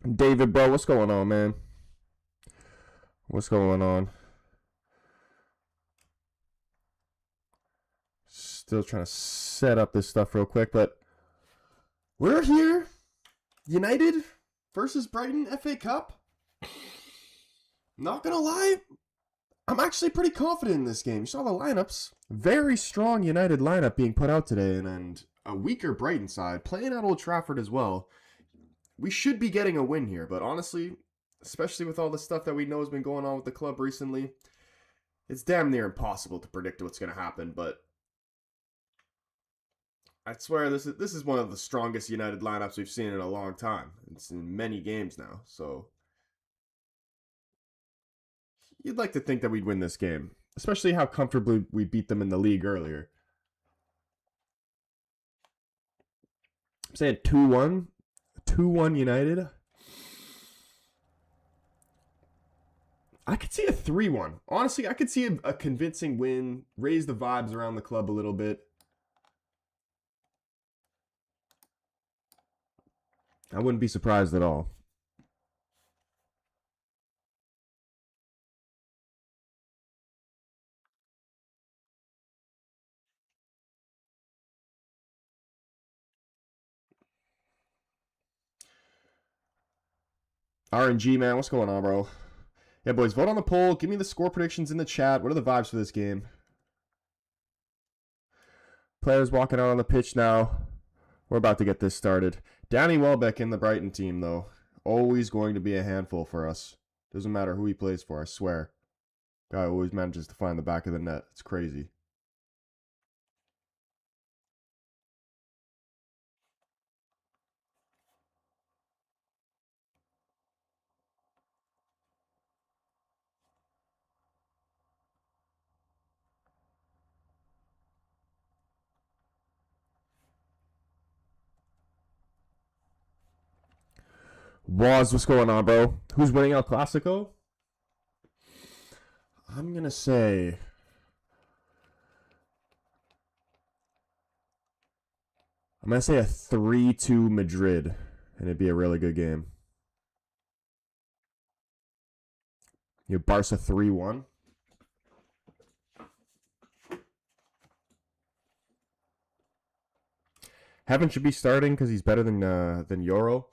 David, bro, what's going on, man? What's going on? Still trying to set up this stuff real quick, but we're here. United versus Brighton FA Cup. Not gonna lie, I'm actually pretty confident in this game. You saw the lineups. Very strong United lineup being put out today, and a weaker Brighton side playing at Old Trafford as well. We should be getting a win here, but honestly, especially with all the stuff that we know has been going on with the club recently, it's damn near impossible to predict what's going to happen. But I swear this is one of the strongest United lineups we've seen in a long time. It's in many games now, so you'd like to think that we'd win this game, especially how comfortably we beat them in the league earlier. I'm saying 2-1. 2-1 United. I could see a 3-1. Honestly, I could see a convincing win, raise the vibes around the club a little bit. I wouldn't be surprised at all. RNG, man, what's going on, bro? Yeah, boys, vote on the poll. Give me the score predictions in the chat. What are the vibes for this game? Players walking out on the pitch now. We're about to get this started. Danny Welbeck in the Brighton team, though. Always going to be a handful for us. Doesn't matter who he plays for, I swear. Guy always manages to find the back of the net. It's crazy. Waz, what's going on, bro? Who's winning El Clasico? I'm going to say... I'm going to say a 3-2 Madrid, and it'd be a really good game. You have Barca 3-1. Heaven should be starting because he's better than Euro.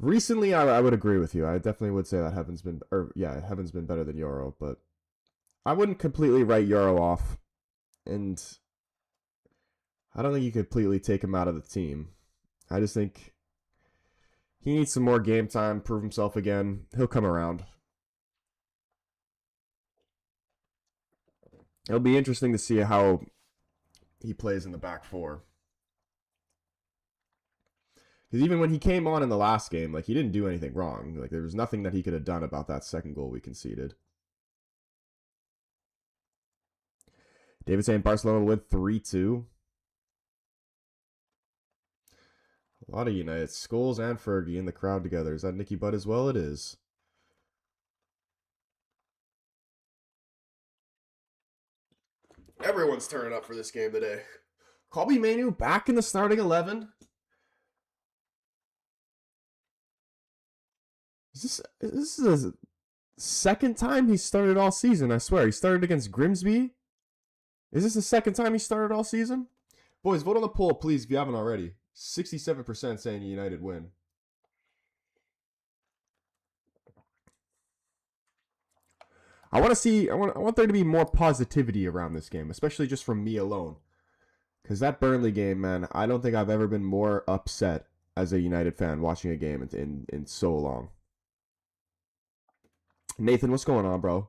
Recently, I would agree with you. I definitely would say that Heaven's been better than Euro, but I wouldn't completely write Euro off, and I don't think you could completely take him out of the team. I just think he needs some more game time, prove himself again. He'll come around. It'll be interesting to see how he plays in the back four. Because even when he came on in the last game, like, he didn't do anything wrong. Like, there was nothing that he could have done about that second goal we conceded. David saying Barcelona will win 3-2. A lot of United. Scholes and Fergie in the crowd together. Is that Nicky Butt as well? It is. Everyone's turning up for this game today. Colby Mainu back in the starting 11. This is the second time he started all season, I swear. He started against Grimsby. Is this the second time he started all season? Boys, vote on the poll, please, if you haven't already. 67% saying United win. I want there to be more positivity around this game, especially just from me alone. Because that Burnley game, man, I don't think I've ever been more upset as a United fan watching a game in so long. Nathan, what's going on, bro?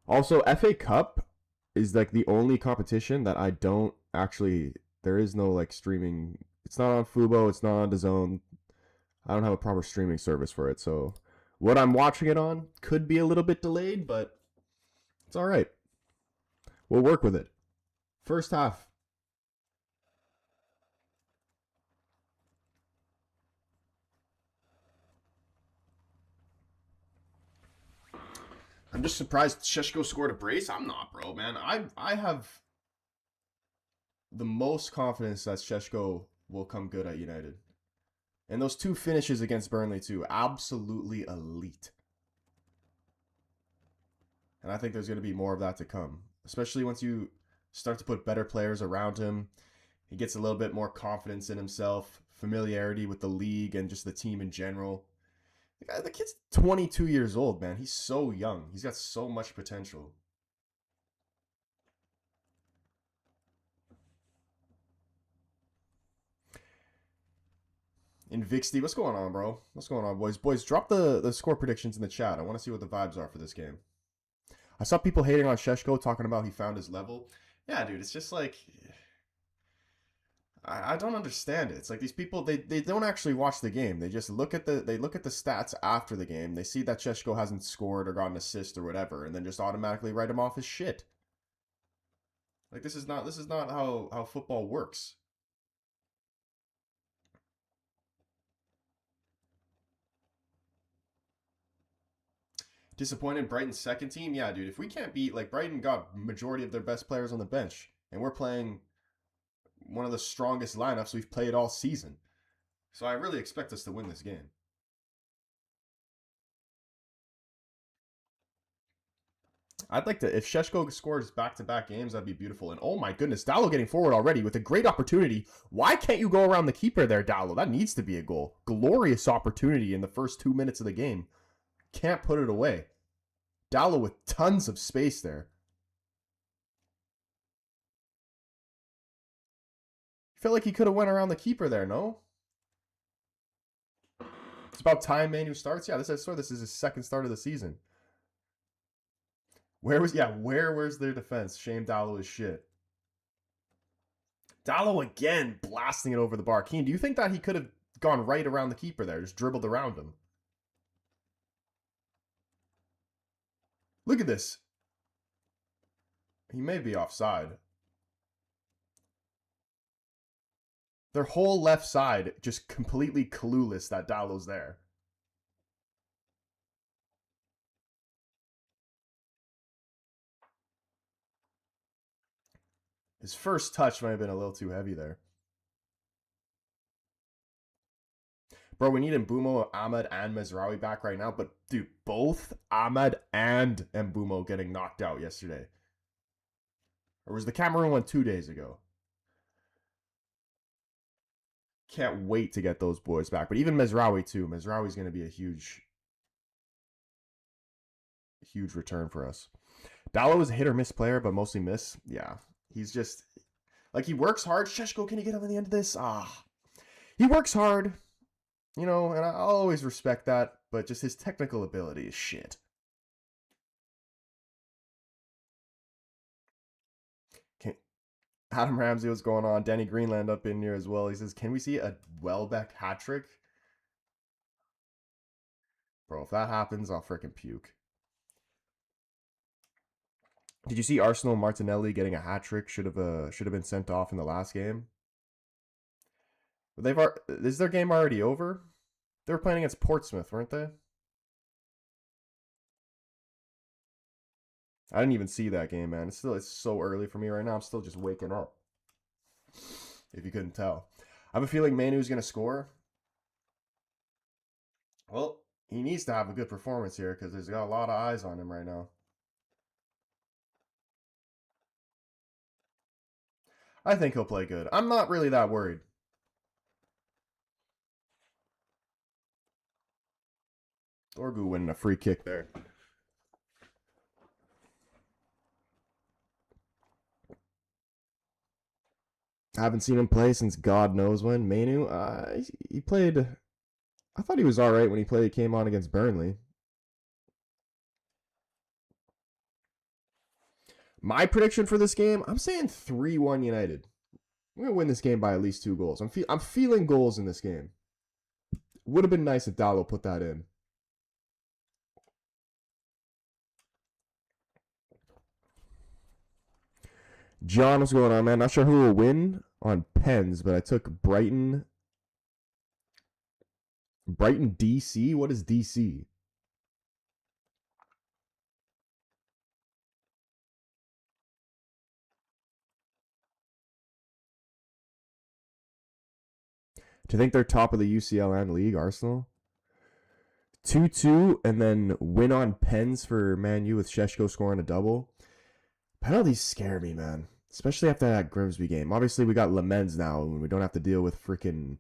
Also, FA Cup is like the only competition that I don't actually. There is no like streaming. It's not on Fubo. It's not on DAZN. I don't have a proper streaming service for it. So what I'm watching it on could be a little bit delayed, but it's all right. We'll work with it. First half. I'm just surprised Sheshko scored a brace. I'm not, bro, man. I have the most confidence that Sheshko will come good at United. And those two finishes against Burnley, too, absolutely elite. And I think there's going to be more of that to come, especially once you start to put better players around him. He gets a little bit more confidence in himself, familiarity with the league and just the team in general. The kid's 22 years old, man. He's so young. He's got so much potential. Invixty, what's going on, bro? What's going on, boys? Boys, drop the score predictions in the chat. I want to see what the vibes are for this game. I saw people hating on Sheshko, talking about he found his level. Yeah, dude, it's just like I don't understand it. It's like these people they don't actually watch the game. They just look at the stats after the game. They see that Sheshko hasn't scored or got an assist or whatever, and then just automatically write him off as shit. Like this is not how football works. Disappointed Brighton's second team? Yeah, dude. If we can't beat, like, Brighton got majority of their best players on the bench, and we're playing one of the strongest lineups we've played all season. So I really expect us to win this game. I'd like to, if Sheshko scores back-to-back games, that'd be beautiful. And oh my goodness, Dallo getting forward already with a great opportunity. Why can't you go around the keeper there, Dallo? That needs to be a goal. Glorious opportunity in the first 2 minutes of the game. Can't put it away. Dallo with tons of space there. Felt like he could have went around the keeper there, no? It's about time Manu starts. Yeah, this is his second start of the season. Where's their defense? Shame Dallo is shit. Dallo again blasting it over the bar. Keen, do you think that he could have gone right around the keeper there, just dribbled around him? Look at this. He may be offside. Their whole left side just completely clueless that Dallo's there. His first touch might have been a little too heavy there. Bro, we need Mbumo, Ahmed, and Mezraoui back right now. But, dude, both Ahmed and Mbumo getting knocked out yesterday. Or was the Cameroon one 2 days ago? Can't wait to get those boys back. But even Mezraoui, too. Mezraoui's going to be a huge return for us. Dallo is a hit-or-miss player, but mostly miss. Yeah, he's just... Like, he works hard. Sheshko, can you get him at the end of this? He works hard. You know, and I'll always respect that, but just his technical ability is shit. Adam Ramsey, what's going on? Danny Greenland up in here as well. He says, can we see a Welbeck hat trick? Bro, if that happens, I'll freaking puke. Did you see Arsenal Martinelli getting a hat trick? Should have been sent off in the last game. Is their game already over? They were playing against Portsmouth, weren't they? I didn't even see that game, man. It's so early for me right now. I'm still just waking up. If you couldn't tell. I have a feeling Manu's going to score. Well, he needs to have a good performance here because there's got a lot of eyes on him right now. I think he'll play good. I'm not really that worried. Dorgu winning a free kick there. I haven't seen him play since God knows when. Manu, he played... I thought he was all right when he came on against Burnley. My prediction for this game, I'm saying 3-1 United. We're going to win this game by at least 2 goals. I'm feeling goals in this game. Would have been nice if Dallo put that in. John, what's going on, man? Not sure who will win on pens, but I took Brighton. Brighton DC? What is DC? Do you think they're top of the UCLN league, Arsenal? 2-2, and then win on pens for Man U with Sheshko scoring a double. Penalties scare me, man. Especially after that Grimsby game. Obviously, we got Lamens now, and we don't have to deal with freaking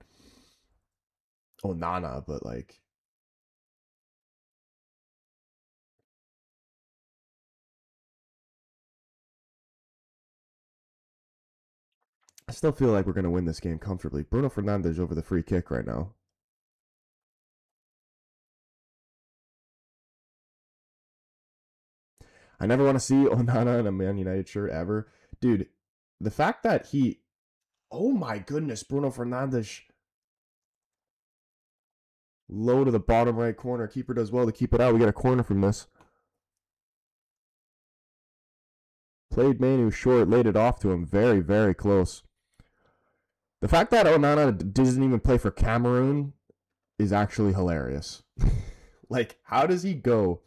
Onana, but like... I still feel like we're going to win this game comfortably. Bruno Fernandes over the free kick right now. I never want to see Onana in a Man United shirt ever. Dude, the fact that he... Oh my goodness, Bruno Fernandes. Low to the bottom right corner. Keeper does well to keep it out. We get a corner from this. Played Manu short, laid it off to him. Very, very close. The fact that Onana doesn't even play for Cameroon is actually hilarious. Like, how does he go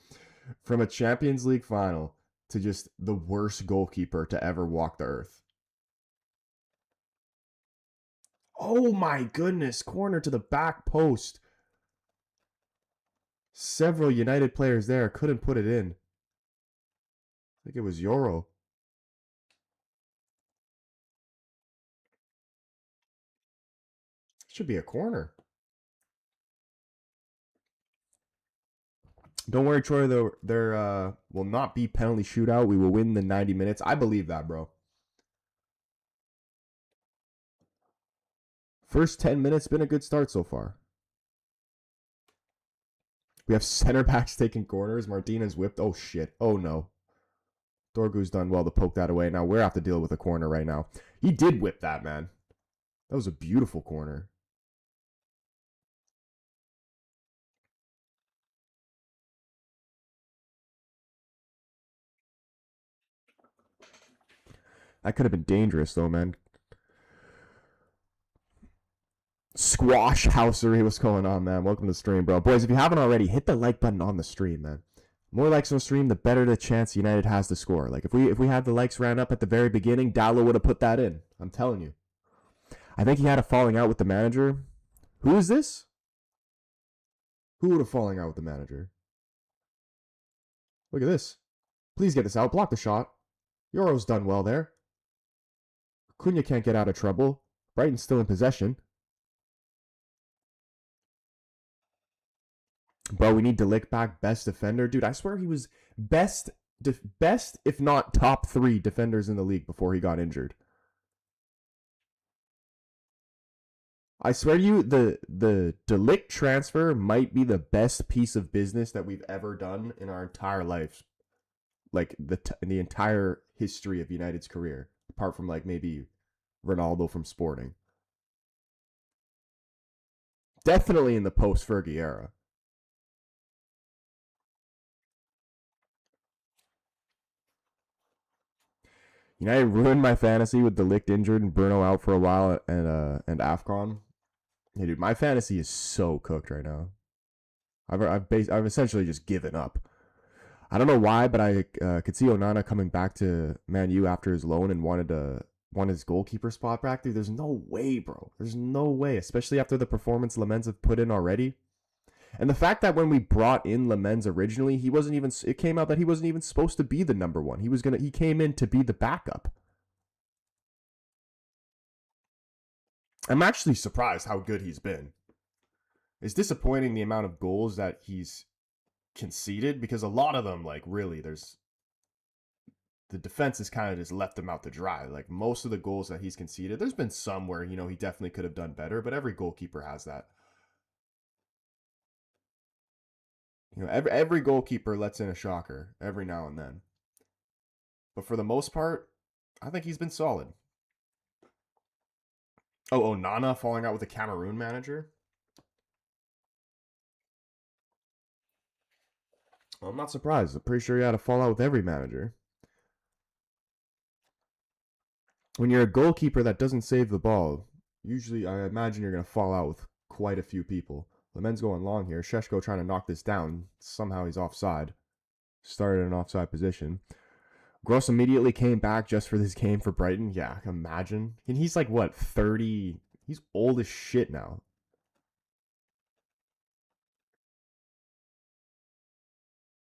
from a Champions League final to just the worst goalkeeper to ever walk the earth? Oh my goodness, corner to the back post. Several United players there couldn't put it in. I think it was Euro. Should be a corner. Don't worry, Troy. There will not be penalty shootout. We will win the 90 minutes. I believe that, bro. First 10 minutes been a good start so far. We have center backs taking corners. Martinez whipped. Oh, shit. Oh, no. Dorgu's done well to poke that away. Now we're have to deal with a corner right now. He did whip that, man. That was a beautiful corner. That could have been dangerous, though, man. Squash Housery, what's going on, man? Welcome to the stream, bro. Boys, if you haven't already, hit the like button on the stream, man. More likes on the stream, the better the chance United has to score. Like, if we had the likes ran up at the very beginning, Dallo would have put that in. I'm telling you. I think he had a falling out with the manager. Who is this? Who would have falling out with the manager? Look at this. Please get this out. Block the shot. Euro's done well there. Cunha can't get out of trouble. Brighton's still in possession. Bro, we need De Ligt back. Best defender. Dude, I swear he was best, if not top 3 defenders in the league before he got injured. I swear to you, the De Ligt transfer might be the best piece of business that we've ever done in our entire lives. Like, in the entire history of United's career. Apart from, like, maybe Ronaldo from Sporting. Definitely in the post-Fergie era. United ruined my fantasy with De Ligt injured and Bruno out for a while and AFCON. Yeah, dude, my fantasy is so cooked right now. I've essentially just given up. I don't know why, but I could see Onana coming back to Man U after his loan and wanted his goalkeeper spot back. Dude, there's no way, bro. There's no way, especially after the performance Lamens have put in already. And the fact that when we brought in Lamens originally, it came out that he wasn't even supposed to be the number one. He came in to be the backup. I'm actually surprised how good he's been. It's disappointing the amount of goals that he's conceded, because a lot of them, like, really, the defense has kind of just left him out to dry. Like, most of the goals that he's conceded, there's been some where, he definitely could have done better, but every goalkeeper has that. Every goalkeeper lets in a shocker every now and then. But for the most part, I think he's been solid. Oh, Onana falling out with the Cameroon manager? I'm not surprised. I'm pretty sure he had a fallout with every manager. When you're a goalkeeper that doesn't save the ball, usually I imagine you're going to fall out with quite a few people. Lamens going long here. Sheshko trying to knock this down. Somehow he's offside. Started in an offside position. Gross immediately came back just for this game for Brighton. Yeah, imagine. And he's like, what, 30? He's old as shit now.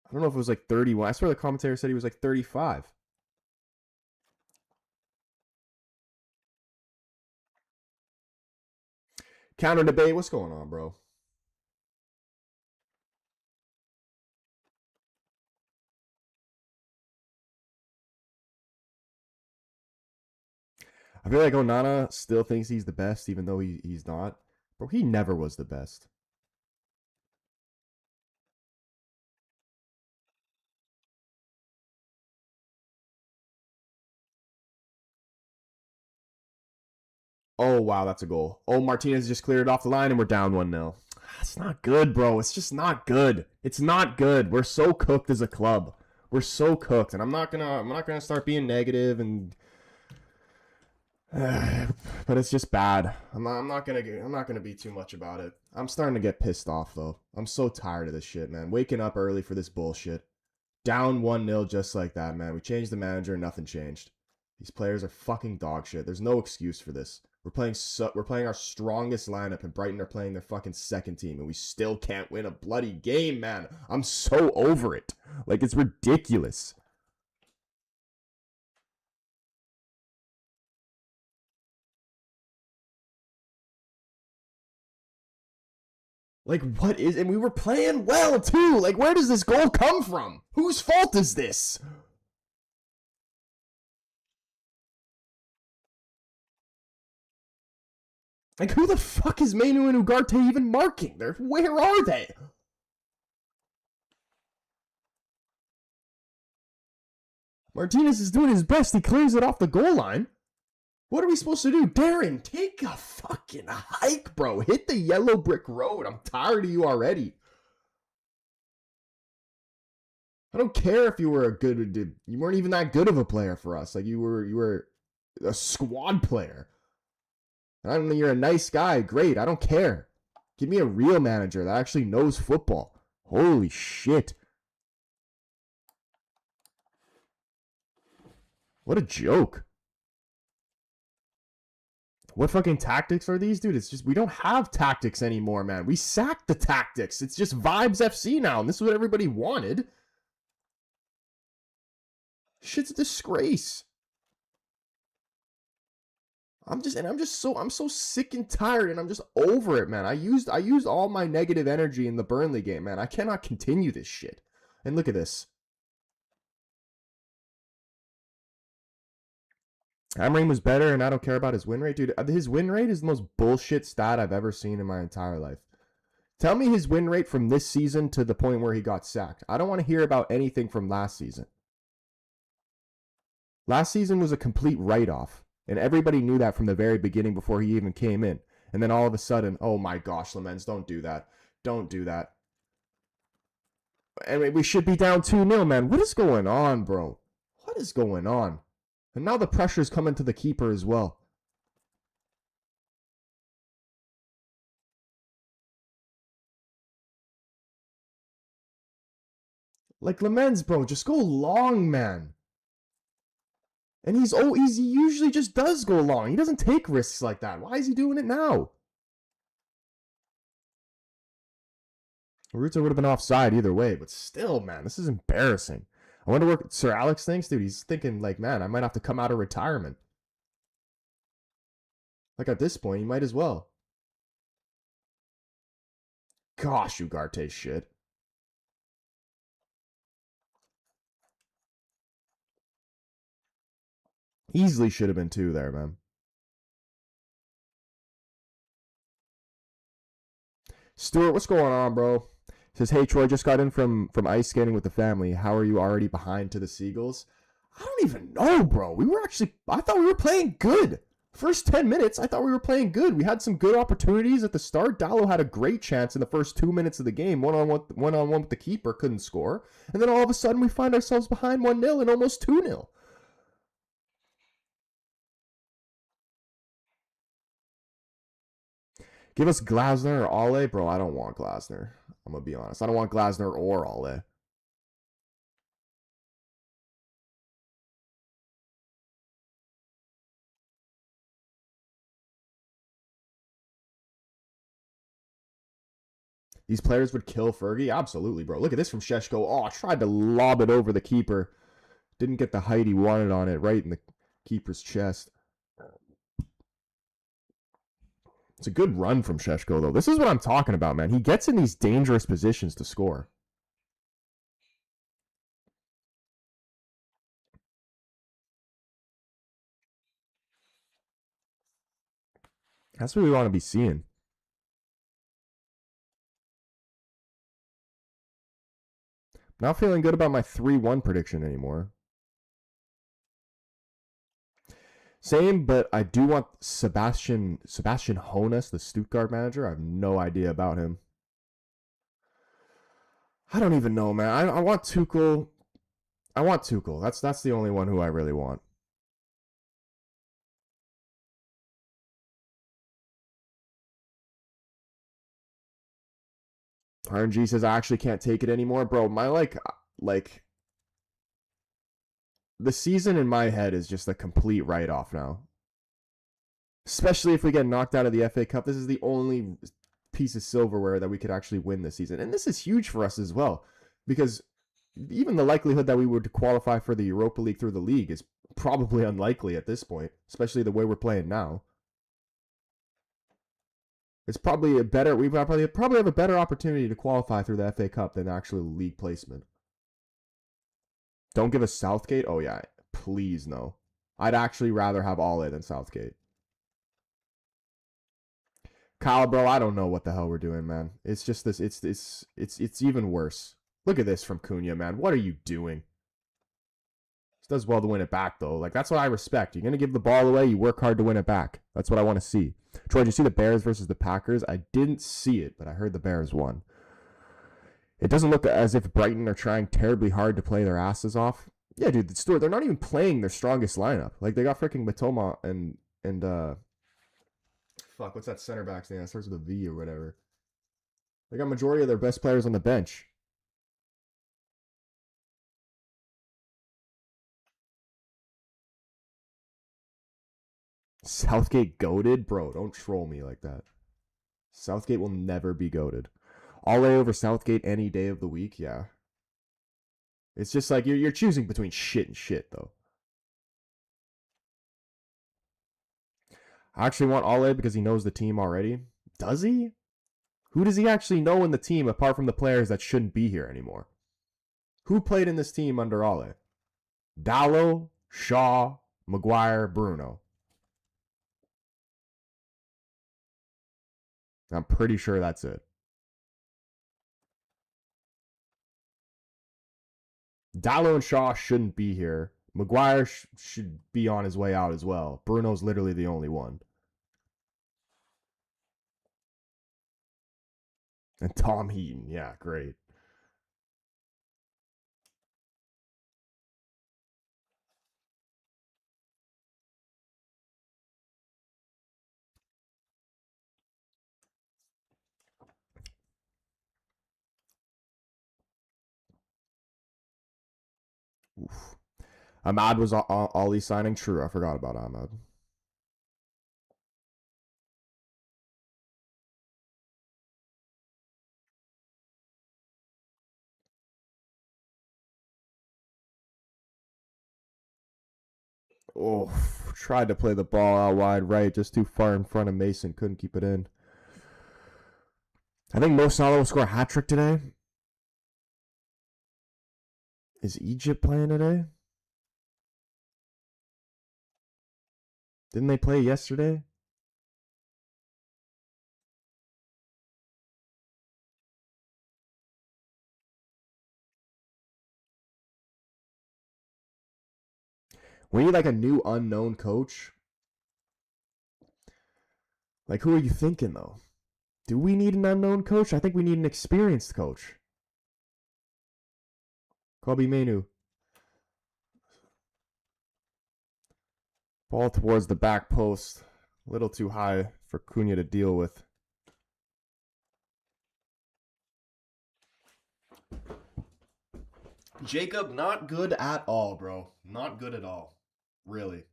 I don't know if it was like 31. I swear the commentator said he was like 35. Counter debate. What's going on, bro? I feel like Onana still thinks he's the best, even though he's not. Bro, he never was the best. Oh, wow, that's a goal. Oh, Martinez just cleared it off the line and we're down 1-0. That's not good, bro. It's just not good. It's not good. We're so cooked as a club. We're so cooked, and I'm not gonna start being negative and but it's just bad. I'm not gonna be too much about it. I'm starting to get pissed off though. I'm so tired of this shit, man. Waking up early for this bullshit. Down 1-0 just like that, man. We changed the manager and nothing changed. These players are fucking dog shit. There's no excuse for this. We're playing our strongest lineup, and Brighton are playing their fucking second team, and we still can't win a bloody game, man. I'm so over it. Like, it's ridiculous. Like, what is, and we were playing well too. Like, where does this goal come from? Whose fault is this? Like, who the fuck is Mainu and Ugarte even marking? Where are they? Martinez is doing his best. He clears it off the goal line. What are we supposed to do? Darren, take a fucking hike, bro. Hit the yellow brick road. I'm tired of you already. I don't care if you were you weren't even that good of a player for us. Like, you were a squad player. I don't know, you're a nice guy. Great. I don't care. Give me a real manager that actually knows football. Holy shit. What a joke. What fucking tactics are these, dude? It's just, we don't have tactics anymore, man. We sacked the tactics. It's just Vibes FC now, and this is what everybody wanted. Shit's a disgrace. I'm so sick and tired, and I'm just over it, man. I used all my negative energy in the Burnley game, man. I cannot continue this shit. And look at this. Amorim was better, and I don't care about his win rate, dude. His win rate is the most bullshit stat I've ever seen in my entire life. Tell me his win rate from this season to the point where he got sacked. I don't want to hear about anything from last season. Last season was a complete write-off, and everybody knew that from the very beginning before he even came in. And then all of a sudden, oh my gosh, Lamens, don't do that. Don't do that. And we should be down 2-0, man. What is going on, bro? What is going on? And now the pressure's coming to the keeper as well. Like, Lamens, bro, just go long, man. And he usually just does go long. He doesn't take risks like that. Why is he doing it now? Ruta would have been offside either way, but still, man, this is embarrassing. I wonder what Sir Alex thinks, dude. He's thinking, like, man, I might have to come out of retirement. Like, at this point, he might as well. Gosh, Ugarte shit. Easily should have been two there, man. Stuart, what's going on, bro? Says, hey, Troy, just got in from ice skating with the family. How are you already behind to the Seagulls? I don't even know, bro. I thought we were playing good. First 10 minutes, I thought we were playing good. We had some good opportunities at the start. Dallo had a great chance in the first 2 minutes of the game, one-on-one with the keeper, couldn't score. And then all of a sudden, we find ourselves behind 1-0 and almost 2-0. Give us Glasner or Ale, bro. I don't want Glasner. I'm gonna be honest. I don't want Glasner or Ale. These players would kill Fergie? Absolutely, bro. Look at this from Sheshko. Oh, tried to lob it over the keeper. Didn't get the height he wanted on it, right in the keeper's chest. It's a good run from Sheshko, though. This is what I'm talking about, man. He gets in these dangerous positions to score. That's what we want to be seeing. Not feeling good about my 3-1 prediction anymore. Same, but I do want Sebastian Hoeneß, the Stuttgart manager. I have no idea about him. I don't even know, man. I want Tuchel. I want Tuchel. That's the only one who I really want. RNG says I actually can't take it anymore, bro. My like the season in my head is just a complete write-off now. Especially if we get knocked out of the FA Cup. This is the only piece of silverware that we could actually win this season. And this is huge for us as well, because even the likelihood that we would qualify for the Europa League through the league is probably unlikely at this point, especially the way we're playing now. It's probably we probably have a better opportunity to qualify through the FA Cup than actual league placement. Don't give us Southgate? Oh yeah, please no. I'd actually rather have Ole than Southgate. Kyle, bro, I don't know what the hell we're doing, man. It's just this. It's even worse. Look at this from Cunha, man. What are you doing? This does well to win it back, though. Like, that's what I respect. You're gonna give the ball away. You work hard to win it back. That's what I want to see. Troy, did you see the Bears versus the Packers? I didn't see it, but I heard the Bears won. It doesn't look as if Brighton are trying terribly hard to play their asses off. Yeah, dude, Stuart, they're not even playing their strongest lineup. Like, they got freaking Matoma and fuck, what's that center back's name? It starts with a V or whatever. They got majority of their best players on the bench. Southgate goated? Bro, don't troll me like that. Southgate will never be goated. Ole over Southgate any day of the week, yeah. It's just like you're choosing between shit and shit, though. I actually want Ole because he knows the team already. Does he? Who does he actually know in the team apart from the players that shouldn't be here anymore? Who played in this team under Ole? Dallo, Shaw, Maguire, Bruno. I'm pretty sure that's it. Dallo and Shaw shouldn't be here. Maguire should be on his way out as well. Bruno's literally the only one. And Tom Heaton. Yeah, great. Oof. Ahmad was Ollie signing. True, I forgot about Ahmad. Oh, tried to play the ball out wide right, just too far in front of Mason. Couldn't keep it in. I think Mo Salah will score a hat trick today. Is Egypt playing today? Didn't they play yesterday? We need like a new unknown coach. Like, who are you thinking though? Do we need an unknown coach? I think we need an experienced coach. Kobe Mainu. Ball towards the back post. A little too high for Cunha to deal with. Jacob, not good at all, bro. Not good at all. Really.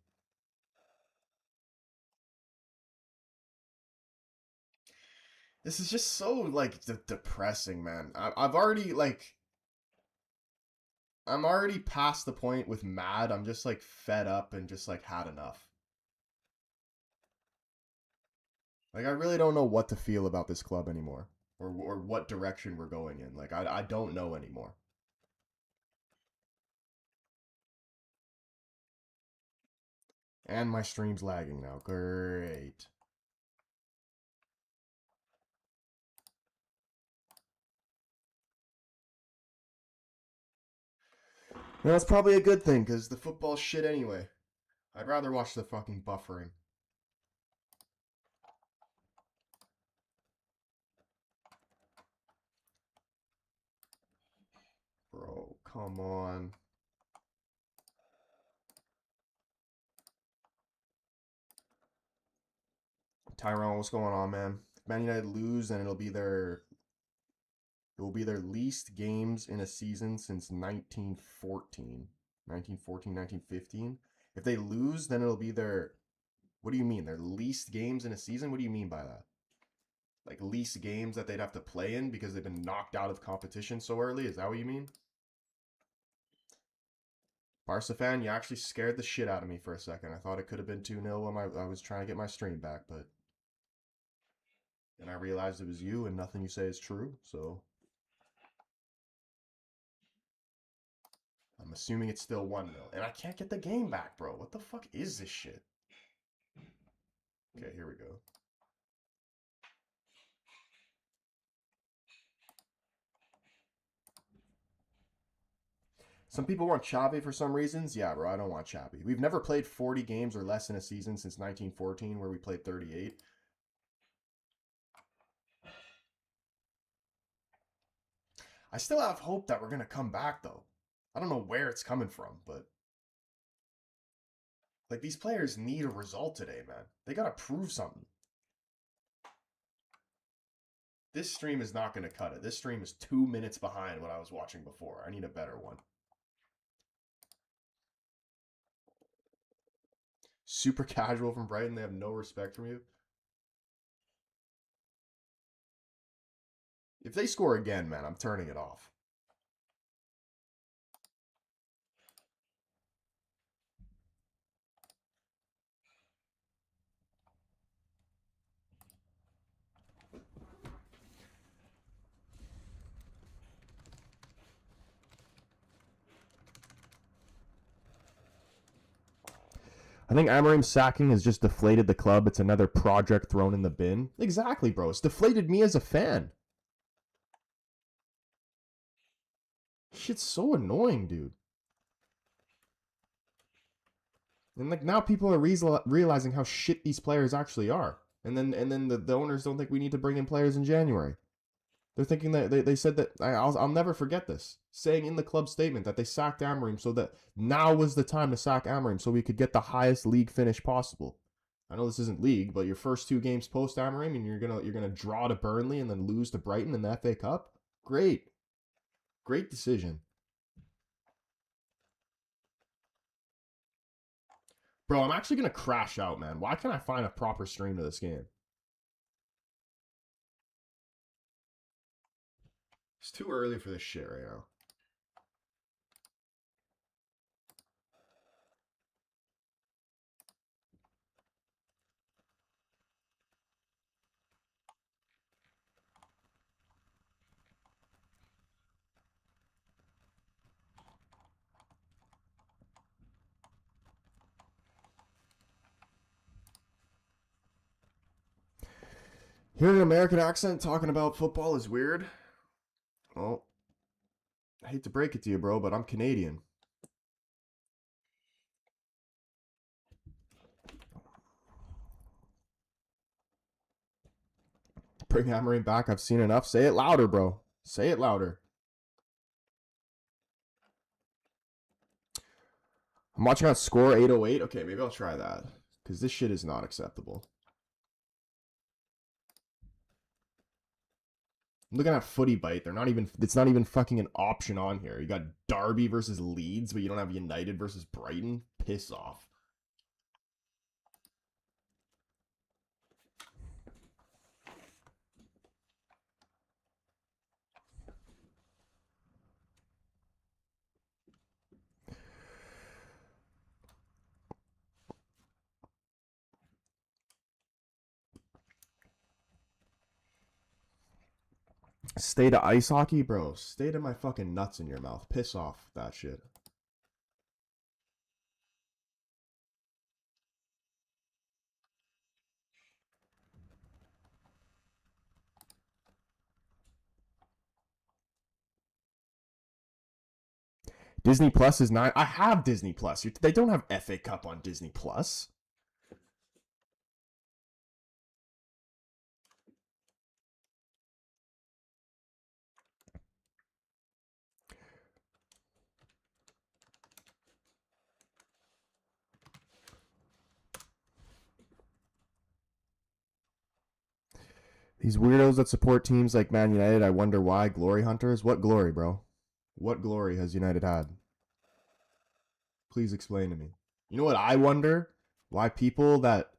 This is just so like depressing, man. I've already like I'm already past the point with mad. I'm just like fed up and just like had enough. Like I really don't know what to feel about this club anymore, or what direction we're going in. Like I don't know anymore. And my stream's lagging now. Great. No, that's probably a good thing because the football's shit anyway. I'd rather watch the fucking buffering. Bro, come on. Tyrone, what's going on, man? If Man United lose, and it will be their least games in a season since 1914. 1914, 1915. If they lose, then it'll be their what do you mean? Their least games in a season? What do you mean by that? Like least games that they'd have to play in because they've been knocked out of competition so early? Is that what you mean? Barca fan, you actually scared the shit out of me for a second. I thought it could have been 2-0 when I was trying to get my stream back, but then I realized it was you and nothing you say is true, so I'm assuming it's still 1-0. And I can't get the game back, bro. What the fuck is this shit? Okay, here we go. Some people want Xavi for some reasons. Yeah, bro, I don't want Xavi. We've never played 40 games or less in a season since 1914, where we played 38. I still have hope that we're going to come back, though. I don't know where it's coming from, but like these players need a result today, man. They got to prove something. This stream is not going to cut it. This stream is 2 minutes behind what I was watching before. I need a better one. Super casual from Brighton. They have no respect from you. If they score again, man, I'm turning it off. I think Amorim's sacking has just deflated the club. It's another project thrown in the bin. Exactly, bro. It's deflated me as a fan. Shit's so annoying, dude. And like now people are realizing how shit these players actually are. And then the owners don't think we need to bring in players in January. They're thinking that they said that I'll never forget this, saying in the club statement that they sacked Amorim so that now was the time to sack Amorim so we could get the highest league finish possible. I know this isn't league, but your first 2 games post Amorim and you're gonna draw to Burnley and then lose to Brighton in the FA Cup. Great decision, bro. I'm actually gonna crash out, man. Why can't I find a proper stream to this game? It's too early for this shit right now. Hearing an American accent talking about football is weird. Well, I hate to break it to you, bro, but I'm Canadian. Bring Amorim back. I've seen enough. Say it louder, bro. Say it louder. I'm watching on Score 808. Okay, maybe I'll try that. Because this shit is not acceptable. I'm looking at Footy Bite. It's not even fucking an option on here. You got Derby versus Leeds, but you don't have United versus Brighton. Piss off. Stay to ice hockey, bro. Stay to my fucking nuts in your mouth. Piss off with that shit. Disney Plus is not. I have Disney Plus. They don't have FA Cup on Disney Plus. These weirdos that support teams like Man United, I wonder why. Glory hunters? What glory, bro? What glory has United had? Please explain to me. You know what I wonder? Why people that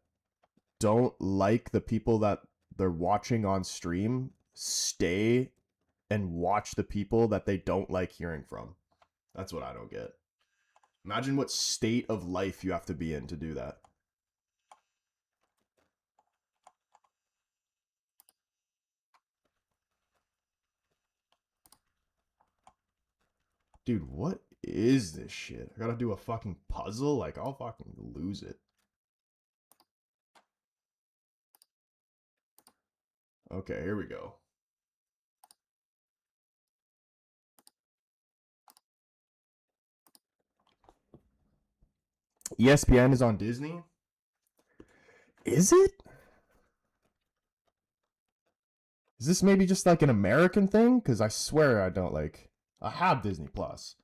don't like the people that they're watching on stream stay and watch the people that they don't like hearing from. That's what I don't get. Imagine what state of life you have to be in to do that. Dude, what is this shit? I gotta do a fucking puzzle? Like, I'll fucking lose it. Okay, here we go. ESPN is on Disney? Is it? Is this maybe just like an American thing? Because I swear I don't like. I have Disney Plus.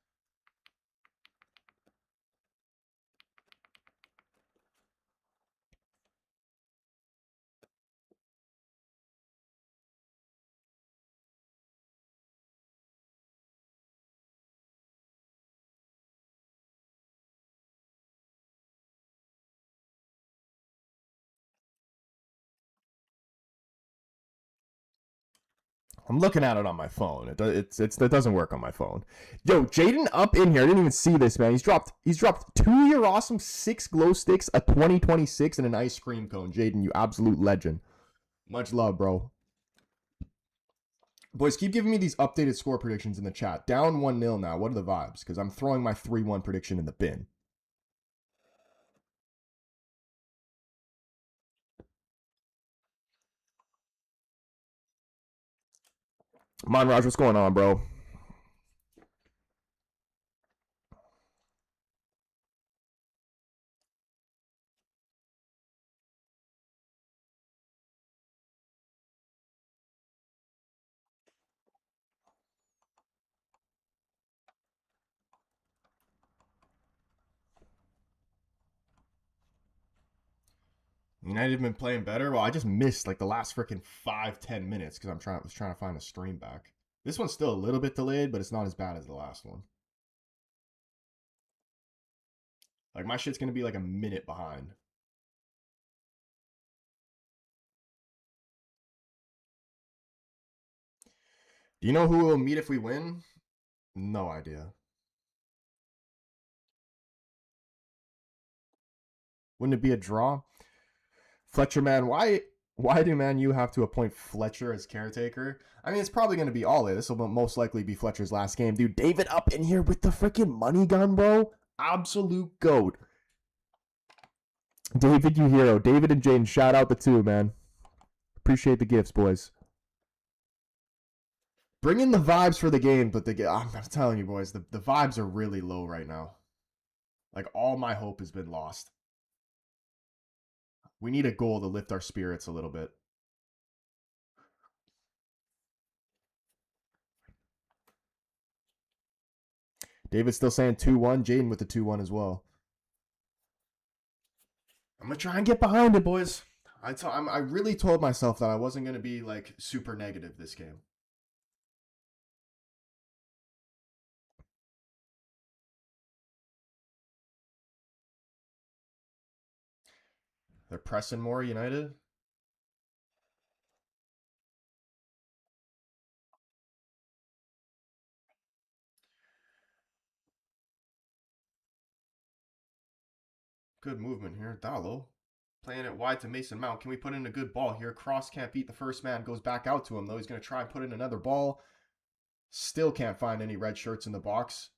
I'm looking at it on my phone. It doesn't work on my phone. Yo, Jaden up in here. I didn't even see this, man. He's dropped 2-year awesome, 6 glow sticks, a 2026, and an ice cream cone. Jaden, you absolute legend. Much love, bro. Boys, keep giving me these updated score predictions in the chat. Down 1-0 now. What are the vibes? Because I'm throwing my 3-1 prediction in the bin. Monraj, what's going on, bro? United have been playing better. Well, I just missed like the last freaking 5-10 minutes because was trying to find the stream back. This one's still a little bit delayed, but it's not as bad as the last one. Like my shit's gonna be like a minute behind. Do you know who we'll meet if we win? No idea. Wouldn't it be a draw? Fletcher, man, why do Man you have to appoint Fletcher as caretaker? I mean, it's probably going to be Ole. This will most likely be Fletcher's last game. Dude, David up in here with the freaking money gun, bro. Absolute goat. David, you hero. David and Jaden, shout out the two, man. Appreciate the gifts, boys. Bring in the vibes for the game, but I'm telling you, boys, the vibes are really low right now. Like, all my hope has been lost. We need a goal to lift our spirits a little bit. David's still saying 2-1. Jaden with the 2-1 as well. I'm going to try and get behind it, boys. I really told myself that I wasn't going to be, like, super negative this game. They're pressing more, United. Good movement here. Dallo. Playing it wide to Mason Mount. Can we put in a good ball here? Cross can't beat the first man. Goes back out to him, though. He's going to try and put in another ball. Still can't find any red shirts in the box.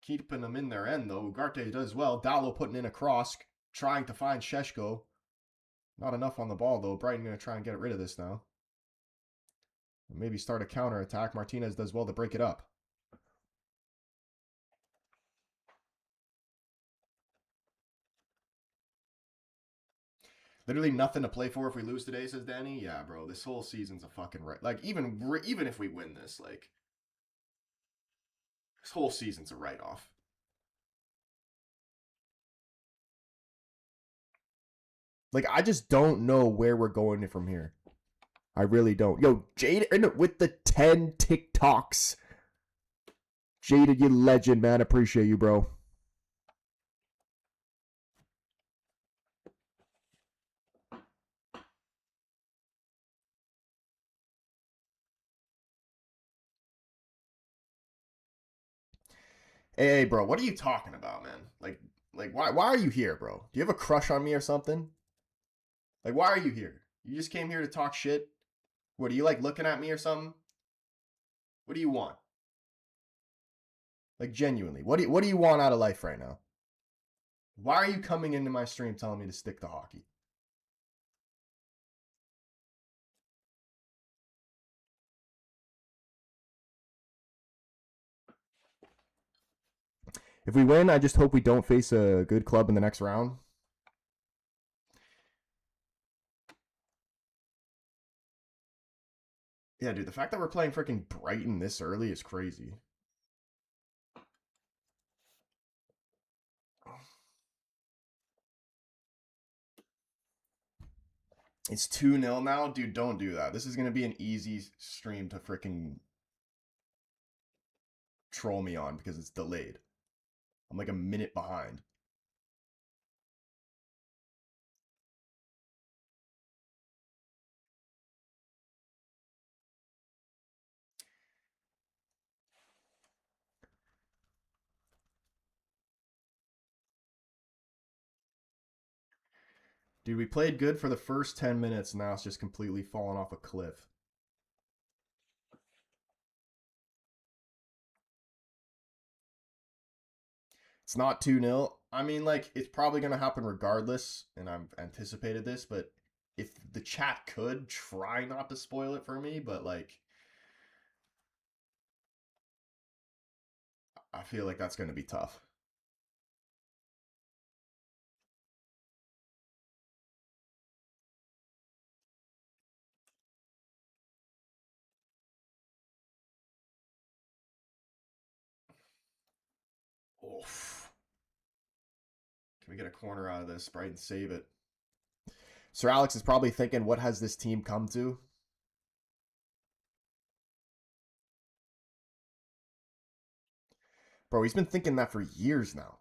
Keeping them in their end, though. Ugarte does well. Dallo putting in a cross. Trying to find Sheshko. Not enough on the ball, though. Brighton going to try and get rid of this now. Maybe start a counter attack. Martinez does well to break it up. Literally nothing to play for if we lose today, says Danny. Yeah, bro, this whole season's a fucking right. Like even if we win this, like this whole season's a write-off. Like I just don't know where we're going from here. I really don't. Yo, Jada with the 10 TikToks. Jada, you legend, man. Appreciate you, bro. Hey, bro, what are you talking about, man? Like, why are you here, bro? Do you have a crush on me or something? Like, why are you here? You just came here to talk shit? What, are you, like, looking at me or something? What do you want? Like, genuinely, what do you want out of life right now? Why are you coming into my stream telling me to stick to hockey? If we win, I just hope we don't face a good club in the next round. Yeah, dude, the fact that we're playing freaking Brighton this early is crazy. It's 2-0 now? Dude, don't do that. This is going to be an easy stream to freaking troll me on because it's delayed. I'm like a minute behind. Dude, we played good for the first 10 minutes. Now it's just completely fallen off a cliff. It's not 2-0. I mean, like, it's probably going to happen regardless, and I've anticipated this, but if the chat could, try not to spoil it for me, but, like, I feel like that's going to be tough. Oof. Can we get a corner out of this? Brighton save it. Sir Alex is probably thinking, what has this team come to? Bro, he's been thinking that for years now.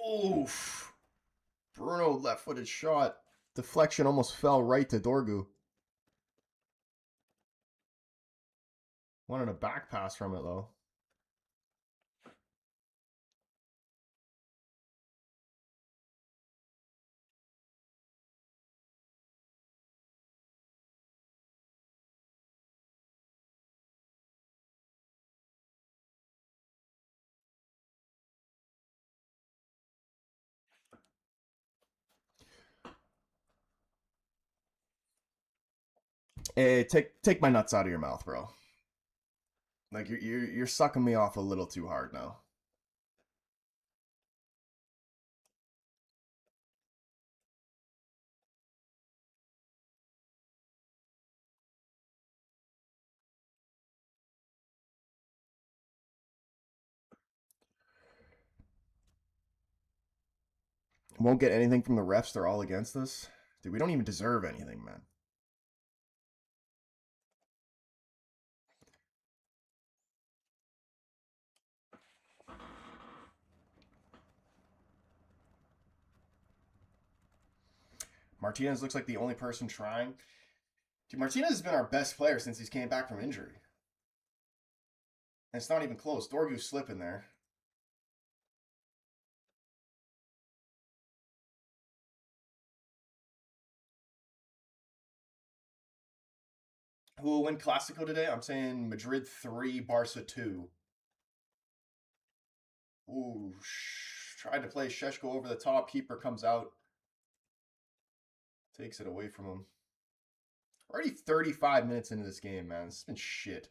Oof. Bruno left-footed shot. Deflection almost fell right to Dorgu. Wanted a back pass from it, though. Hey, take my nuts out of your mouth, bro. Like you're sucking me off a little too hard now. Won't get anything from the refs. They're all against us. Dude, we don't even deserve anything, man. Martinez looks like the only person trying. Dude, Martinez has been our best player since he's came back from injury. And it's not even close. Dorgu's slipping there. Who will win Clasico today? I'm saying Madrid 3, Barca 2. Ooh, tried to play Sheshko over the top. Keeper comes out. Takes it away from him. Already 35 minutes into this game, man. This has been shit.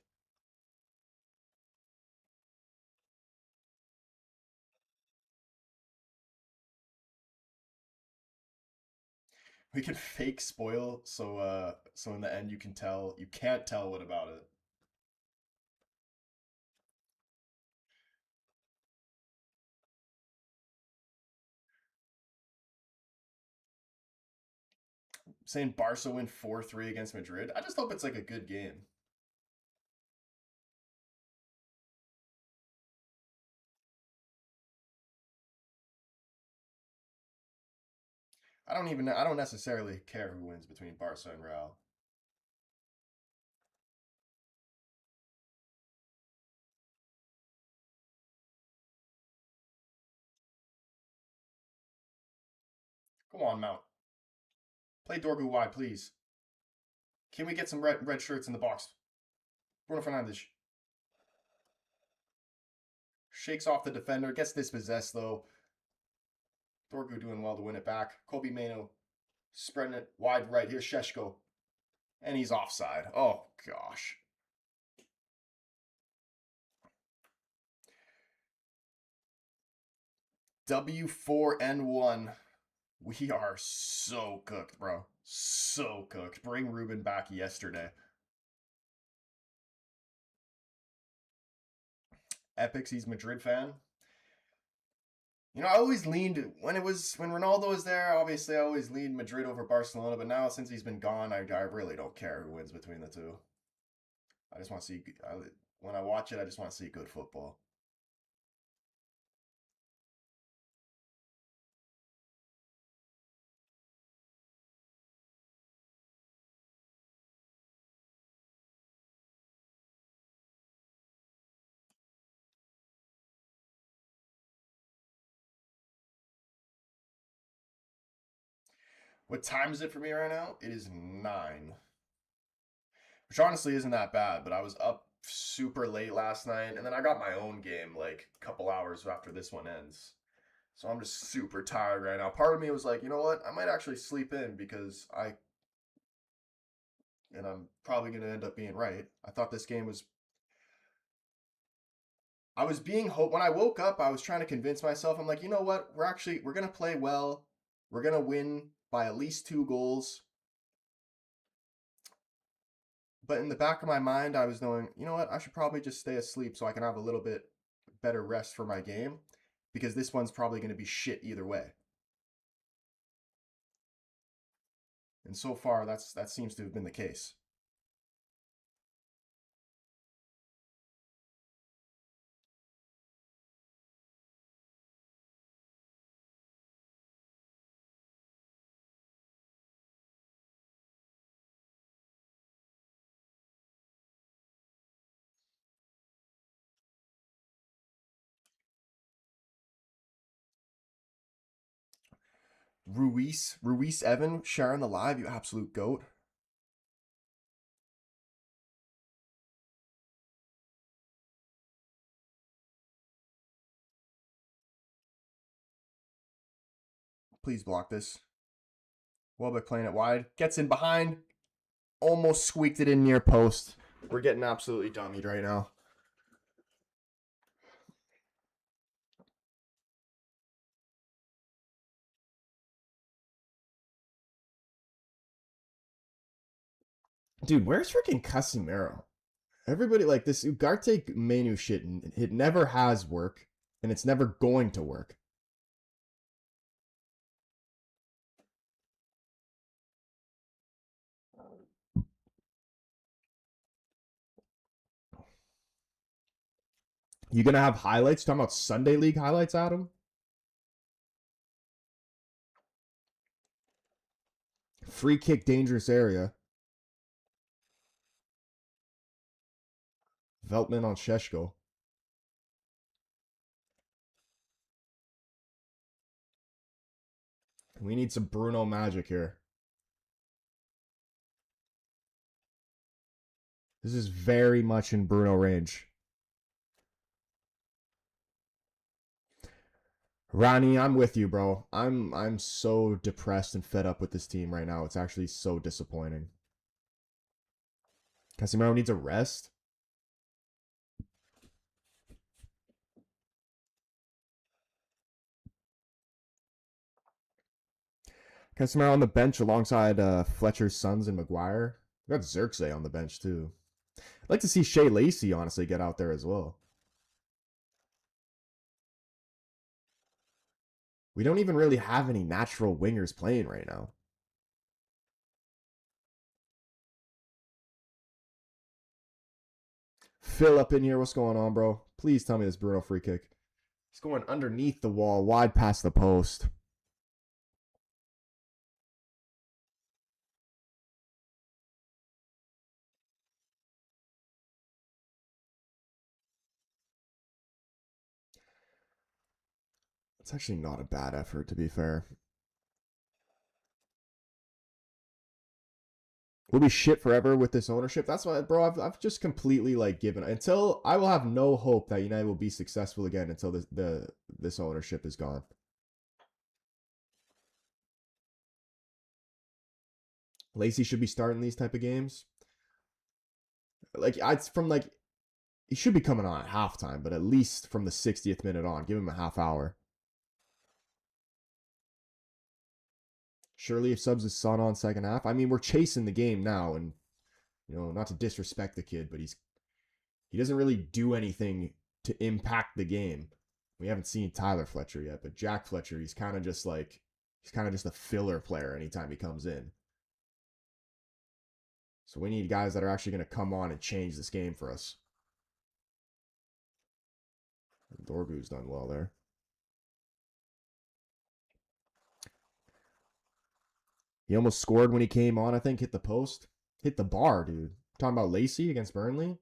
We can fake spoil, so in the end you can't tell what about it. Saying Barca win 4-3 against Madrid. I just hope it's like a good game. I don't necessarily care who wins between Barca and Real. Go on, Mount. Play Dorgu wide, please. Can we get some red shirts in the box? Bruno Fernandes. Shakes off the defender. Gets dispossessed, though. Dorgu doing well to win it back. Kobe Mano spreading it wide right. Here's Sheshko. And he's offside. Oh, gosh. W4N1. We are so cooked, bro. So cooked. Bring Ruben back yesterday. Epics, he's Madrid fan. You know, I always leaned when Ronaldo was there. Obviously, I always leaned Madrid over Barcelona. But now, since he's been gone, I really don't care who wins between the two. I just want to see. When I watch it, I just want to see good football. What time is it for me right now? It is 9. Which honestly isn't that bad, but I was up super late last night, and then I got my own game like a couple hours after this one ends. So I'm just super tired right now. Part of me was like, you know what? I might actually sleep in because and I'm probably going to end up being right. I thought this game was. I was being hope when I woke up. I was trying to convince myself. I'm like, you know what? We're gonna play well. We're gonna win by at least 2 goals. But in the back of my mind, I was knowing, you know what? I should probably just stay asleep so I can have a little bit better rest for my game, because this one's probably going to be shit either way. And so far, that seems to have been the case. Ruiz Evan sharing the live, you absolute goat. Please block this. Welbeck playing it wide. Gets in behind. Almost squeaked it in near post. We're getting absolutely dummied right now. Dude, where's freaking Casemiro? Everybody like this Ugarte menu shit. It never has work, and it's never going to work. You gonna have highlights? Talking about Sunday League highlights, Adam? Free kick, dangerous area. Veltman on Sheshko. We need some Bruno magic here. This is very much in Bruno range. Ronnie, I'm with you, bro. I'm so depressed and fed up with this team right now. It's actually so disappointing. Casemiro needs a rest. Casemiro on the bench alongside Fletcher's sons and Maguire. We got Xerxes on the bench too. I'd like to see Shea Lacey honestly get out there as well. We don't even really have any natural wingers playing right now. Phil up in here. What's going on, bro? Please tell me this Bruno free kick. He's going underneath the wall, wide past the post. It's actually not a bad effort, to be fair. We'll be shit forever with this ownership. That's why, bro, I've just completely like given until I will have no hope that United will be successful again until this ownership is gone. Lacey should be starting these type of games. Like from like he should be coming on at halftime, but at least from the 60th minute on, give him a half hour. Surely if subs is Son on second half. I mean, we're chasing the game now, and you know, not to disrespect the kid, but he doesn't really do anything to impact the game. We haven't seen Tyler Fletcher yet, but Jack Fletcher, he's kind of just a filler player anytime he comes in. So we need guys that are actually going to come on and change this game for us. Dorgu's done well there. He almost scored when he came on, I think. Hit the post. Hit the bar, dude. We're talking about Lacey against Burnley?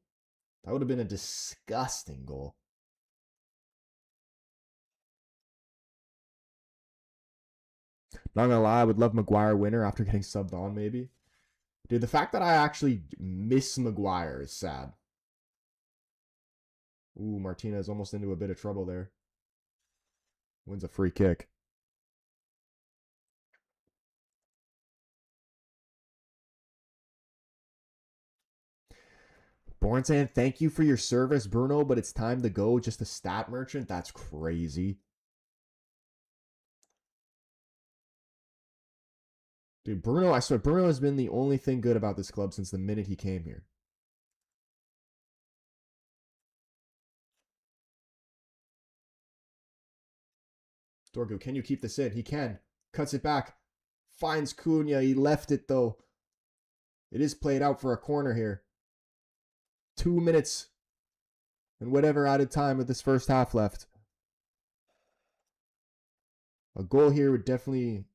That would have been a disgusting goal. Not gonna lie, I would love Maguire winner after getting subbed on, maybe. Dude, the fact that I actually miss Maguire is sad. Ooh, Martinez almost into a bit of trouble there. Wins a free kick. Born saying, thank you for your service, Bruno, but it's time to go. Just a stat merchant? That's crazy. Dude, Bruno, I swear, Bruno has been the only thing good about this club since the minute he came here. Dorgu, can you keep this in? He can. Cuts it back. Finds Cunha. He left it, though. It is played out for a corner here. 2 minutes and whatever added time with this first half left. A goal here would definitely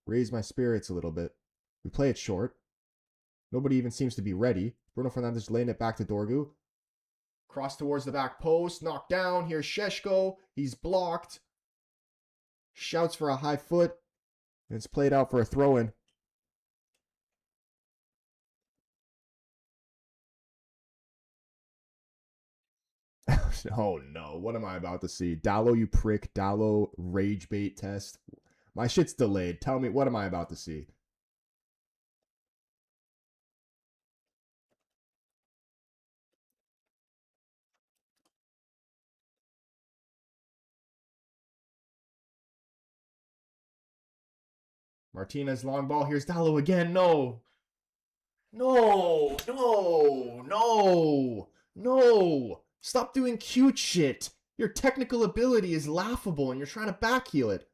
raise my spirits a little bit. We play it short. Nobody even seems to be ready. Bruno Fernandes laying it back to Dorgu. Cross towards the back post. Knocked down. Here's Sheshko. He's blocked. Shouts for a high foot. And it's played out for a throw-in. Oh no, what am I about to see? Dallo, you prick. Dallo, rage bait test. My shit's delayed. Tell me, what am I about to see? Martinez, long ball. Here's Dallo again. No. No, no, no, no. Stop doing cute shit. Your technical ability is laughable and you're trying to backheel it.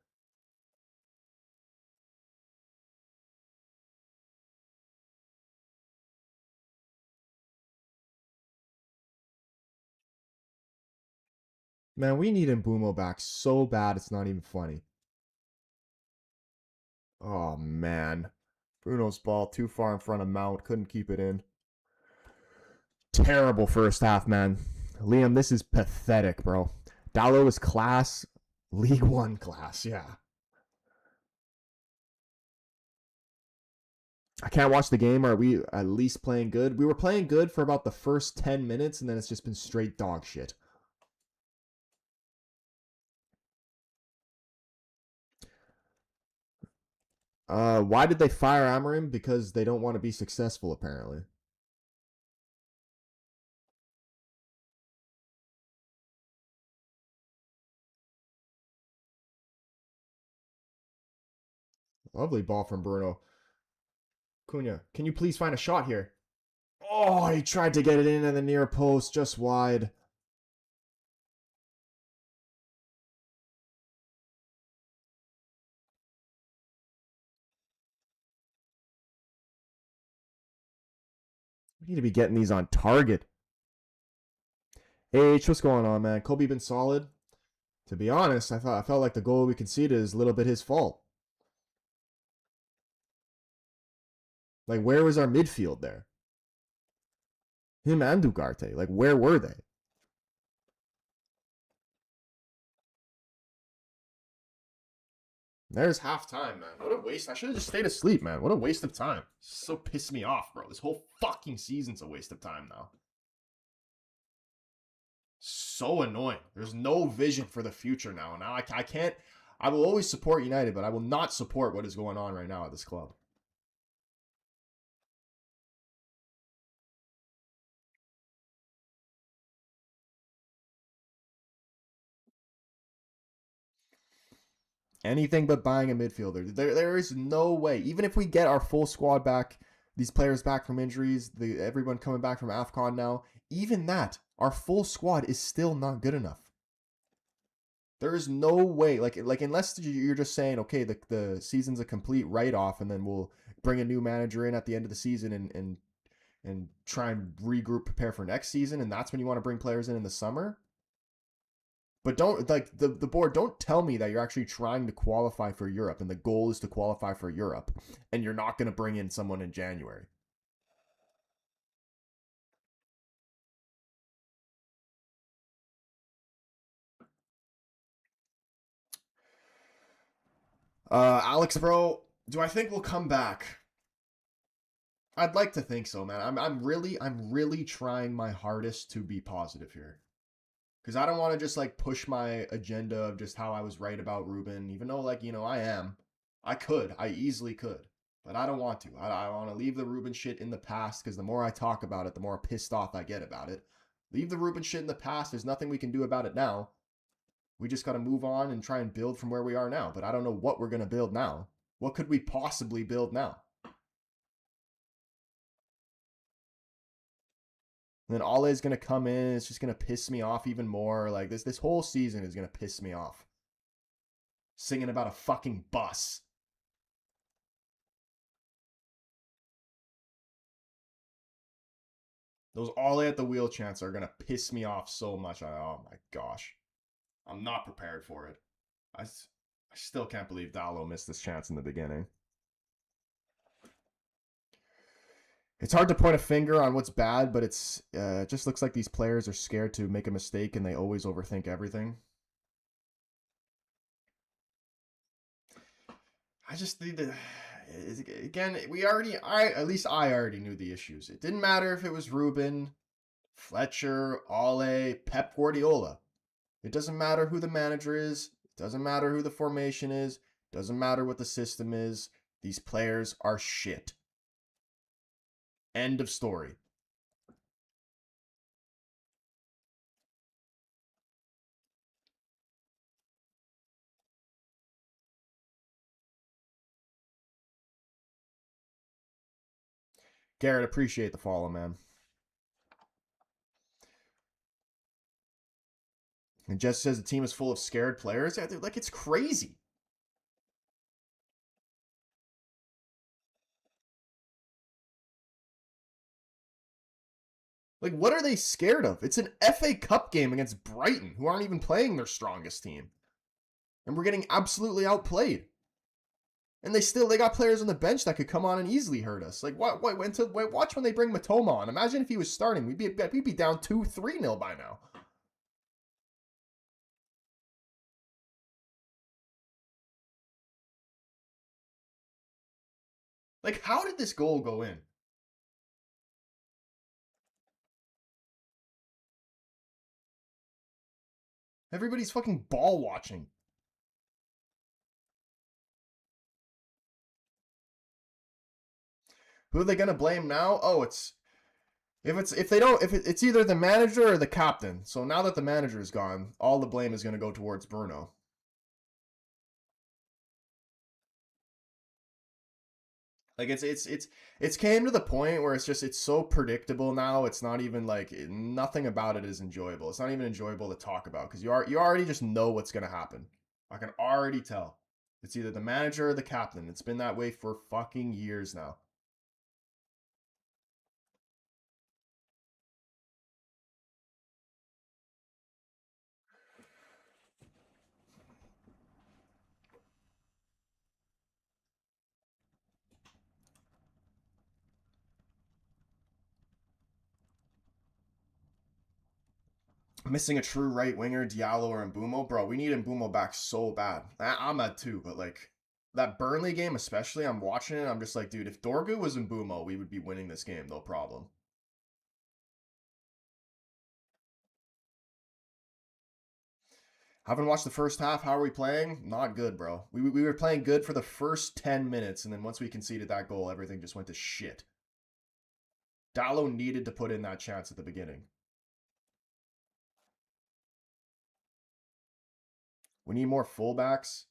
Man, we need Mbumo back so bad it's not even funny. Oh, man. Bruno's ball too far in front of Mount. Couldn't keep it in. Terrible first half, man. Liam, this is pathetic, bro. Dallo is class. League One class, yeah. I can't watch the game. Are we at least playing good? We were playing good for about the first 10 minutes, and then it's just been straight dog shit. Why did they fire Amarim? Because they don't want to be successful, apparently. Lovely ball from Bruno. Cunha, can you please find a shot here? Oh, he tried to get it in at the near post, just wide. We need to be getting these on target. H, what's going on, man? Kobe been solid? To be honest, I felt like the goal we conceded is a little bit his fault. Like, where was our midfield there? Him and Dugarte. Like, where were they? There's halftime, man. What a waste. I should have just stayed asleep, man. What a waste of time. So pissed me off, bro. This whole fucking season's a waste of time now. So annoying. There's no vision for the future now. Now I can't. I will always support United, but I will not support what is going on right now at this club. Anything but buying a midfielder. There is no way. Even if we get our full squad back, these players back from injuries, everyone coming back from AFCON now, even that, our full squad is still not good enough. There is no way, like unless you're just saying, okay, the season's a complete write-off, and then we'll bring a new manager in at the end of the season and try and regroup, prepare for next season, and that's when you want to bring players in the summer. But don't, like, the board, don't tell me that you're actually trying to qualify for Europe and the goal is to qualify for Europe and you're not going to bring in someone in January. Alex, bro, do I think we'll come back? I'd like to think so, man. I'm really trying my hardest to be positive here. Because I don't want to just like push my agenda of just how I was right about Ruben, even though, like, I am. I easily could. But I don't want to. I want to leave the Ruben shit in the past because the more I talk about it, the more pissed off I get about it. Leave the Ruben shit in the past. There's nothing we can do about it now. We just got to move on and try and build from where we are now. But I don't know what we're going to build now. What could we possibly build now? And then Ole's going to come in. It's just going to piss me off even more. Like, this whole season is going to piss me off. Singing about a fucking bus. Those Ole at the wheel chants are going to piss me off so much. Oh my gosh. I'm not prepared for it. I still can't believe Dallo missed this chance in the beginning. It's hard to point a finger on what's bad, but it just looks like these players are scared to make a mistake and they always overthink everything. I just need to. Again, at least I already knew the issues. It didn't matter if it was Ruben, Fletcher, Ole, Pep Guardiola. It doesn't matter who the manager is. It doesn't matter who the formation is. It doesn't matter what the system is. These players are shit. End of story. Garrett, appreciate the follow, man. And Jess says the team is full of scared players. Yeah, like, it's crazy. Like, what are they scared of? It's an FA Cup game against Brighton, who aren't even playing their strongest team. And we're getting absolutely outplayed. And they got players on the bench that could come on and easily hurt us. Like watch when they bring Matoma on. Imagine if he was starting, we'd be down 2-3-0 by now. Like, how did this goal go in? Everybody's fucking ball watching. Who are they gonna blame now? Oh, it's either the manager or the captain. So now that the manager is gone, all the blame is gonna go towards Bruno. Like it's came to the point where it's so predictable now. It's not even like nothing about it is enjoyable. It's not even enjoyable to talk about because you already just know what's gonna happen. I can already tell. It's either the manager or the captain. It's been that way for fucking years now. Missing a true right winger, Diallo or Mbumo, bro. We need Mbumo back so bad. I'm at too, but like that Burnley game, especially, I'm watching it. I'm just like, dude, if Dorgu was Mbumo, we would be winning this game, no problem. Haven't watched the first half. How are we playing? Not good, bro. We were playing good for the first 10 minutes, and then once we conceded that goal, everything just went to shit. Dallo needed to put in that chance at the beginning. We need more fullbacks.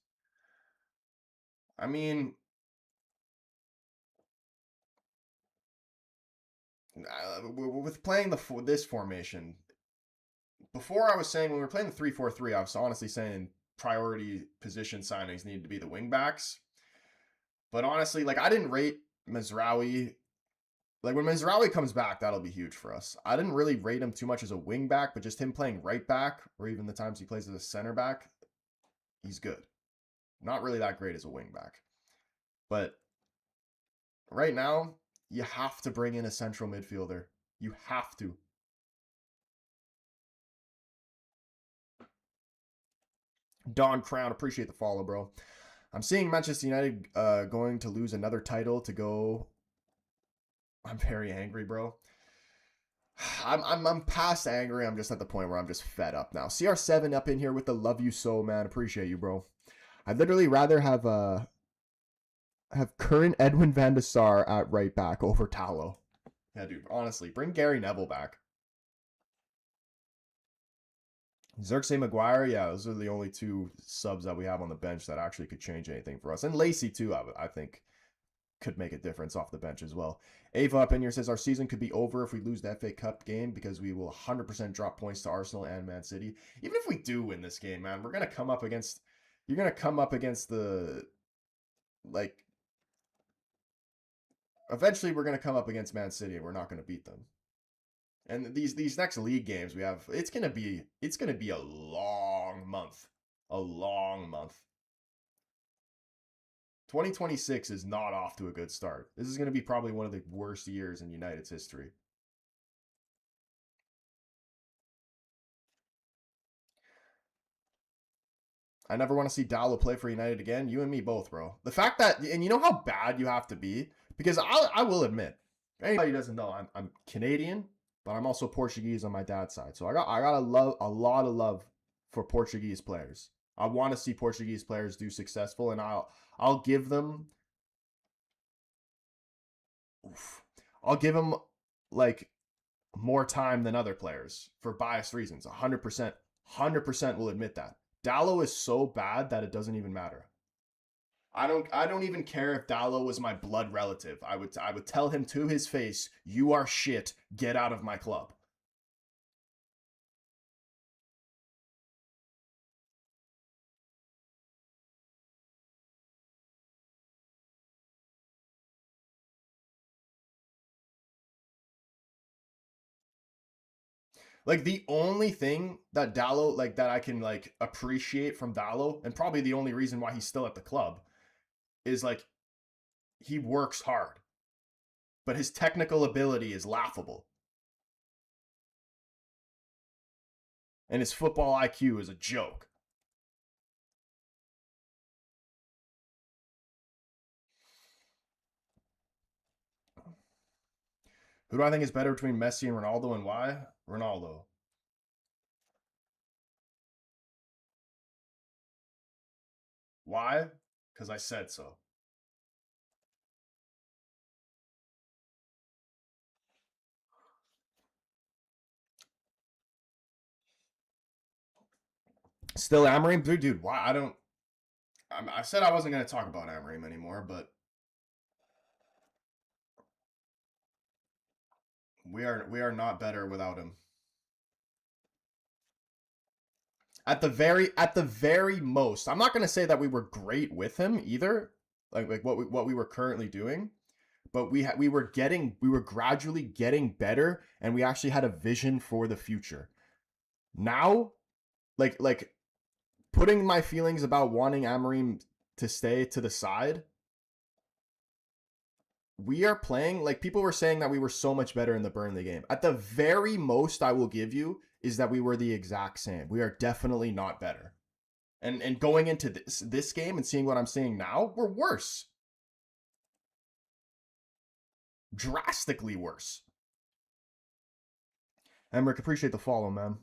I mean, with playing this formation, before I was saying when we were playing the 3-4-3, I was honestly saying priority position signings needed to be the wingbacks. But honestly, like I didn't rate Mazraoui. Like when Mazraoui comes back, that'll be huge for us. I didn't really rate him too much as a wing back, but just him playing right back, or even the times he plays as a center back, he's good. Not really that great as a wing back. But right now, you have to bring in a central midfielder. You have to. Don Crown, appreciate the follow, bro. I'm seeing Manchester United going to lose another title to go. I'm very angry, bro. I'm past angry. I'm just at the point where I'm just fed up now. CR7 up in here with the love you so, man. Appreciate you, bro. I'd literally rather have current Edwin van der Sar at right back over Tallow. Yeah, dude. Honestly, bring Gary Neville back. Xerxes Maguire, yeah, those are the only two subs that we have on the bench that actually could change anything for us. And Lacey, too, I think could make a difference off the bench as well. Ava up in here says our season could be over if we lose the FA Cup game because we will 100% drop points to Arsenal and Man City. Even if we do win this game, man, we're going to come up against... You're going to come up against the... Like... Eventually, we're going to come up against Man City and we're not going to beat them. And these next league games we have, it's gonna be a long month. A long month. 2026 is not off to a good start. This is gonna be probably one of the worst years in United's history. I never want to see Dallo play for United again. You and me both, bro. The fact that, and you know how bad you have to be? Because I will admit, if anybody doesn't know, I'm Canadian, but I'm also Portuguese on my dad's side. So I got a lot of love for Portuguese players. I want to see Portuguese players do successful, and I'll give them I'll give them like more time than other players for biased reasons. 100% will admit that. Dallo is so bad that it doesn't even matter. I don't even care if Dallo was my blood relative. I would tell him to his face, "You are shit. Get out of my club." Like the only thing that Dallo like that I can like appreciate from Dallo, and probably the only reason why he's still at the club, is like he works hard, but his technical ability is laughable. And his football IQ is a joke. Who do I think is better between Messi and Ronaldo, and why? Ronaldo. Why? Because I said so. Still Amorim? Dude, why? I don't. I said I wasn't going to talk about Amorim anymore, but we are not better without him. At the very most, I'm not going to say that we were great with him either, like what we were currently doing, but we were gradually getting better, and we actually had a vision for the future. Now, like putting my feelings about wanting Amorim to stay to the side, we are playing like people were saying that we were so much better in the Burnley game. At the very most, I will give you is that we were the exact same. We are definitely not better. And going into this game and seeing what I'm seeing now, we're worse. Drastically worse. Emmerich, appreciate the follow, man.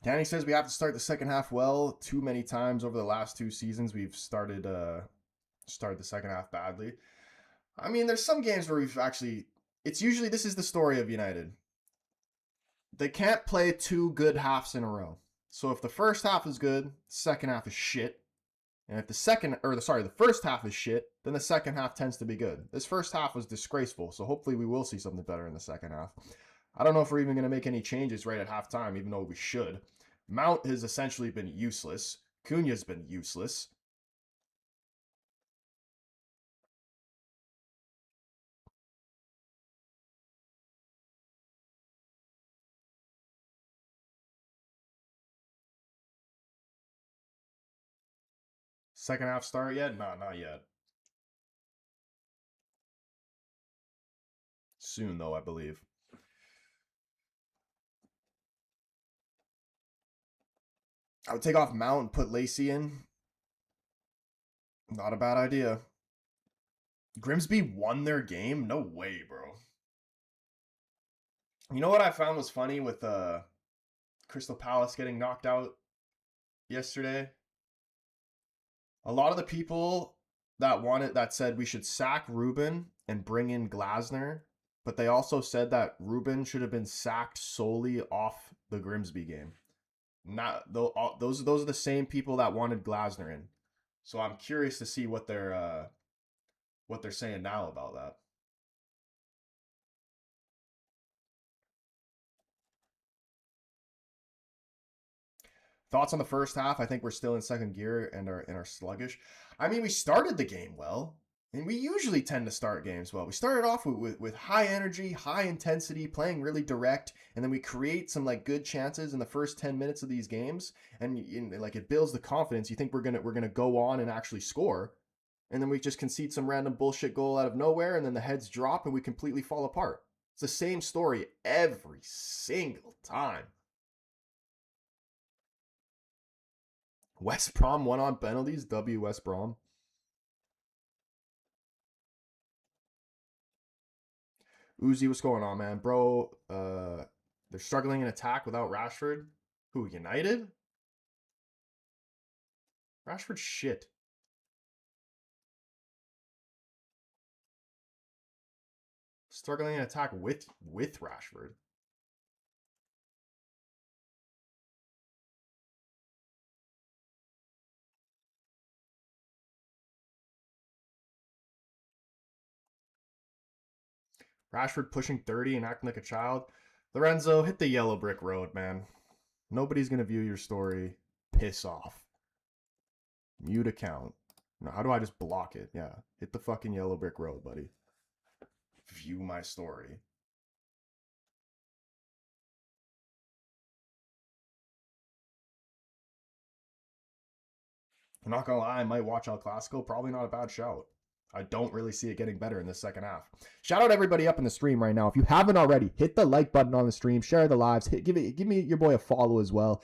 Danny says we have to start the second half well. Too many times over the last 2 seasons, we've started the second half badly. I mean, there's some games where we've actually. It's usually this is the story of United. They can't play two good halves in a row. So if the first half is good, second half is shit. And if the first half is shit, then the second half tends to be good. This first half was disgraceful, so hopefully we will see something better in the second half. I don't know if we're even going to make any changes right at halftime, even though we should. Mount has essentially been useless. Cunha's been useless. Second half start yet? No, not yet. Soon, though, I believe. I would take off Mount and put Lacey in. Not a bad idea. Grimsby won their game? No way, bro. You know what I found was funny with Crystal Palace getting knocked out yesterday? A lot of the people that said we should sack Ruben and bring in Glasner, but they also said that Ruben should have been sacked solely off the Grimsby game. Not those are the same people that wanted Glasner in. So I'm curious to see what they're saying now about that. Thoughts on the first half? I think we're still in second gear and are sluggish. I mean, we started the game well, and we usually tend to start games well. We started off with high energy, high intensity, playing really direct, and then we create some like good chances in the first 10 minutes of these games, and like it builds the confidence. You think we're gonna go on and actually score, and then we just concede some random bullshit goal out of nowhere, and then the heads drop and we completely fall apart. It's the same story every single time. West Brom won on penalties. W West Brom. Uzi, what's going on, man? Bro, they're struggling in attack without Rashford. Who, United? Rashford shit. Struggling in attack with Rashford. Rashford pushing 30 and acting like a child. Lorenzo, hit the yellow brick road, man. Nobody's gonna view your story piss off. Mute account. No, how do I just block it? Yeah. Hit the fucking yellow brick road, buddy. View my story. I'm not gonna lie, I might watch El Clasico. Probably not a bad shout. I don't really see it getting better in the second half. Shout out everybody up in the stream right now. If you haven't already, hit the like button on the stream, share the lives, give me your boy a follow as well.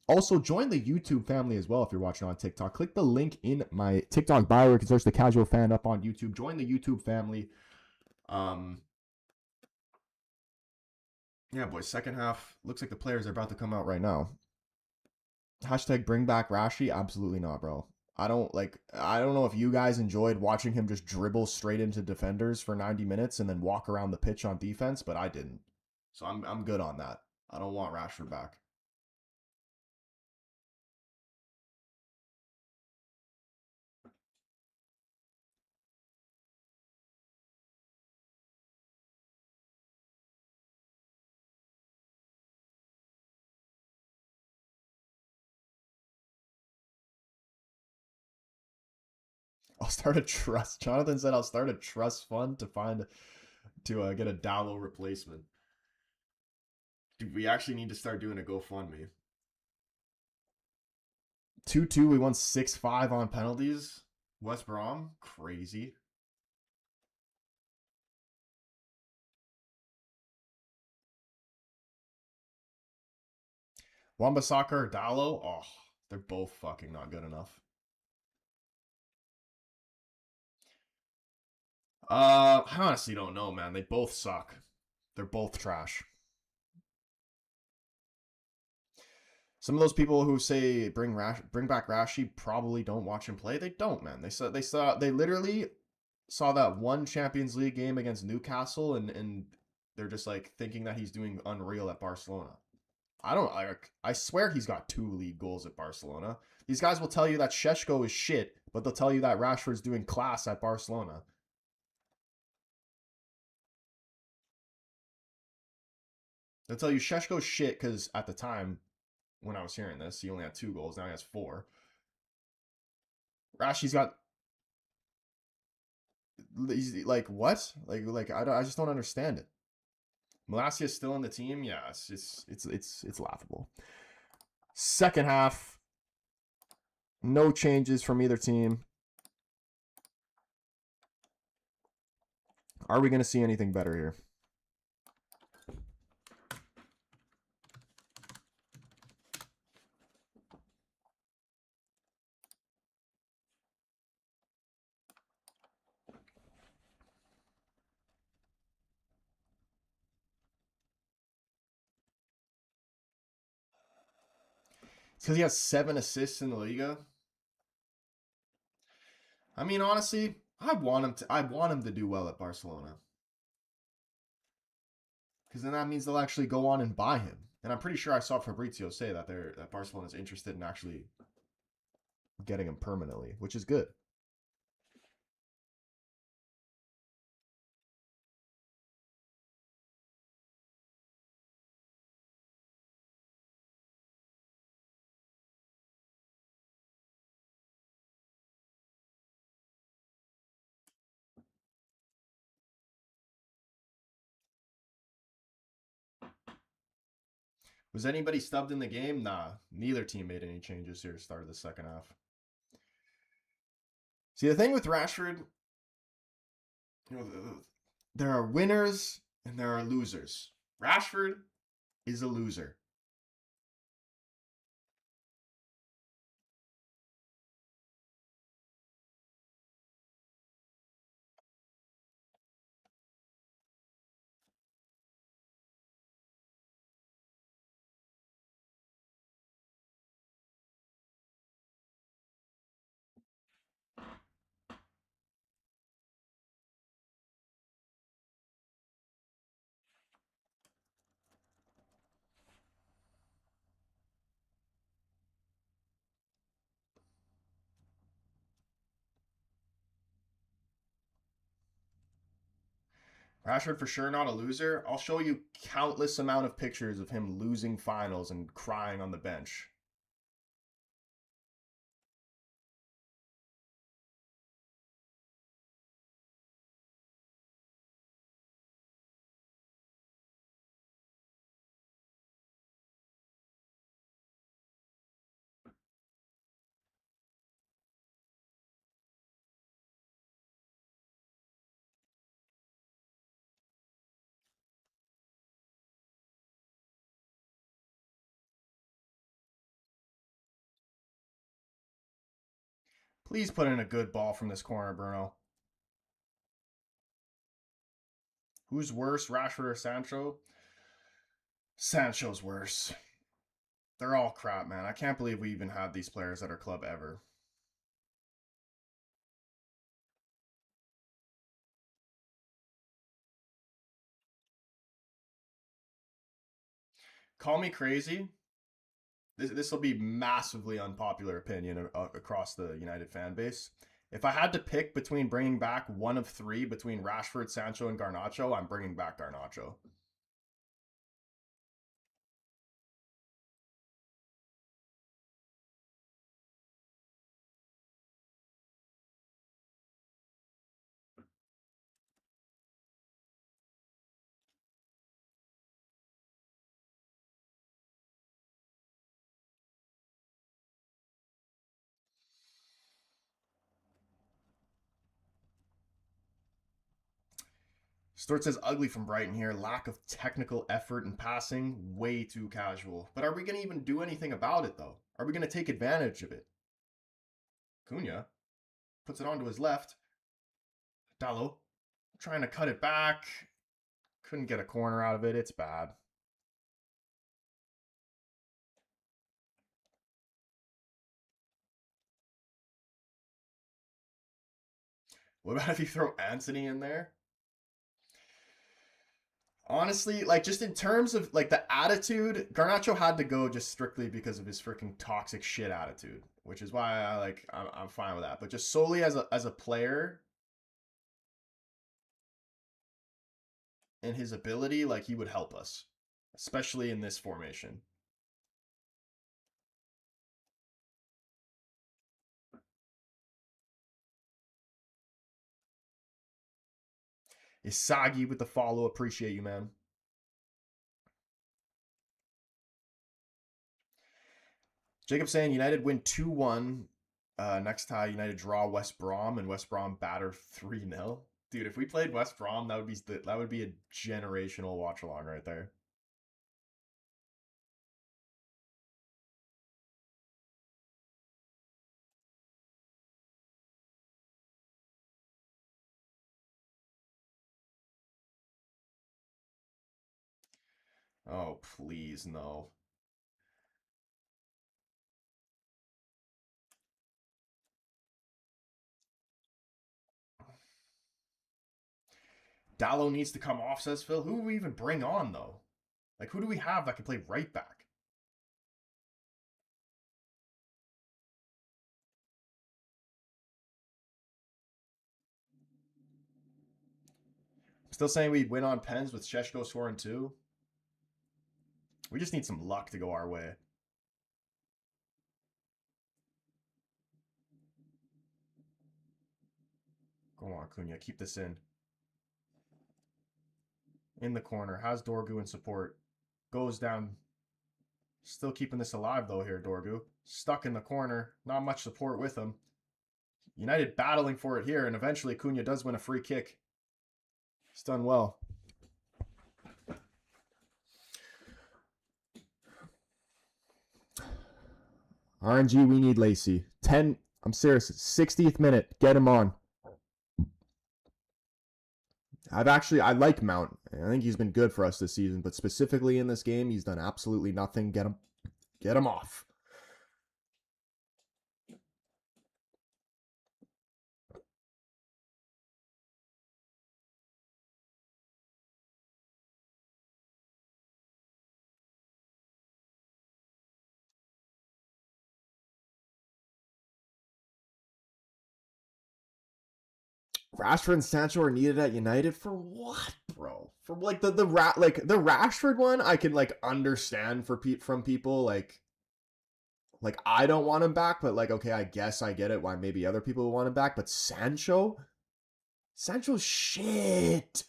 Also, join the YouTube family as well if you're watching on TikTok. Click the link in my TikTok bio where you can search the Casual Fan up on YouTube. Join the YouTube family. Yeah, boys, second half. Looks like the players are about to come out right now. Hashtag bring back Rashi. Absolutely not, bro. I don't know if you guys enjoyed watching him just dribble straight into defenders for 90 minutes and then walk around the pitch on defense, but I didn't. So I'm good on that. I don't want Rashford back. I'll start a trust. Jonathan said I'll start a trust fund to get a Dallo replacement. Dude, we actually need to start doing a GoFundMe. 2-2, we won 6-5 on penalties. West Brom, crazy. Wan-Bissaka or Dallo, oh, they're both fucking not good enough. I honestly don't know, man. They both suck. They're both trash. Some of those people who say bring back Rashi probably don't watch him play. They don't, man. They literally saw that one Champions League game against Newcastle and they're just like thinking that he's doing unreal at Barcelona. I swear he's got 2 league goals at Barcelona. These guys will tell you that Šeško is shit, but they'll tell you that Rashford's doing class at Barcelona. They'll tell you Šeško's shit because at the time when I was hearing this, he only had 2 goals. Now he has 4. Rashi's got. He's like what? Like I just don't understand it. Malasia's still in the team. Yeah, it's laughable. Second half, no changes from either team. Are we going to see anything better here? It's because he has 7 assists in the Liga. I mean, honestly, I want him to do well at Barcelona. Because then that means they'll actually go on and buy him. And I'm pretty sure I saw Fabrizio say that that Barcelona is interested in actually getting him permanently, which is good. Was anybody stubbed in the game? Nah, neither team made any changes here. Started the second half. See, the thing with Rashford, there are winners and there are losers. Rashford is a loser. Rashford for sure not a loser. I'll show you countless amount of pictures of him losing finals and crying on the bench. Please put in a good ball from this corner, Bruno. Who's worse, Rashford or Sancho? Sancho's worse. They're all crap, man. I can't believe we even had these players at our club ever. Call me crazy. This will be massively unpopular opinion across the United fan base. If I had to pick between bringing back one of three between Rashford, Sancho, and Garnacho, I'm bringing back Garnacho. Stewart says ugly from Brighton here. Lack of technical effort and passing. Way too casual. But are we going to even do anything about it, though? Are we going to take advantage of it? Cunha puts it onto his left. Dallo trying to cut it back. Couldn't get a corner out of it. It's bad. What about if you throw Anthony in there? Honestly, like just in terms of like the attitude, Garnacho had to go just strictly because of his freaking toxic shit attitude, which is why I'm fine with that. But just solely as a player and his ability, like he would help us, especially in this formation. Isagi with the follow, appreciate you, man. Jacob saying United win 2-1. Next time United draw West Brom and West Brom batter 3-0. Dude, if we played West Brom, that would be a generational watch along right there. Oh, please, no. Dallo needs to come off, says Phil. Who do we even bring on, though? Like, who do we have that can play right back? I'm still saying we win on pens with Sheshko scoring two. We just need some luck to go our way. Go on, Cunha. Keep this in. In the corner. Has Dorgu in support. Goes down. Still keeping this alive, though, here, Dorgu. Stuck in the corner. Not much support with him. United battling for it here, and eventually Cunha does win a free kick. He's done well. RNG, we need Lacey. 10, I'm serious, 60th minute. Get him on. I like Mount. I think he's been good for us this season, but specifically in this game, he's done absolutely nothing. Get him off. Rashford and Sancho are needed at United for what, bro? For like the Rashford one, I can like understand from people like I don't want him back, but like okay, I guess I get it why maybe other people would want him back. But Sancho's shit.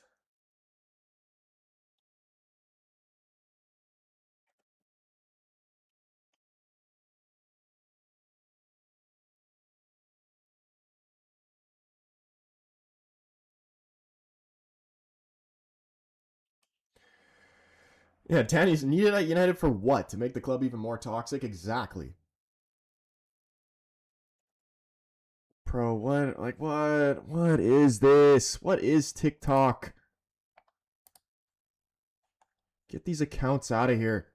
Yeah, Danny's needed at United for what? To make the club even more toxic? Exactly. Bro, what? Like, what? What is this? What is TikTok? Get these accounts out of here.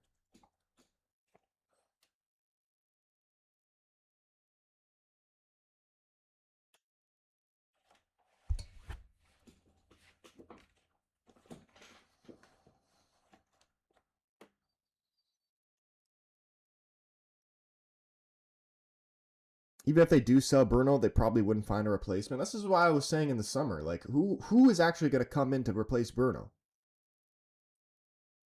Even if they do sell Bruno, they probably wouldn't find a replacement. This is why I was saying in the summer, like, who is actually going to come in to replace Bruno?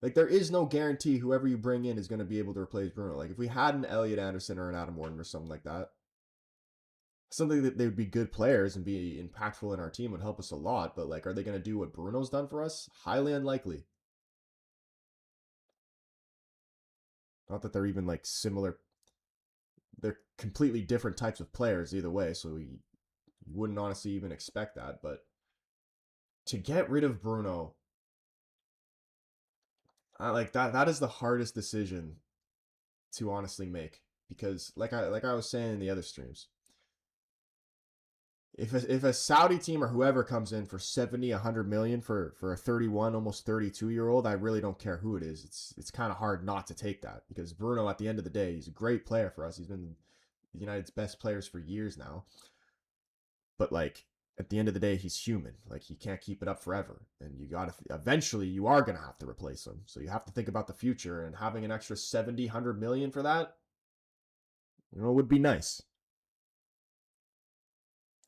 Like, there is no guarantee whoever you bring in is going to be able to replace Bruno. Like, if we had an Elliot Anderson or an Adam Warden or something like that, something that they would be good players and be impactful in our team would help us a lot. But, like, are they going to do what Bruno's done for us? Highly unlikely. Not that they're even, like, similar. They're completely different types of players either way, so you wouldn't honestly even expect that. But to get rid of Bruno, like that is the hardest decision to honestly make, because like I was saying in the other streams, if a Saudi team or whoever comes in for 70, 100 million for a 31, almost 32-year-old, I really don't care who it is. It's kind of hard not to take that, because Bruno, at the end of the day, he's a great player for us. He's been United's best players for years now. But, like, at the end of the day, he's human. Like, he can't keep it up forever, and you gotta eventually you are gonna have to replace him. So you have to think about the future, and having an extra 70, 100 million for that, would be nice.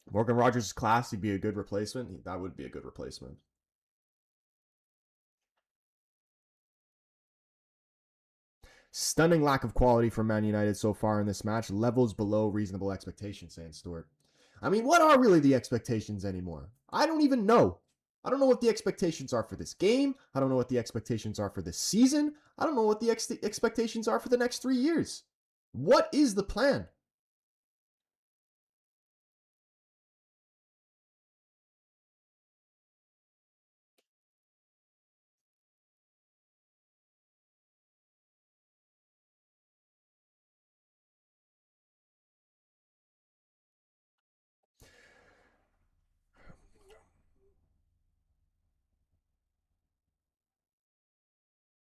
Morgan Rogers' class, he'd be a good replacement. That would be a good replacement. Stunning lack of quality from Man United so far in this match. Levels below reasonable expectations, saying Stuart. I mean, what are really the expectations anymore? I don't even know. I don't know what the expectations are for this game. I don't know what the expectations are for this season. I don't know what the expectations are for the next 3 years. What is the plan?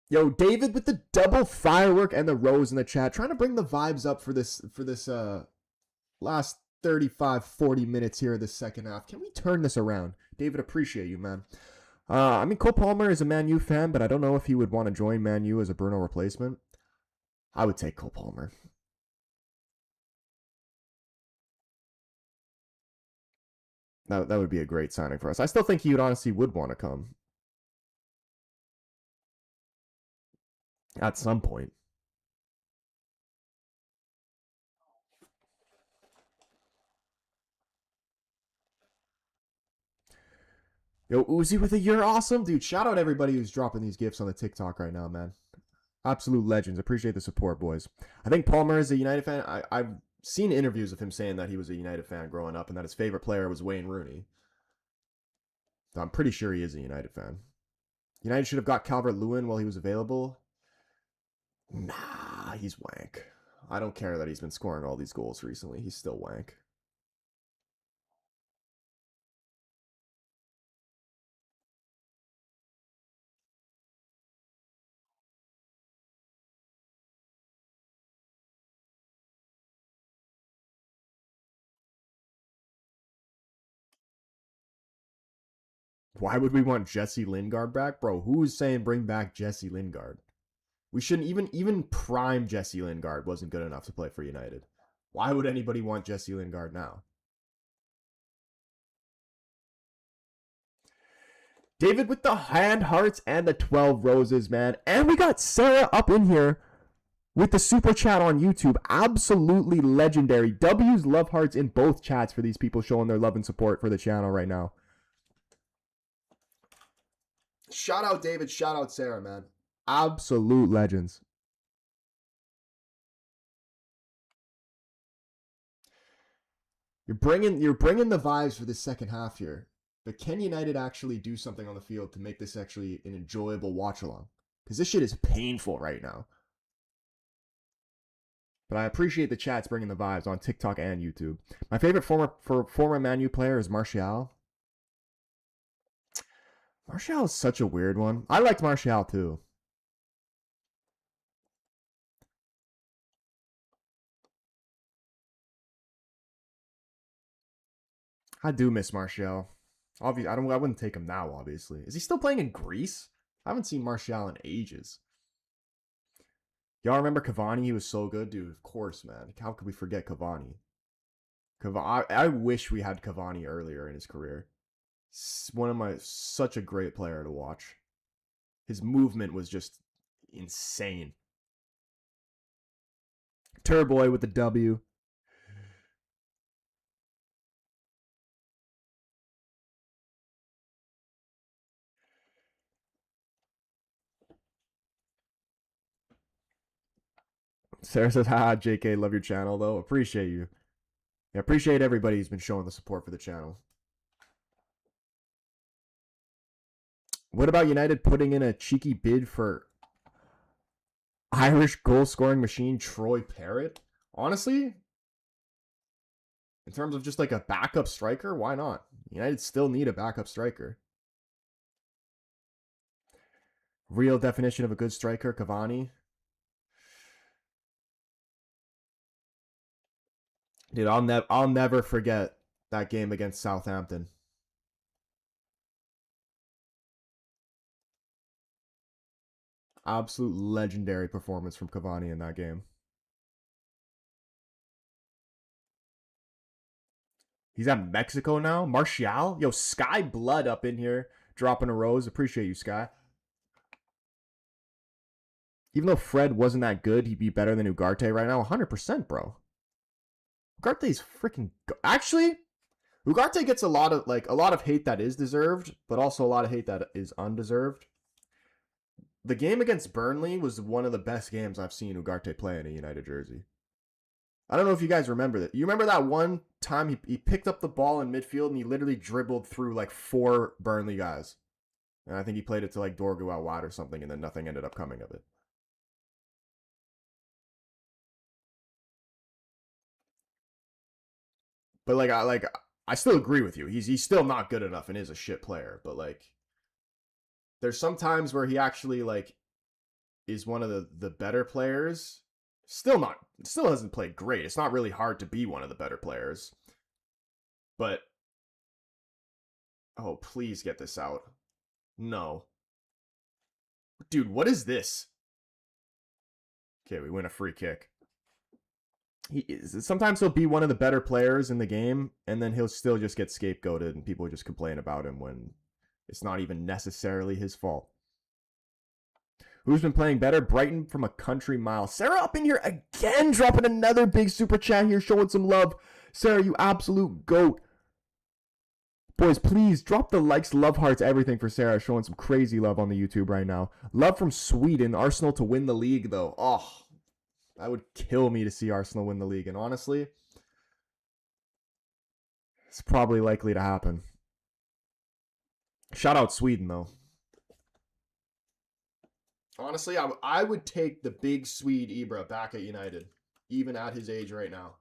Yo, David with the double firework and the rose in the chat, trying to bring the vibes up for this last 35, 40 minutes here of the second half. Can we turn this around? David, appreciate you, man. I mean, Cole Palmer is a Man U fan, but I don't know if he would want to join Man U as a Bruno replacement. I would take Cole Palmer. That would be a great signing for us. I still think he would honestly would want to come at some point. Yo, Uzi with a "you're awesome," dude. Shout out everybody who's dropping these gifts on the TikTok right now, man. Absolute legends. Appreciate the support, boys. I think Palmer is a United fan. I've seen interviews of him saying that he was a United fan growing up and that his favorite player was Wayne Rooney. So I'm pretty sure he is a United fan. United should have got Calvert-Lewin while he was available. Nah, he's wank. I don't care that he's been scoring all these goals recently. He's still wank. Why would we want Jesse Lingard back? Bro, who's saying bring back Jesse Lingard? We shouldn't even prime Jesse Lingard wasn't good enough to play for United. Why would anybody want Jesse Lingard now? David with the hand hearts and the 12 roses, man. And we got Sarah up in here with the super chat on YouTube. Absolutely legendary. W's love hearts in both chats for these people showing their love and support for the channel right now. Shout out David, shout out Sarah, man. Absolute legends. You're bringing the vibes for this second half here. But can United actually do something on the field to make this actually an enjoyable watch along? Because this shit is painful right now. But I appreciate the chats bringing the vibes on TikTok and YouTube. My favorite former Man U player is Martial. Martial is such a weird one. I liked Martial too. I do miss Martial. Obviously, I wouldn't take him now. Obviously, is he still playing in Greece? I haven't seen Martial in ages. Y'all remember Cavani? He was so good, dude. Of course, man. How could we forget Cavani? I wish we had Cavani earlier in his career. Such a great player to watch. His movement was just insane. Turboy with the W. Sarah says, "Ha, JK, love your channel though. Appreciate you. Yeah, appreciate everybody who's been showing the support for the channel." What about United putting in a cheeky bid for Irish goal scoring machine Troy Parrott? Honestly, in terms of just like a backup striker, why not? United still need a backup striker. Real definition of a good striker, Cavani. Dude, I'll never forget that game against Southampton. Absolute legendary performance from Cavani in that game. He's at Mexico now. Martial, yo, Sky Blood up in here, dropping a rose. Appreciate you, Sky. Even though Fred wasn't that good, he'd be better than Ugarte right now. 100%, bro. Ugarte's freaking. Actually, Ugarte gets a lot of hate that is deserved, but also a lot of hate that is undeserved. The game against Burnley was one of the best games I've seen Ugarte play in a United jersey. I don't know if you guys remember that. You remember that one time he picked up the ball in midfield and he literally dribbled through like 4 Burnley guys. And I think he played it to like Dorgu out wide or something, and then nothing ended up coming of it. But I still agree with you. He's still not good enough and is a shit player. But like there's some times where he actually like is one of the better players. Still hasn't played great. It's not really hard to be one of the better players. But oh, please get this out. No. Dude, what is this? Okay, we win a free kick. Sometimes he'll be one of the better players in the game, and then he'll still just get scapegoated, and people just complain about him when it's not even necessarily his fault. Who's been playing better? Brighton from a country mile. Sarah up in here again, dropping another big super chat here, showing some love. Sarah, you absolute goat. Boys, please drop the likes, love hearts, everything for Sarah, showing some crazy love on the YouTube right now. Love from Sweden. Arsenal to win the league, though. Oh, that would kill me to see Arsenal win the league. And honestly, it's probably likely to happen. Shout out Sweden, though. Honestly, I would take the big Swede Ibra back at United, even at his age right now.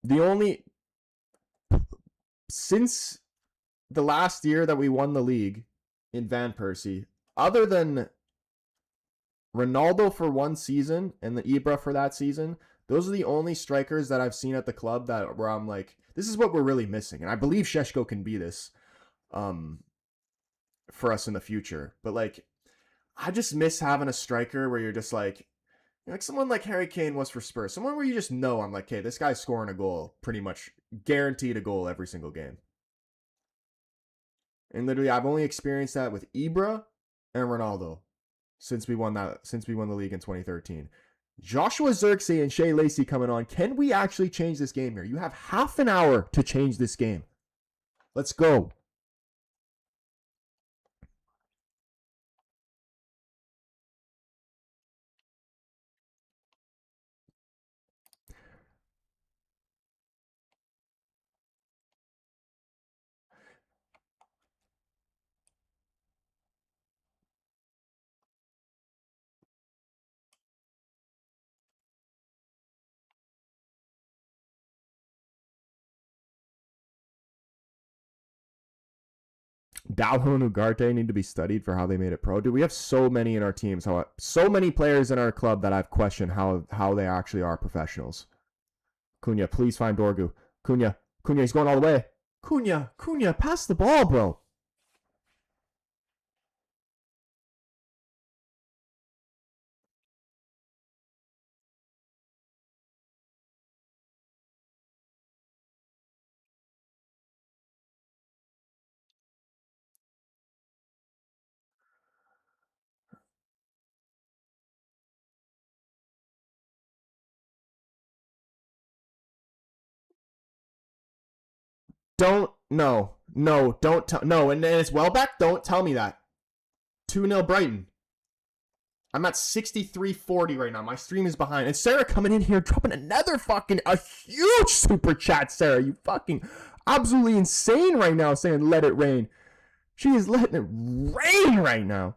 The only since the last year that we won the league in Van Persie, other than Ronaldo for one season and the Ibra for that season, those are the only strikers that I've seen at the club where I'm like, this is what we're really missing. And I believe Sheshko can be this for us in the future. But like, I just miss having a striker where you're just like someone like Harry Kane was for Spurs. Someone where you just know I'm like, okay, this guy's scoring a goal, pretty much guaranteed a goal every single game. And literally, I've only experienced that with Ibra and Ronaldo since we won the league in 2013. Joshua Zirksey and Shea Lacey coming on. Can we actually change this game here? You have half an hour to change this game. Let's go. Dalho and Ugarte need to be studied for how they made it pro. Dude, we have so many in our teams, so many players in our club that I've questioned how they actually are professionals. Cunha, please find Dorgu. Cunha, he's going all the way. Cunha, pass the ball, bro. Don't, don't tell, no, and it's Welbeck, don't tell me that. 2-0 Brighton. I'm at 63.40 right now. My stream is behind. And Sarah coming in here dropping another a huge super chat, Sarah. You fucking absolutely insane right now saying let it rain. She is letting it rain right now.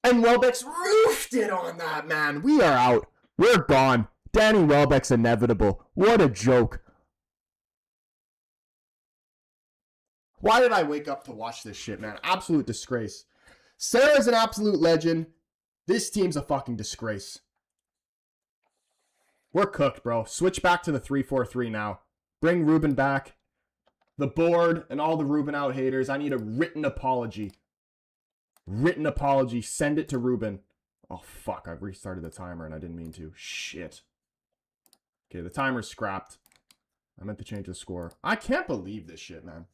And Welbeck's roofed it on that, man. We are out. We're gone. Danny Welbeck's inevitable. What a joke. Why did I wake up to watch this shit, man? Absolute disgrace. Sarah's an absolute legend. This team's a fucking disgrace. We're cooked, bro. Switch back to the 3-4-3 now. Bring Ruben back. The board and all the Ruben out haters. I need a written apology. Written apology. Send it to Ruben. Oh, fuck. I've restarted the timer and I didn't mean to. Shit. Okay, the timer's scrapped. I meant to change the score. I can't believe this shit, man.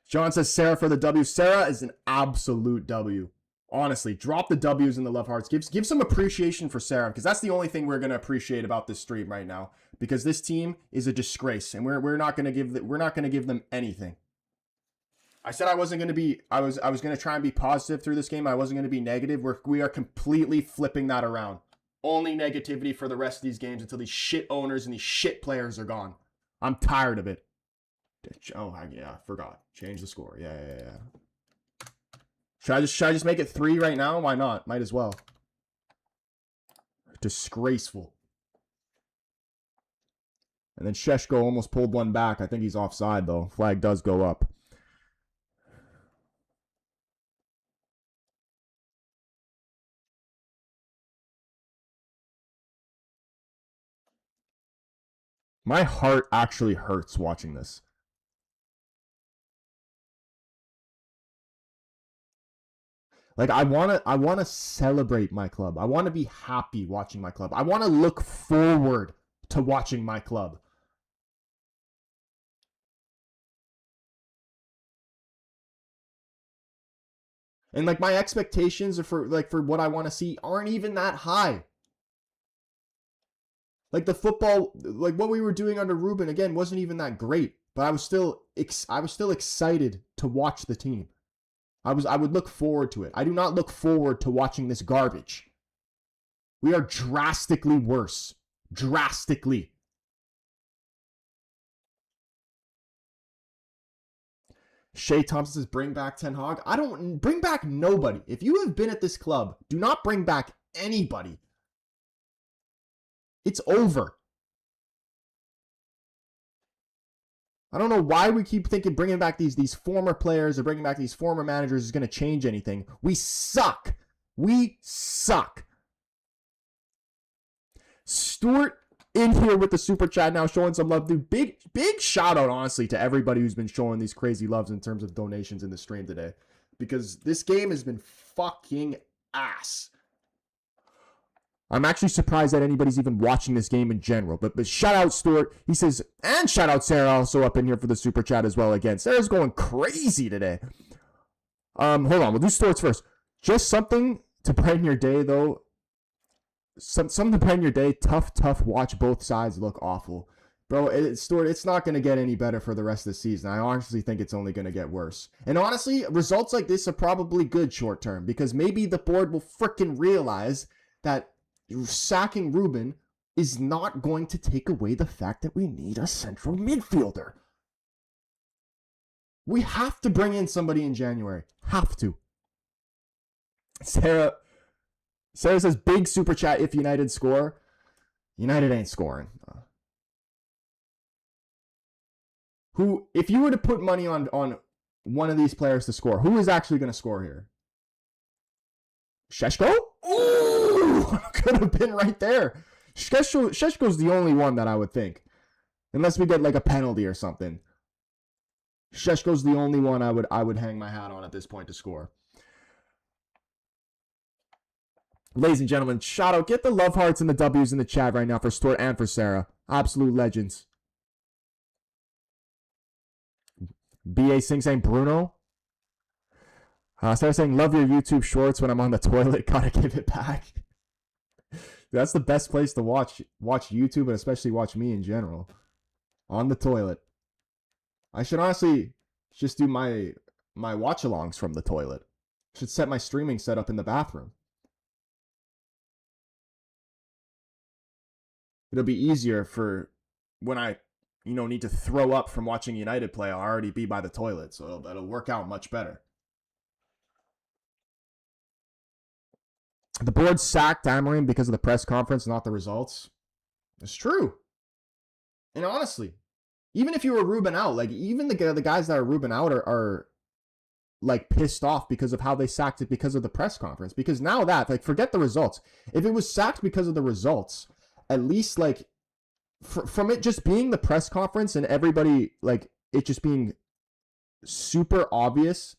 John says Sarah for the W. Sarah is an absolute W. Honestly, drop the W's in the love hearts. Give some appreciation for Sarah, because that's the only thing we're gonna appreciate about this stream right now. Because this team is a disgrace, and we're not gonna give them anything. I said I wasn't gonna be. I was gonna try and be positive through this game. I wasn't gonna be negative. We are completely flipping that around. Only negativity for the rest of these games until these shit owners and these shit players are gone. I'm tired of it. Oh, yeah, forgot. Change the score. Yeah. Should I just make it 3 right now? Why not? Might as well. Disgraceful. And then Sheshko almost pulled one back. I think he's offside, though. Flag does go up. My heart actually hurts watching this. Like, I wanna celebrate my club. I want to be happy watching my club. I want to look forward to watching my club. And like my expectations for what I want to see aren't even that high. Like the football, like what we were doing under Ruben again wasn't even that great, but I was still excited to watch the team. I would look forward to it. I do not look forward to watching this garbage. We are drastically worse. Drastically. Shay Thompson says, bring back Ten Hag. I don't bring back nobody. If you have been at this club, do not bring back anybody. It's over. I don't know why we keep thinking bringing back these former players or bringing back these former managers is going to change anything. We suck. We suck. Stuart in here with the super chat now showing some love. Dude, big shout out, honestly, to everybody who's been showing these crazy loves in terms of donations in the stream today. Because this game has been fucking ass. I'm actually surprised that anybody's even watching this game in general. But shout out Stuart. He says, and shout out Sarah also up in here for the super chat as well again. Sarah's going crazy today. Hold on, we'll do Stuart's first. Just something to brighten your day though. Something to brighten your day. Tough watch both sides look awful. Bro, Stuart, it's not going to get any better for the rest of the season. I honestly think it's only going to get worse. And honestly, results like this are probably good short term. Because maybe the board will freaking realize that sacking Ruben is not going to take away the fact that we need a central midfielder. We have to bring in somebody in January. Have to. Sarah Sarah says big super chat if United score. United ain't scoring. Who, if you were to put money on one of these players to score, who is actually going to score here? Sheshko? Ooh, could have been right there. Sheshko's the only one that I would think, unless we get like a penalty or something. Sheshko's the only one I would hang my hat on at this point to score. Ladies and gentlemen, shout out, get the love hearts and the W's in the chat right now for Stuart and for Sarah. Absolute legends. BA Singh saying Bruno. Sarah saying, love your YouTube shorts when I'm on the toilet. Gotta give it back. That's the best place to watch YouTube, and especially watch me in general. On the toilet. I should honestly just do my watch-alongs from the toilet. Should set my streaming setup in the bathroom. It'll be easier for when I, need to throw up from watching United play. I'll already be by the toilet, so that'll work out much better. The board sacked Amorim because of the press conference, not the results. It's true. And honestly, even if you were Ruben out, like even the guys that are Ruben out are like pissed off because of how they sacked it because of the press conference. Because now that, like, forget the results. If it was sacked because of the results, at least like from it just being the press conference and everybody, like, it just being super obvious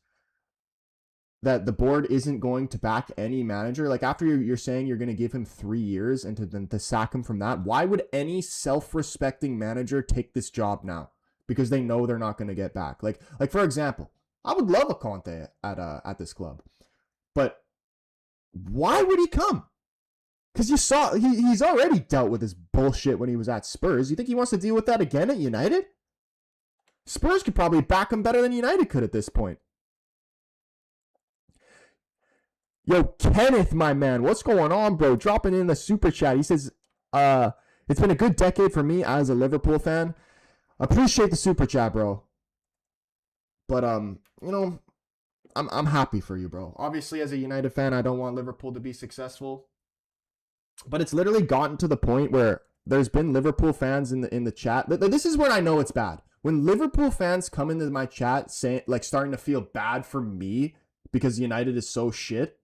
that the board isn't going to back any manager. Like, after you're saying you're going to give him 3 years and to sack him from that, why would any self-respecting manager take this job now? Because they know they're not going to get back. Like for example, I would love a Conte at this club, but why would he come? Because you saw he's already dealt with his bullshit when he was at Spurs. You think he wants to deal with that again at United? Spurs could probably back him better than United could at this point. Yo, Kenneth, my man, what's going on, bro? Dropping in the super chat. He says, it's been a good decade for me as a Liverpool fan. Appreciate the super chat, bro. But I'm happy for you, bro. Obviously, as a United fan, I don't want Liverpool to be successful. But it's literally gotten to the point where there's been Liverpool fans in the chat. This is where I know it's bad. When Liverpool fans come into my chat saying, like, starting to feel bad for me because United is so shit.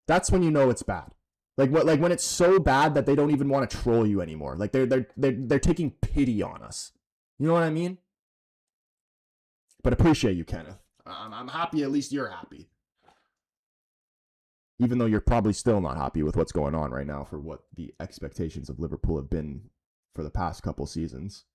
That's when you know it's bad. Like when it's so bad that they don't even want to troll you anymore. Like they're taking pity on us. You know what I mean? But appreciate you, Kenneth. I'm happy at least you're happy. Even though you're probably still not happy with what's going on right now for what the expectations of Liverpool have been for the past couple seasons.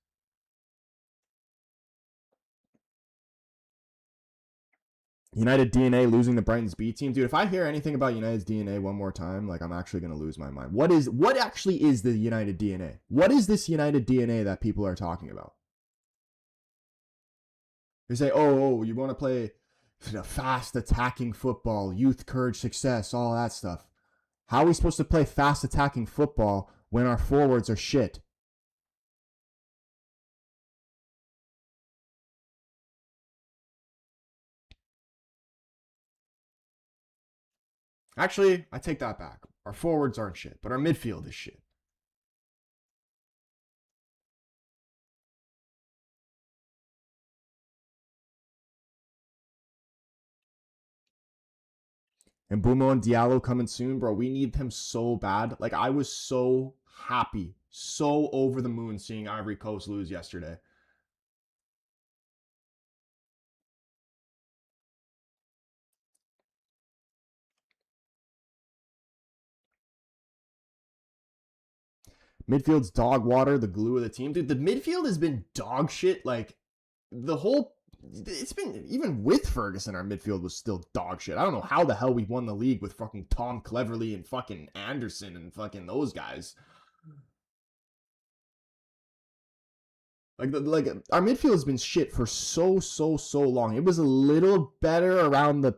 United DNA losing the Brighton's B team. Dude, if I hear anything about United's DNA one more time, like, I'm actually going to lose my mind. What actually is the United DNA? What is this United DNA that people are talking about? They say, oh, you want to play fast attacking football, youth, courage, success, all that stuff. How are we supposed to play fast attacking football when our forwards are shit? Actually, I take that back. Our forwards aren't shit, but our midfield is shit. And Bumo and Diallo coming soon, bro. We need them so bad. Like, I was so happy, so over the moon seeing Ivory Coast lose yesterday. Midfield's dog water, the glue of the team. Dude, the midfield has been dog shit. Like, it's been, even with Ferguson, our midfield was still dog shit. I don't know how the hell we won the league with fucking Tom Cleverley and fucking Anderson and fucking those guys. Like our midfield has been shit for so long. It was a little better around the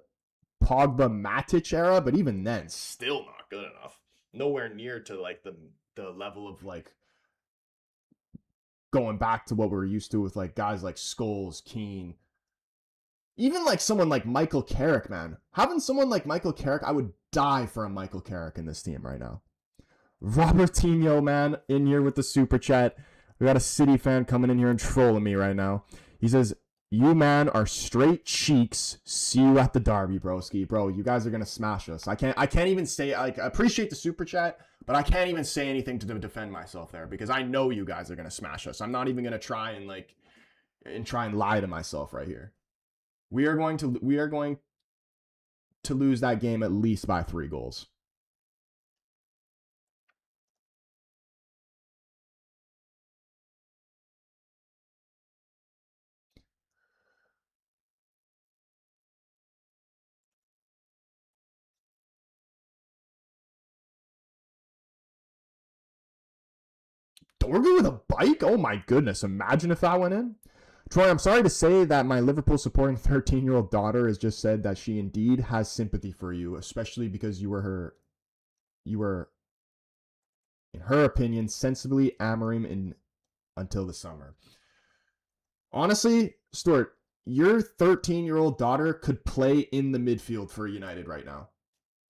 Pogba Matic era, but even then, still not good enough. Nowhere near to like the level of like going back to what we were used to with like guys like Scholes, Keane, Even like someone like Michael Carrick, man. Having someone like Michael Carrick, I would die for a Michael Carrick in this team right now. Robertinho, man, in here with the super chat. We got a City fan coming in here and trolling me right now. He says, "You, man, are straight cheeks. See you at the derby, broski." Bro, you guys are going to smash us. I can't even say, like, I appreciate the super chat, but I can't even say anything to defend myself there because I know you guys are going to smash us. I'm not even going to try and lie to myself right here. We are going to lose that game at least by 3 goals. Dorgu with a bike? Oh my goodness. Imagine if that went in. Troy, I'm sorry to say that my Liverpool supporting 13-year-old daughter has just said that she indeed has sympathy for you, especially because you were, in her opinion, sensibly Amorim until the summer. Honestly, Stuart, your 13-year-old daughter could play in the midfield for United right now.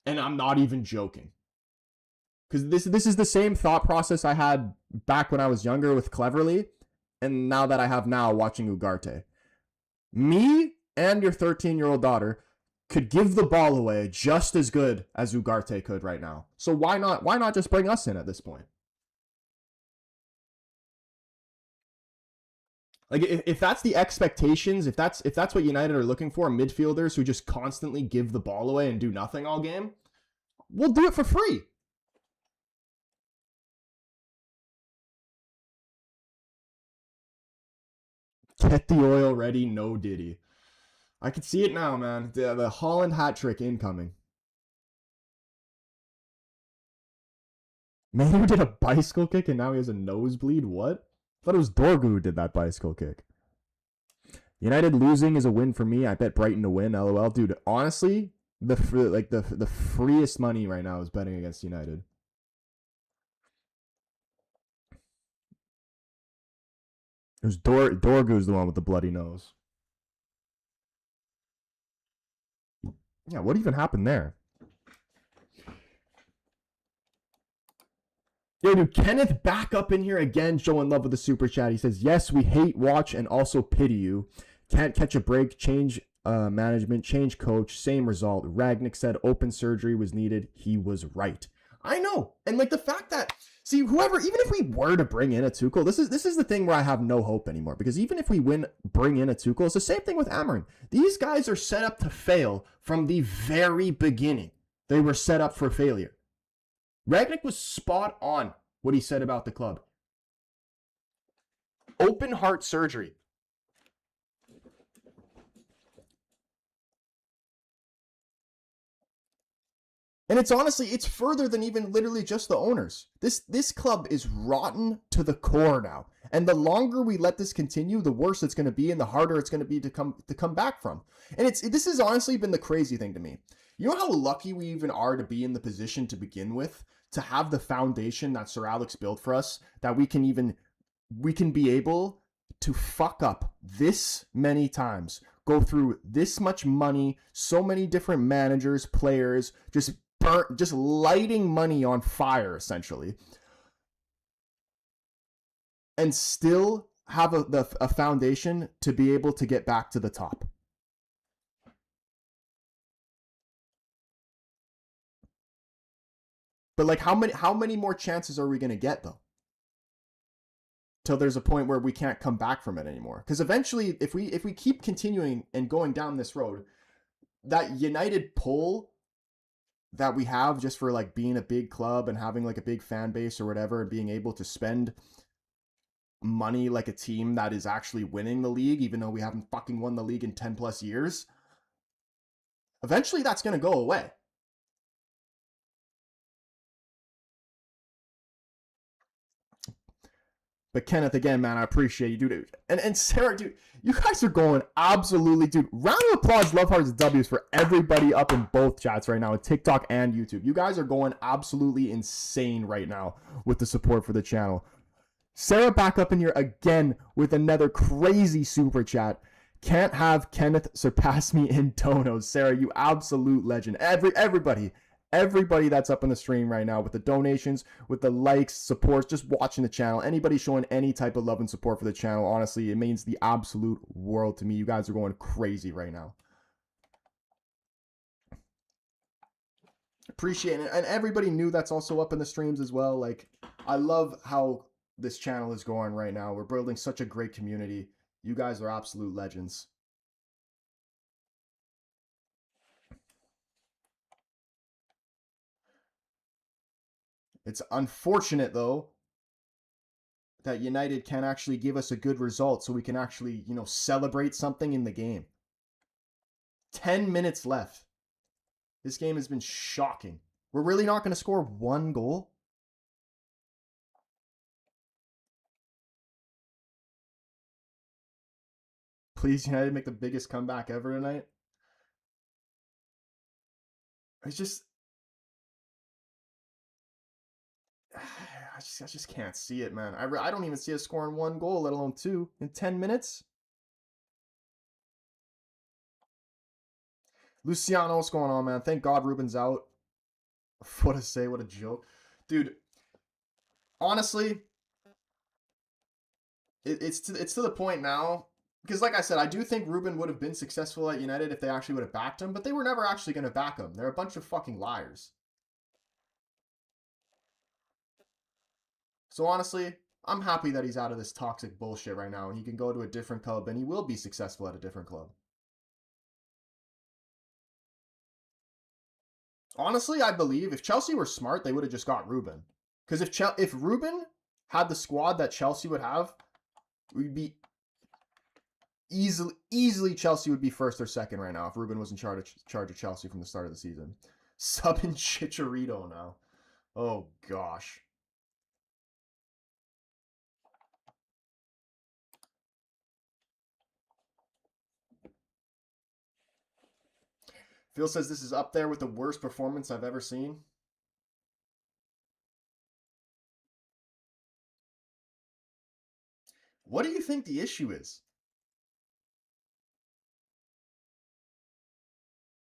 And I'm not even joking. Because this is the same thought process I had back when I was younger with Cleverly, and now that I have now watching Ugarte. Me and your 13-year-old daughter could give the ball away just as good as Ugarte could right now. So why not just bring us in at this point? Like if that's the expectations, if that's what United are looking for, midfielders who just constantly give the ball away and do nothing all game, we'll do it for free. Get the oil ready, no Diddy. I can see it now, man. The Holland hat trick incoming. Maynard did a bicycle kick and now he has a nosebleed? What? I thought it was Dorgu who did that bicycle kick. United losing is a win for me. I bet Brighton to win, LOL. Dude, honestly, the freest money right now is betting against United. It was Dorgu's the one with the bloody nose. Yeah, what even happened there? Yo, dude, Kenneth back up in here again, showing love with the super chat. He says, "Yes, we hate, watch, and also pity you. Can't catch a break, change management, change coach, same result. Ragnick said open surgery was needed. He was right." I know. And like the fact that, see, whoever, even if we were to bring in a Tuchel, this is the thing where I have no hope anymore. Because even if we bring in a Tuchel, it's the same thing with Amorim. These guys are set up to fail from the very beginning. They were set up for failure. Ragnick was spot on what he said about the club. Open heart surgery. And it's honestly, it's further than even literally just the owners. This club is rotten to the core now. And the longer we let this continue, the worse it's going to be and the harder it's going to be to come back from. And this has honestly been the crazy thing to me. You know how lucky we even are to be in the position to begin with, to have the foundation that Sir Alex built for us, that we can be able to fuck up this many times, go through this much money, so many different managers, players, just lighting money on fire, essentially, and still have a foundation to be able to get back to the top. But like, how many more chances are we going to get, though? Till there's a point where we can't come back from it anymore. Because eventually, if we keep continuing and going down this road, that United pull that we have just for like being a big club and having like a big fan base or whatever, and being able to spend money like a team that is actually winning the league, even though we haven't fucking won the league in 10 plus years, eventually that's going to go away. But Kenneth, again, man, I appreciate you, dude. And Sarah, dude, you guys are going absolutely, dude. Round of applause, love hearts, and W's for everybody up in both chats right now, on TikTok and YouTube. You guys are going absolutely insane right now with the support for the channel. Sarah back up in here again with another crazy super chat. Can't have Kenneth surpass me in donos. Sarah, you absolute legend. Everybody that's up in the stream right now with the donations, with the likes, supports, just watching the channel, anybody showing any type of love and support for the channel, honestly, it means the absolute world to me. You guys are going crazy right now. Appreciate it. And everybody new that's also up in the streams as well. Like, I love how this channel is going right now. We're building such a great community. You guys are absolute legends. It's unfortunate, though, that United can't actually give us a good result so we can actually, celebrate something in the game. 10 minutes left. This game has been shocking. We're really not going to score one goal? Please, United, make the biggest comeback ever tonight. It's just... I just can't see it, man. I don't even see us scoring one goal, let alone two, in 10 minutes. Luciano, what's going on, man? Thank God Ruben's out. What a say, what a joke. Dude, honestly, it's to the point now, because like I said, I do think Ruben would have been successful at United if they actually would have backed him, but they were never actually going to back him. They're a bunch of fucking liars. So honestly, I'm happy that he's out of this toxic bullshit right now and he can go to a different club and he will be successful at a different club. Honestly, I believe if Chelsea were smart, they would have just got Ruben. Because if Ruben had the squad that Chelsea would have, we'd be easily Chelsea would be first or second right now if Ruben was in charge of Chelsea from the start of the season. Sub in Chicharito now. Oh gosh. Phil says this is up there with the worst performance I've ever seen. What do you think the issue is?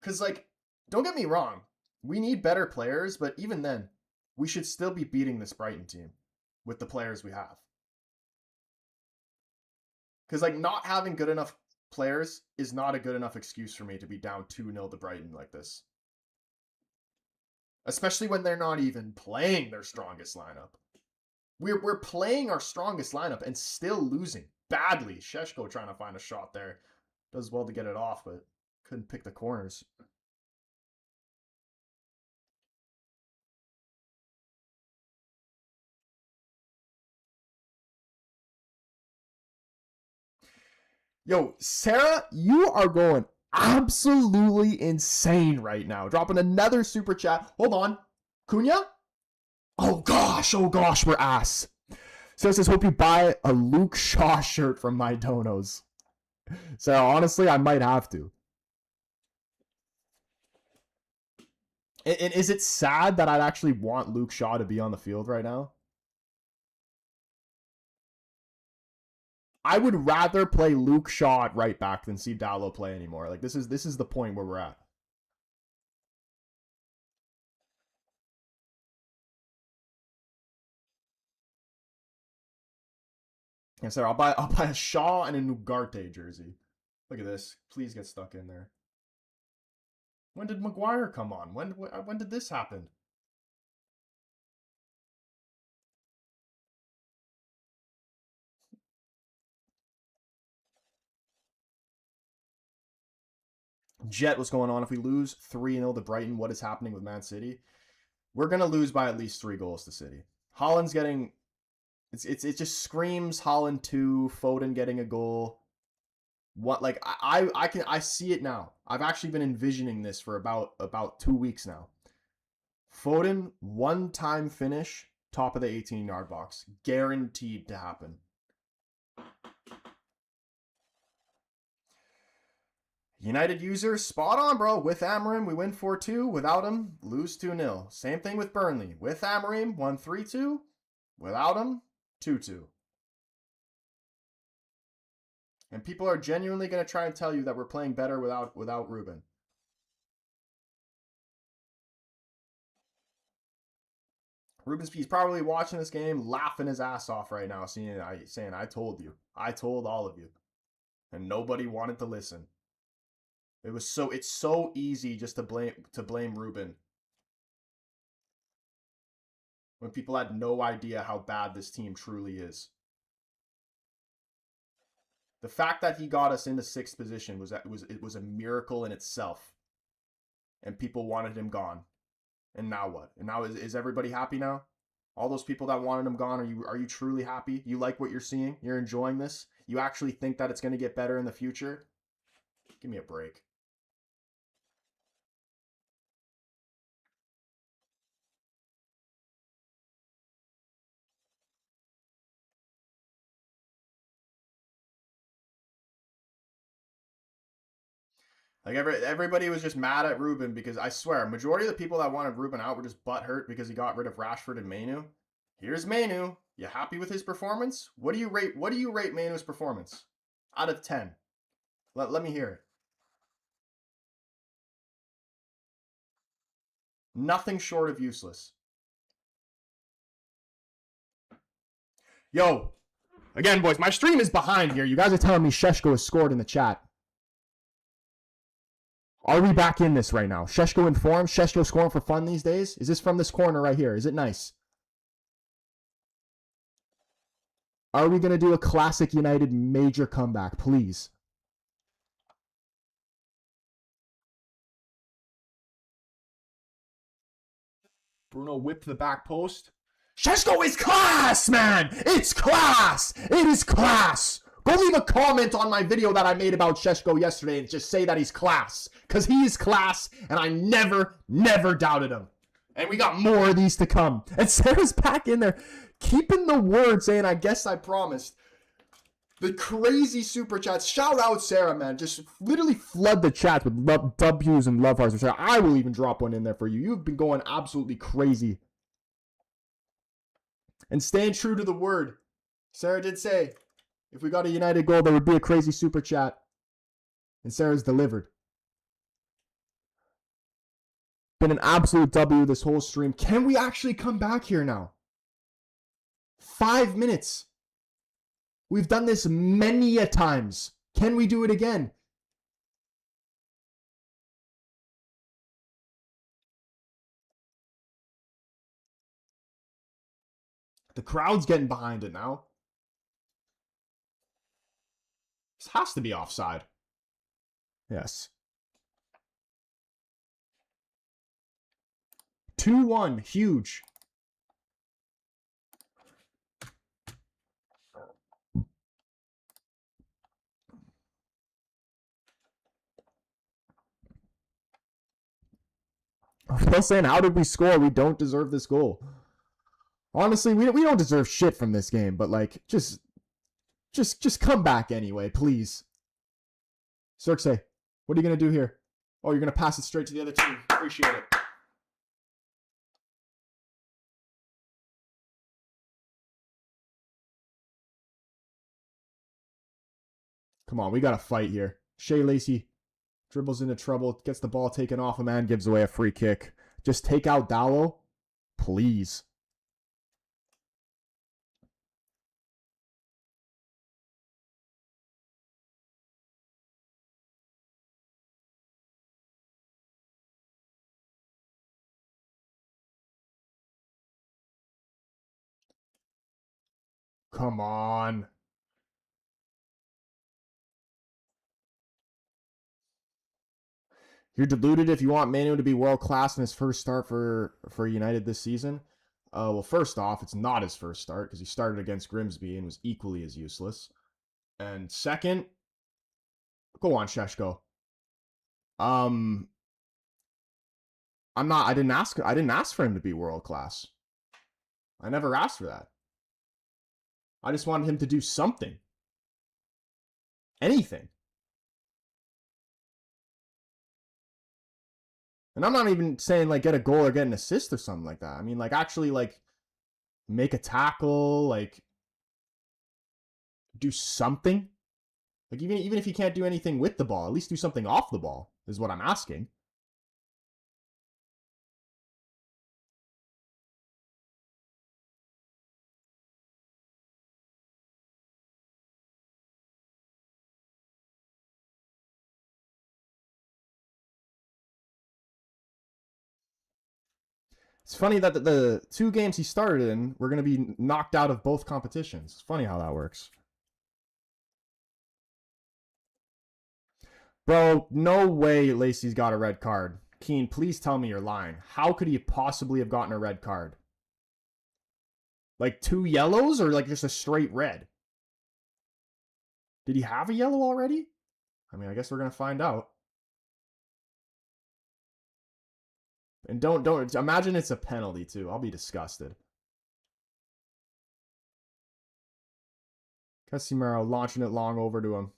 Because, like, don't get me wrong. We need better players, but even then, we should still be beating this Brighton team with the players we have. Because, like, not having good enough players is not a good enough excuse for me to be down 2-0 to Brighton like this. Especially when they're not even playing their strongest lineup. We're playing our strongest lineup and still losing badly. Sheshko trying to find a shot there. Does well to get it off, but couldn't pick the corners. Yo, Sarah, you are going absolutely insane right now. Dropping another super chat. Hold on. Cunha? Oh gosh, we're ass. Sarah says, hope you buy a Luke Shaw shirt from my donos. Sarah, honestly, I might have to. And is it sad that I'd actually want Luke Shaw to be on the field right now? I would rather play Luke Shaw at right back than see Dallo play anymore. Like this is the point where we're at. Yeah, Sarah, I'll buy a Shaw and a Ugarte jersey. Look at this. Please get stuck in there. When did Maguire come on? When did this happen? Jet, what's going on? If we lose 3-0 to Brighton, what is happening with Man City? We're going to lose by at least 3 goals to City. Holland's getting... It just screams Holland 2, Foden getting a goal. What, like, I see it now. I've actually been envisioning this for about 2 weeks now. Foden, one-time finish, top of the 18-yard box. Guaranteed to happen. United user, spot on, bro. With Amorim, we win 4-2. Without him, lose 2-0. Same thing with Burnley. With Amorim, won 3-2. Without him, 2-2. And people are genuinely going to try and tell you that we're playing better without Ruben. He's probably watching this game, laughing his ass off right now, saying, I told you. I told all of you. And nobody wanted to listen. It's so easy just to blame Ruben. When people had no idea how bad this team truly is. The fact that he got us into 6th position was a miracle in itself. And people wanted him gone. And now what? And now is everybody happy now? All those people that wanted him gone, are you truly happy? You like what you're seeing? You're enjoying this? You actually think that it's going to get better in the future? Give me a break. Like everybody was just mad at Ruben because I swear, majority of the people that wanted Ruben out were just butthurt because he got rid of Rashford and Mainu. Here's Mainu. You happy with his performance? What do you rate Mainu's performance? Out of 10. Let me hear it. Nothing short of useless. Yo, again, boys, my stream is behind here. You guys are telling me Sheshko has scored in the chat. Are we back in this right now? Sheshko in form? Sheshko scoring for fun these days? Is this from this corner right here? Is it nice? Are we going to do a classic United major comeback, please? Bruno whipped the back post. Sheshko is class, man! It's class! It is class! Go leave a comment on my video that I made about Sheshko yesterday and just say that he's class. Because he is class, and I never doubted him. And we got more of these to come. And Sarah's back in there, keeping the word, saying, I guess I promised. The crazy super chats. Shout out Sarah, man. Just literally flood the chat with love, W's and love hearts. I will even drop one in there for you. You've been going absolutely crazy. And staying true to the word. Sarah did say, if we got a United goal, there would be a crazy super chat. And Sarah's delivered. Been an absolute W this whole stream. Can we actually come back here now? 5 minutes. We've done this many a times. Can we do it again? The crowd's getting behind it now. This has to be offside. Yes. 2-1. Huge. I'm still saying, how did we score? We don't deserve this goal. Honestly, we don't deserve shit from this game, but like, just come back anyway, please. Circe, what are you going to do here? Oh, you're going to pass it straight to the other team. Appreciate it. Come on, we got to fight here. Shea Lacey dribbles into trouble, gets the ball taken off him, and gives away a free kick. Just take out Dallo, please. Come on. You're deluded if you want Manu to be world-class in his first start for United this season. Well, first off, it's not his first start because he started against Grimsby and was equally as useless. And second, go on, Sheshko. I didn't ask for him to be world-class. I never asked for that. I just wanted him to do something. Anything. And I'm not even saying, like, get a goal or get an assist or something like that. I mean, like, actually, like, make a tackle, like, do something. Like even if he can't do anything with the ball, at least do something off the ball is what I'm asking. It's funny that the two games he started in were going to be knocked out of both competitions. It's funny how that works. Bro, no way Lacey's got a red card. Keen, please tell me you're lying. How could he possibly have gotten a red card? Like 2 yellows or like just a straight red? Did he have a yellow already? I mean, I guess we're going to find out. And don't imagine it's a penalty too. I'll be disgusted. Casimiro launching it long over to him.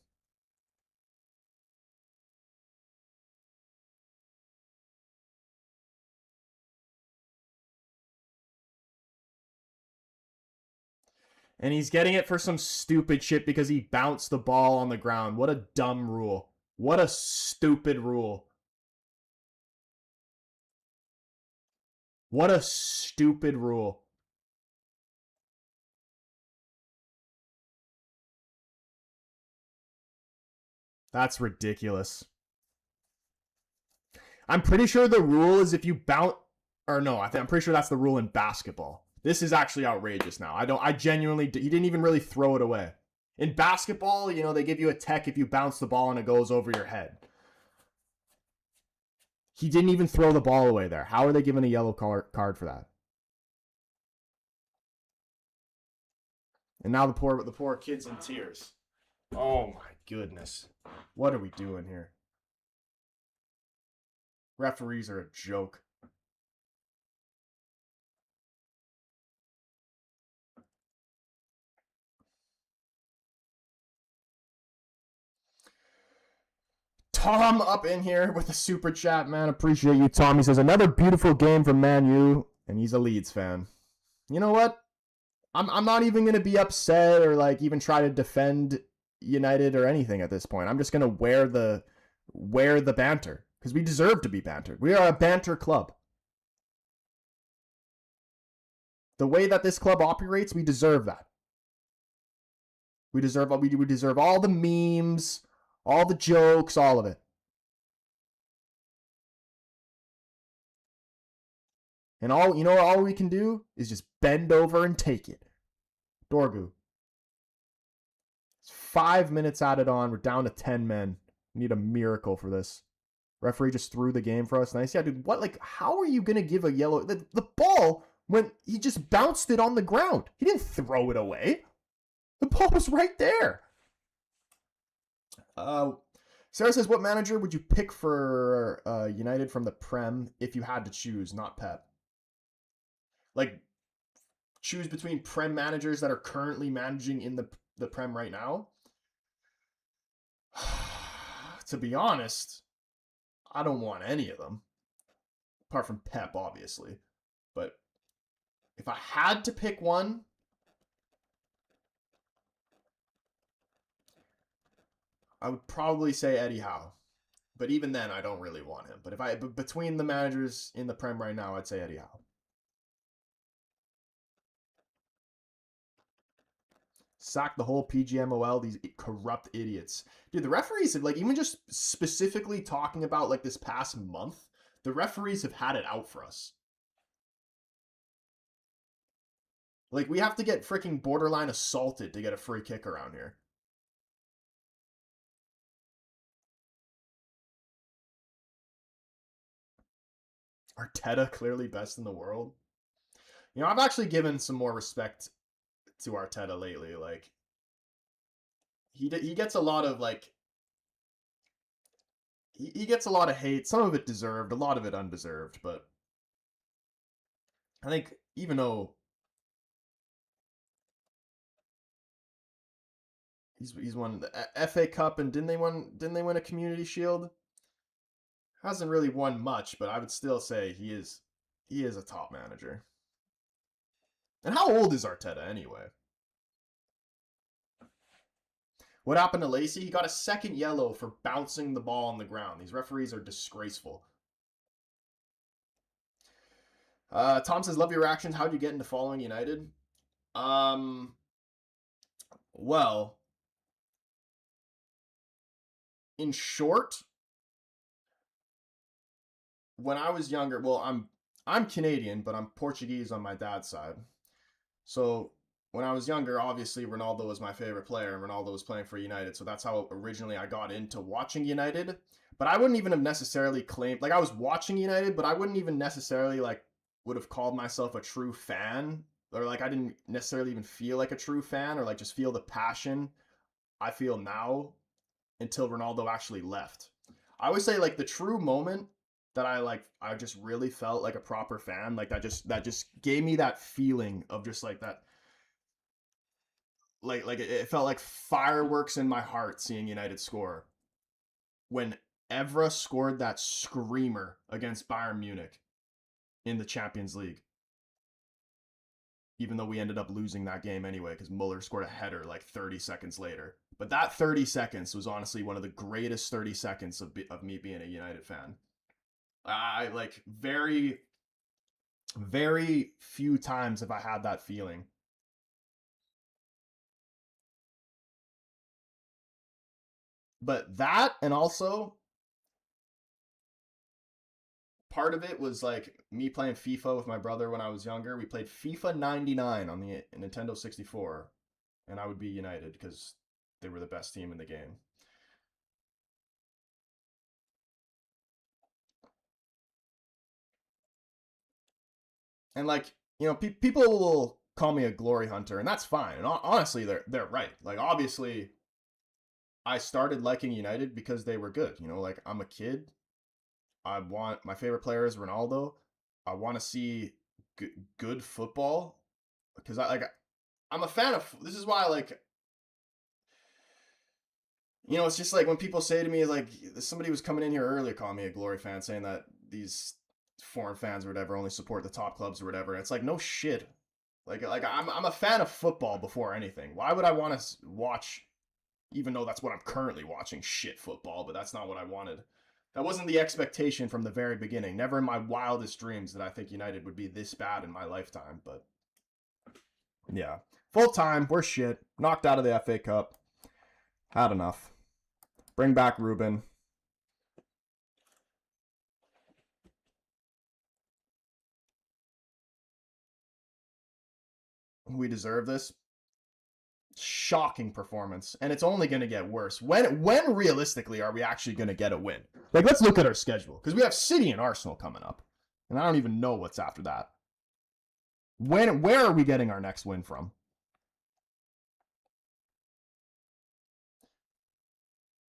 And he's getting it for some stupid shit because he bounced the ball on the ground. What a dumb rule. What a stupid rule. What a stupid rule. That's ridiculous. I'm pretty sure the rule is if you bounce, or no, I'm pretty sure that's the rule in basketball. This is actually outrageous now. I genuinely, he didn't even really throw it away. In basketball, you know, they give you a tech if you bounce the ball and it goes over your head. He didn't even throw the ball away there. How are they giving a yellow card for that? And now the poor kid's in tears. Oh my goodness. What are we doing here? Referees are a joke. Tom up in here with a super chat, man. Appreciate you, Tom. He says, another beautiful game from Man U, and he's a Leeds fan. You know what? I'm not even going to be upset or like even try to defend United or anything at this point. I'm just going to wear the banter because we deserve to be bantered. We are a banter club. The way that this club operates, we deserve that. We deserve all the memes, all the jokes, all of it. And all we can do is just bend over and take it. Dorgu. It's 5 minutes added on. We're down to 10 men. We need a miracle for this. Referee just threw the game for us. Nice. Yeah, dude, what? Like, how are you going to give a yellow? The ball, when he just bounced it on the ground. He didn't throw it away. The ball was right there. Sarah says, what manager would you pick for United from the Prem if you had to choose, not Pep? Like, choose between Prem managers that are currently managing in the Prem right now? To be honest, I don't want any of them. Apart from Pep, obviously. But if I had to pick one, I would probably say Eddie Howe. But even then, I don't really want him. But between the managers in the Prem right now, I'd say Eddie Howe. Sack the whole PGMOL, these corrupt idiots. Dude, the referees have, like, even just specifically talking about, like, this past month, the referees have had it out for us. Like, we have to get freaking borderline assaulted to get a free kick around here. Arteta, clearly best in the world. You know, I've actually given some more respect to Arteta lately. Like, he gets a lot of, like, he gets a lot of hate. Some of it deserved, a lot of it undeserved. But I think even though he's won the FA Cup and didn't they win a Community Shield? Hasn't really won much, but I would still say he is a top manager. And how old is Arteta anyway? What happened to Lacey? He got a second yellow for bouncing the ball on the ground. These referees are disgraceful. Tom says, love your reactions. How'd you get into following United? Well, in short, when I was younger, well, I'm Canadian, but I'm Portuguese on my dad's side. So when I was younger, obviously Ronaldo was my favorite player, and Ronaldo was playing for United. So that's how originally I got into watching United. But I wouldn't even have necessarily claimed, like, I was watching United, but I wouldn't even necessarily, like, would have called myself a true fan. Or, like, I didn't necessarily even feel like a true fan, or, like, just feel the passion I feel now until Ronaldo actually left. I would say, like, the true moment that I just really felt like a proper fan, like, that just gave me that feeling of just like that, like it felt like fireworks in my heart seeing United score when Evra scored that screamer against Bayern Munich in the Champions League. Even though we ended up losing that game anyway, because Muller scored a header like 30 seconds later. But that 30 seconds was honestly one of the greatest 30 seconds of me being a United fan. I like very, very few times have I had that feeling. But that, and also part of it was like me playing FIFA with my brother when I was younger. We played FIFA 99 on the Nintendo 64, and I would be United because they were the best team in the game. And like, you know, people will call me a glory hunter, and that's fine. And honestly, they're right. Like, obviously, I started liking United because they were good. You know, like, I'm a kid. I want my favorite player is Ronaldo. I want to see good football because I'm a fan of. This is why, like, you know, it's just like when people say to me, like, somebody was coming in here earlier calling me a glory fan, saying that these foreign fans or whatever only support the top clubs or whatever. And it's like, no shit. Like I'm a fan of football before anything. Why would I want to watch, even though that's what I'm currently watching, shit football? But that's not what I wanted. That wasn't the expectation from the very beginning. Never in my wildest dreams did I think United would be this bad in my lifetime. But yeah, full time, we're shit. Knocked out of the FA Cup. Had enough. Bring back Ruben. We deserve this. Shocking performance, and it's only going to get worse. When realistically are we actually going to get a win? Like, let's look at our schedule, because we have City and Arsenal coming up, and I don't even know what's after that. Where are we getting our next win from?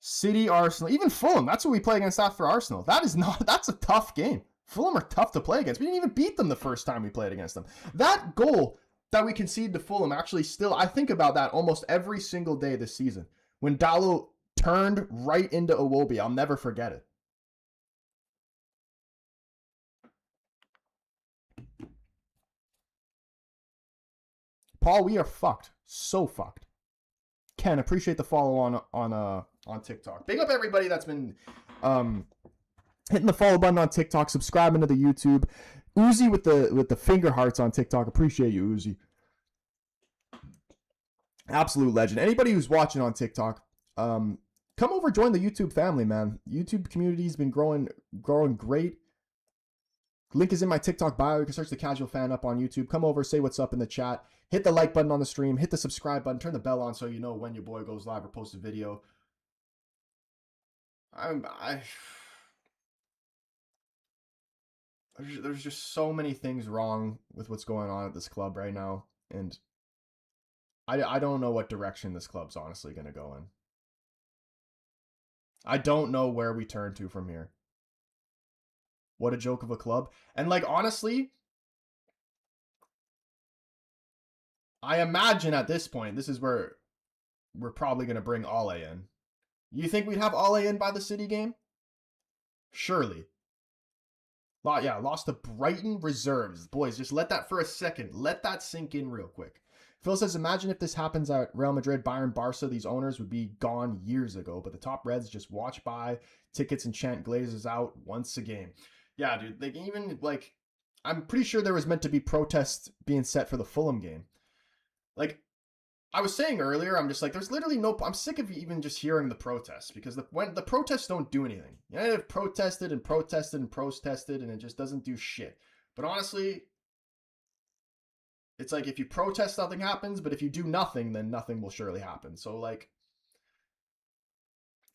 City, Arsenal, even Fulham. That's what we play against after Arsenal. That's a tough game. Fulham are tough to play against. We didn't even beat them the first time we played against them. That goal that we conceded to Fulham, actually, still, I think about that almost every single day this season. When Dalot turned right into Iwobi, I'll never forget it. Paul, we are fucked. So fucked. Ken, appreciate the follow on TikTok. Big up everybody that's been hitting the follow button on TikTok, subscribing to the YouTube. Uzi with the finger hearts on TikTok. Appreciate you, Uzi. Absolute legend. Anybody who's watching on TikTok, come over, join the YouTube family, man. YouTube community's been growing great. Link is in my TikTok bio. You can search the Casual Fan up on YouTube. Come over, say what's up in the chat. Hit the like button on the stream. Hit the subscribe button. Turn the bell on so you know when your boy goes live or posts a video. There's just so many things wrong with what's going on at this club right now, and I don't know what direction this club's honestly going to go in. I don't know where we turn to from here. What a joke of a club. And like, honestly, I imagine at this point, this is where we're probably going to bring Ale in. You think we'd have Ale in by the City game? Surely. Yeah, lost to Brighton reserves. Boys, just let that for a second. Let that sink in real quick. Phil says, imagine if this happens at Real Madrid, Bayern, Barca. These owners would be gone years ago, but the top Reds just watch by tickets and chant Glazers out once a game. Yeah, dude. Like, even, like, I'm pretty sure there was meant to be protests being set for the Fulham game. Like, I was saying earlier, I'm just like, there's literally no. I'm sick of even just hearing the protests because when the protests don't do anything. United have protested and protested and protested, and it just doesn't do shit. But honestly, it's like if you protest, nothing happens. But if you do nothing, then nothing will surely happen. So like,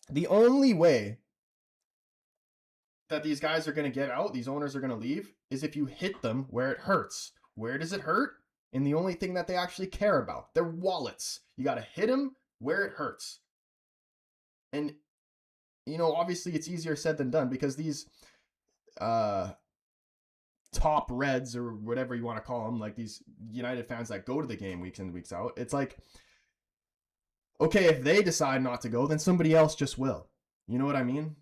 the only way that these guys are going to get out, these owners are going to leave, is if you hit them where it hurts. Where does it hurt? And the only thing that they actually care about, their wallets. You got to hit them where it hurts. And, you know, obviously it's easier said than done because these top Reds or whatever you want to call them, like these United fans that go to the game weeks in, weeks out, it's like, okay, if they decide not to go, then somebody else just will. You know what I mean?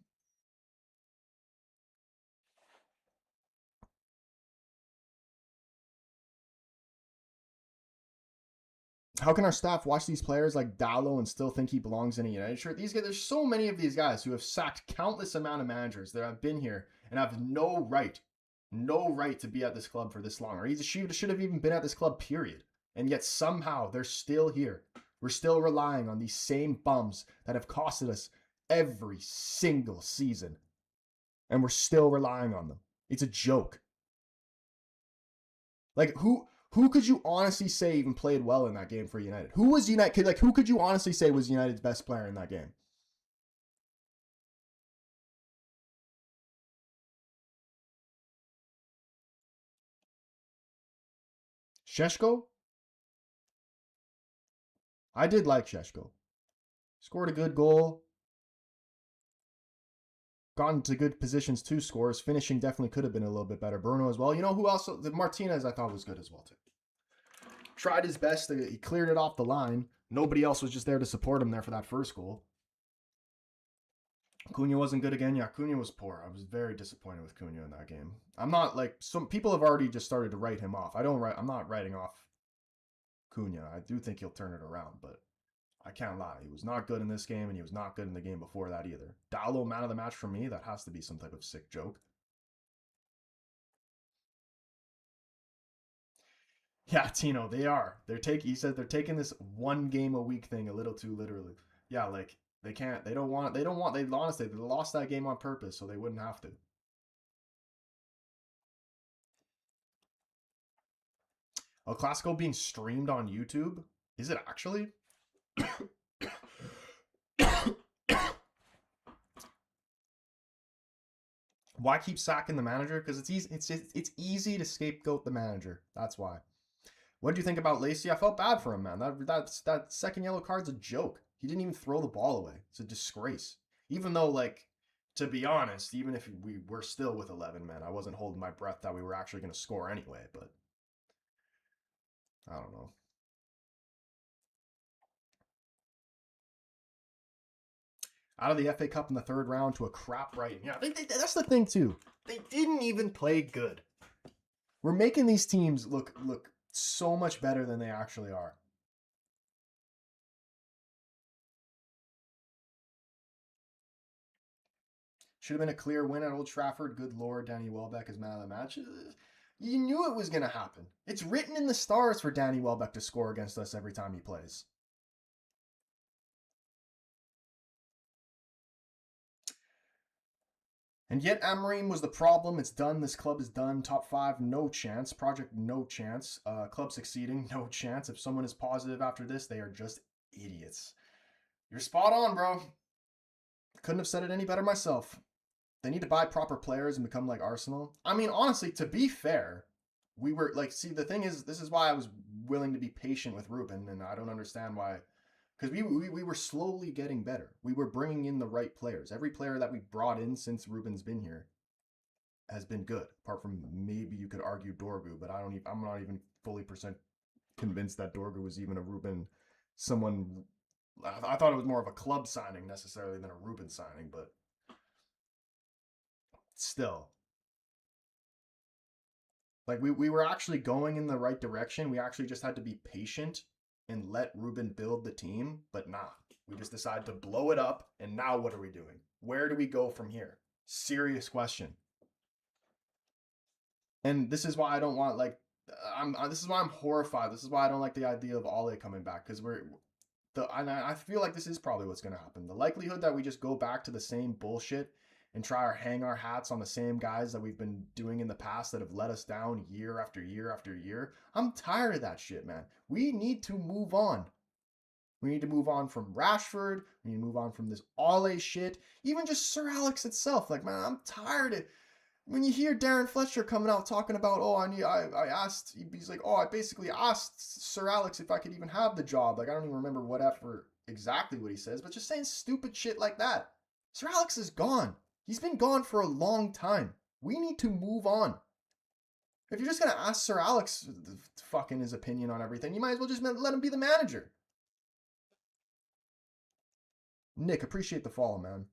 How can our staff watch these players like Dallo and still think he belongs in a United shirt? These guys, there's so many of these guys who have sacked countless amount of managers that have been here and have no right to be at this club for this long. Or he should have even been at this club, period. And yet somehow they're still here. We're still relying on these same bums that have costed us every single season. And we're still relying on them. It's a joke. Like, who could you honestly say even played well in that game for United? Who was United? Like, who could you honestly say was United's best player in that game? Šeško? I did like Šeško. Scored a good goal. Gotten to good positions to score. His finishing definitely could have been a little bit better. Bruno as well. You know who else? Martinez I thought was good as well too. Tried his best. He cleared it off the line. Nobody else was just there to support him there for that first goal. Cunha wasn't good again. Yeah, Cunha was poor. I was very disappointed with Cunha in that game. I'm not like some people have already just started to write him off. I'm not writing off Cunha. I do think he'll turn it around, but I can't lie. He was not good in this game, and he was not good in the game before that either. Dallo, man of the match for me. That has to be some type of sick joke. Yeah, Tino, they are. He said they're taking this one game a week thing a little too literally. Yeah, like they can't. They don't want. They honestly they lost that game on purpose so they wouldn't have to. El Clasico being streamed on YouTube? Is it actually? Why keep sacking the manager? Because it's easy. It's easy to scapegoat the manager. That's why. What do you think about Lacey? I felt bad for him, man. That second yellow card's a joke. He didn't even throw the ball away. It's a disgrace. Even though, like, to be honest, even if we were still with 11 men, I wasn't holding my breath that we were actually going to score anyway. But I don't know. Out of the FA Cup in the third round to a crap Brighton. Yeah, that's the thing too. They didn't even play good. We're making these teams look so much better than they actually are. Should have been a clear win at Old Trafford. Good Lord, Danny Welbeck is man of the match. You knew it was going to happen. It's written in the stars for Danny Welbeck to score against us every time he plays. And yet Amorim was the problem. It's done. This club is done. Top 5, no chance. Project, no chance. Club succeeding, no chance. If someone is positive after this, they are just idiots. You're spot on, bro. Couldn't have said it any better myself. They need to buy proper players and become like Arsenal. I mean, honestly, to be fair, we were like, see, the thing is, this is why I was willing to be patient with Ruben, and I don't understand why. Because we were slowly getting better. We were bringing in the right players. Every player that we brought in since Ruben's been here has been good. Apart from maybe you could argue Dorgu, but I'm not even fully convinced that Dorgu was even a Ruben. I thought it was more of a club signing necessarily than a Ruben signing, but still. Like we were actually going in the right direction. We actually just had to be patient and let Ruben build the team, but nah. We just decided to blow it up, and now what are we doing? Where do we go from here? Serious question. And this is why I don't want like this is why I'm horrified. This is why I don't like the idea of Ole coming back, because and I feel like this is probably what's going to happen. The likelihood that we just go back to the same bullshit and try to hang our hats on the same guys that we've been doing in the past that have let us down year after year after year. I'm tired of that shit, man. We need to move on. We need to move on from Rashford. We need to move on from this Ole shit. Even just Sir Alex itself. Like, man, I'm tired of when you hear Darren Fletcher coming out talking about, oh, I asked, he's like, oh, I basically asked Sir Alex if I could even have the job. Like, I don't even remember exactly what he says, but just saying stupid shit like that. Sir Alex is gone. He's been gone for a long time. We need to move on. If you're just going to ask Sir Alex fucking his opinion on everything, you might as well just let him be the manager. Nick, appreciate the follow, man.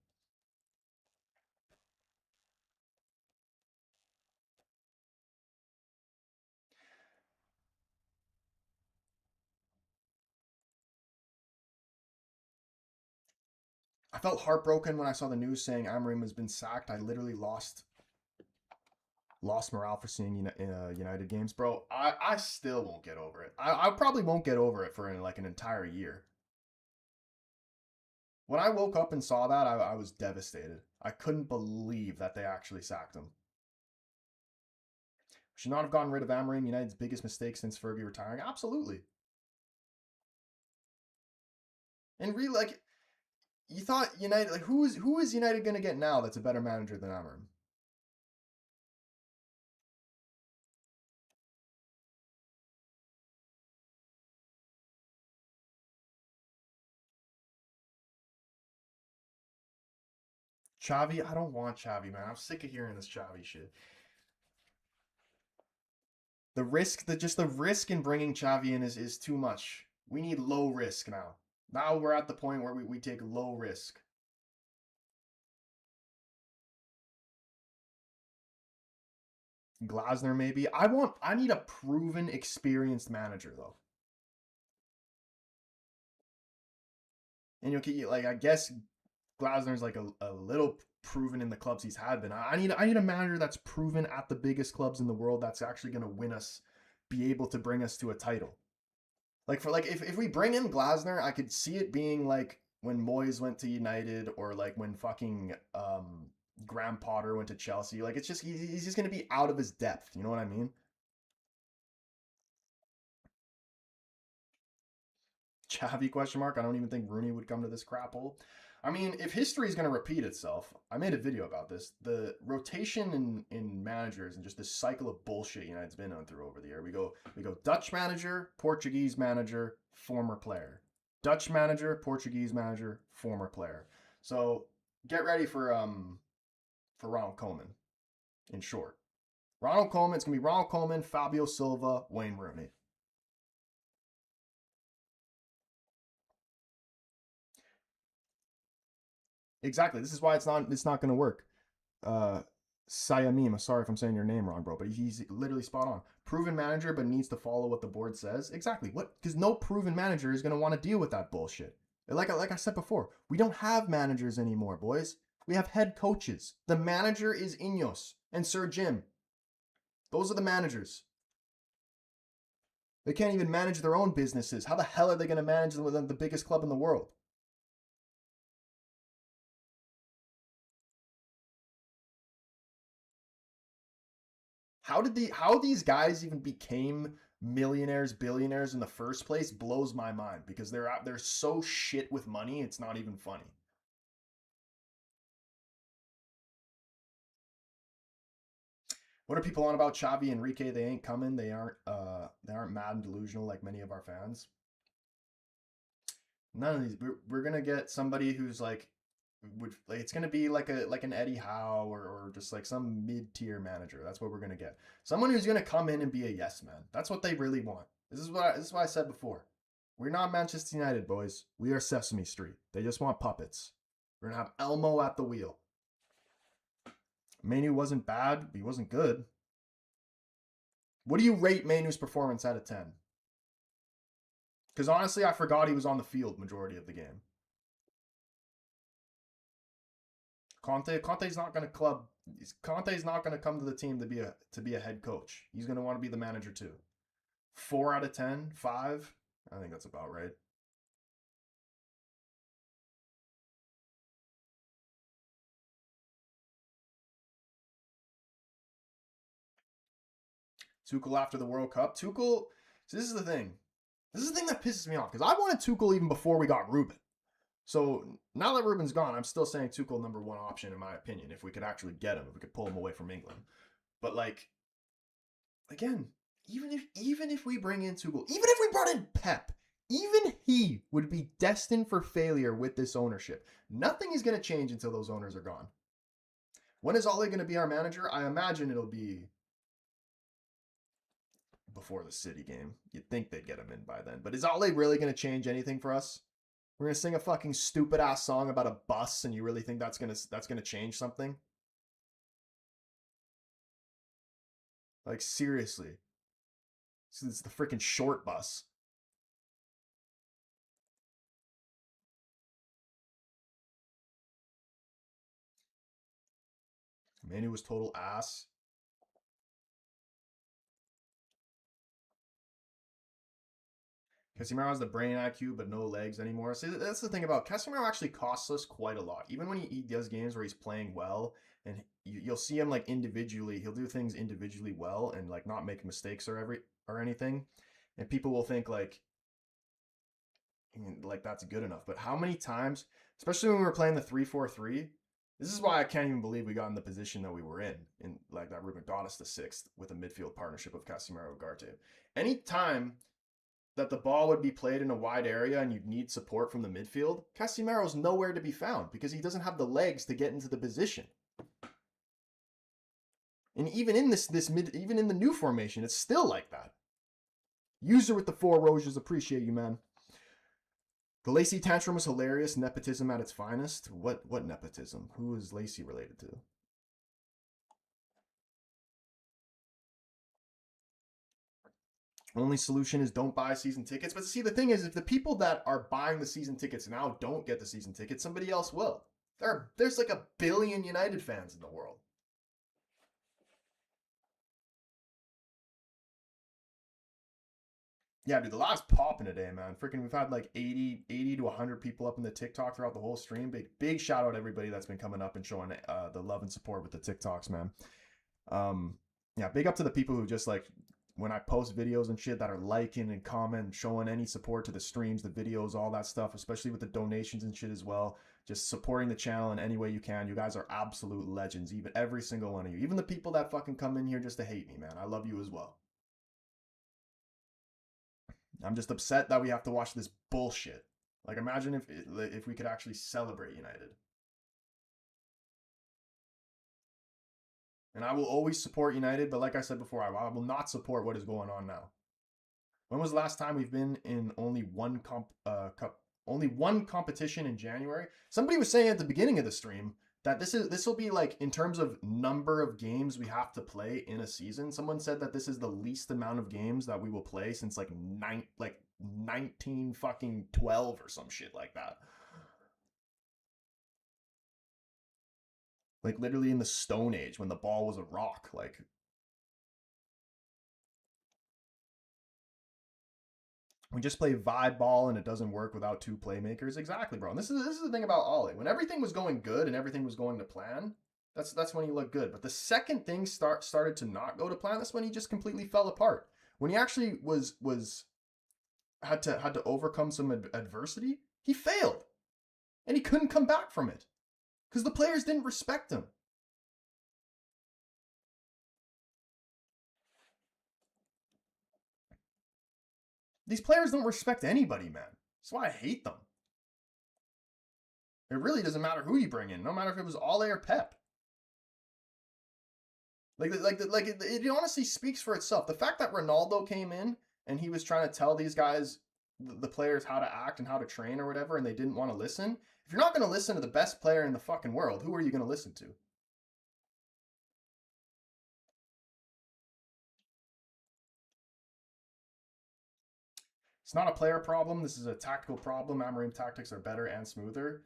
I felt heartbroken when I saw the news saying Amorim has been sacked. I literally lost morale for seeing United games, bro. I still won't get over it. I probably won't get over it for like an entire year. When I woke up and saw that, I was devastated. I couldn't believe that they actually sacked him. Should not have gotten rid of Amorim. United's biggest mistake since Fergie retiring. Absolutely. And really, like, you thought United, like, who is United going to get now that's a better manager than Amorim? Xavi? I don't want Xavi, man. I'm sick of hearing this Xavi shit. The risk in bringing Xavi in is too much. We need low risk now. Now we're at the point where we take low risk. Glasner, maybe. I need a proven, experienced manager, though. And like, I guess Glasner's like a little proven in the clubs he's had been. I need a manager that's proven at the biggest clubs in the world that's actually going to win us, be able to bring us to a title. Like, if we bring in Glasner, I could see it being like when Moyes went to United, or like when fucking Graham Potter went to Chelsea. Like, it's just he's just going to be out of his depth. You know what I mean? Xavi question mark. I don't even think Rooney would come to this crap hole. I mean, if history is going to repeat itself, I made a video about this. The rotation in managers and just this cycle of bullshit United's been on through over the year. We go Dutch manager, Portuguese manager, former player. Dutch manager, Portuguese manager, former player. So get ready for Ronald Koeman. In short, Ronald Koeman. It's gonna be Ronald Koeman, Fabio Silva, Wayne Rooney. Exactly. This is why it's not going to work. Sayamim, sorry if I'm saying your name wrong, bro, but he's literally spot on. Proven manager, but needs to follow what the board says. Exactly. What? Because no proven manager is going to want to deal with that bullshit. Like I said before, we don't have managers anymore, boys. We have head coaches. The manager is Ineos and Sir Jim. Those are the managers. They can't even manage their own businesses. How the hell are they going to manage the biggest club in the world? How these guys even became millionaires, billionaires in the first place blows my mind, because they're so shit with money, it's not even funny. What are people on about Xavi, Enrique? They ain't coming. They aren't mad and delusional like many of our fans. None of these. We're gonna get somebody who's like it's gonna be like an Eddie Howe, or just like some mid-tier manager. That's what we're gonna get. Someone who's gonna come in and be a yes man. That's what they really want. This is what I said before. We're not Manchester United, boys. We are Sesame Street. They just want puppets. We're gonna have Elmo at the wheel. Manu wasn't bad, but he wasn't good. What do you rate Manu's performance out of 10? Because honestly, I forgot he was on the field majority of the game. Conte's not going to club. Conte's not going to come to the team to be a head coach. He's going to want to be the manager too. 4 out of 10, 5. I think that's about right. Tuchel after the World Cup. Tuchel. So this is the thing. This is the thing that pisses me off because I wanted Tuchel even before we got Ruben. So now that Ruben's gone, I'm still saying Tuchel number 1 option in my opinion. If we could actually get him, if we could pull him away from England. But like, again, even if we bring in Tuchel, even if we brought in Pep, even he would be destined for failure with this ownership. Nothing is going to change until those owners are gone. When is Ole going to be our manager? I imagine it'll be before the City game. You'd think they'd get him in by then. But is Ole really going to change anything for us? We're going to sing a fucking stupid ass song about a bus and you really think that's going to change something? Like seriously. It's the freaking short bus. Manu was total ass. Casemiro has the brain IQ, but no legs anymore. See, that's the thing about Casemiro actually costs us quite a lot. Even when he does games where he's playing well, and you'll see him like individually, he'll do things individually well and like not make mistakes or anything. And people will think like that's good enough. But how many times, especially when we were playing the 3-4-3, this is why I can't even believe we got in the position that we were in like that Ruben got us the 6th with a midfield partnership of Casemiro and Ugarte. Anytime that the ball would be played in a wide area and you'd need support from the midfield, Casemiro's nowhere to be found because he doesn't have the legs to get into the position. And even in even in the new formation, it's still like that. User with the 4 roses, appreciate you, man. The Lacey tantrum was hilarious. Nepotism at its finest. What nepotism? Who is Lacey related to? Only solution is don't buy season tickets. But see, the thing is, if the people that are buying the season tickets now don't get the season tickets, somebody else will. There's like 1 billion United fans in the world. Yeah, dude, the last popping today, man. Freaking, we've had like 80 to 100 people up in the TikTok throughout the whole stream. Big shout out to everybody that's been coming up and showing the love and support with the TikToks, man. Yeah, big up to the people who just like, when I post videos and shit, that are liking and comment, showing any support to the streams, the videos, all that stuff, especially with the donations and shit as well. Just supporting the channel in any way you can. You guys are absolute legends, even every single one of you. Even the people that fucking come in here just to hate me, man. I love you as well. I'm just upset that we have to watch this bullshit. Like, imagine if we could actually celebrate United. And I will always support United, but like I said before, I will not support what is going on now. When was the last time we've been in only one competition in January? Somebody was saying at the beginning of the stream that this will be like, in terms of number of games we have to play in a season. Someone said that this is the least amount of games that we will play since like 19 fucking 12 or some shit like that. Like literally in the Stone Age when the ball was a rock. Like, we just play vibe ball and it doesn't work without 2 playmakers. Exactly, bro. And this is the thing about Ole. When everything was going good and everything was going to plan, that's when he looked good. But the second things started to not go to plan, that's when he just completely fell apart. When he actually had to overcome some adversity, he failed. And he couldn't come back from it. Because the players didn't respect him. These players don't respect anybody, man. That's why I hate them. It really doesn't matter who you bring in, no matter if it was Ole or Pep. It honestly speaks for itself. The fact that Ronaldo came in and he was trying to tell these guys, the players, how to act and how to train or whatever, and they didn't want to listen. If you're not going to listen to the best player in the fucking world, who are you going to listen to? It's not a player problem. This is a tactical problem. Amorim tactics are better and smoother.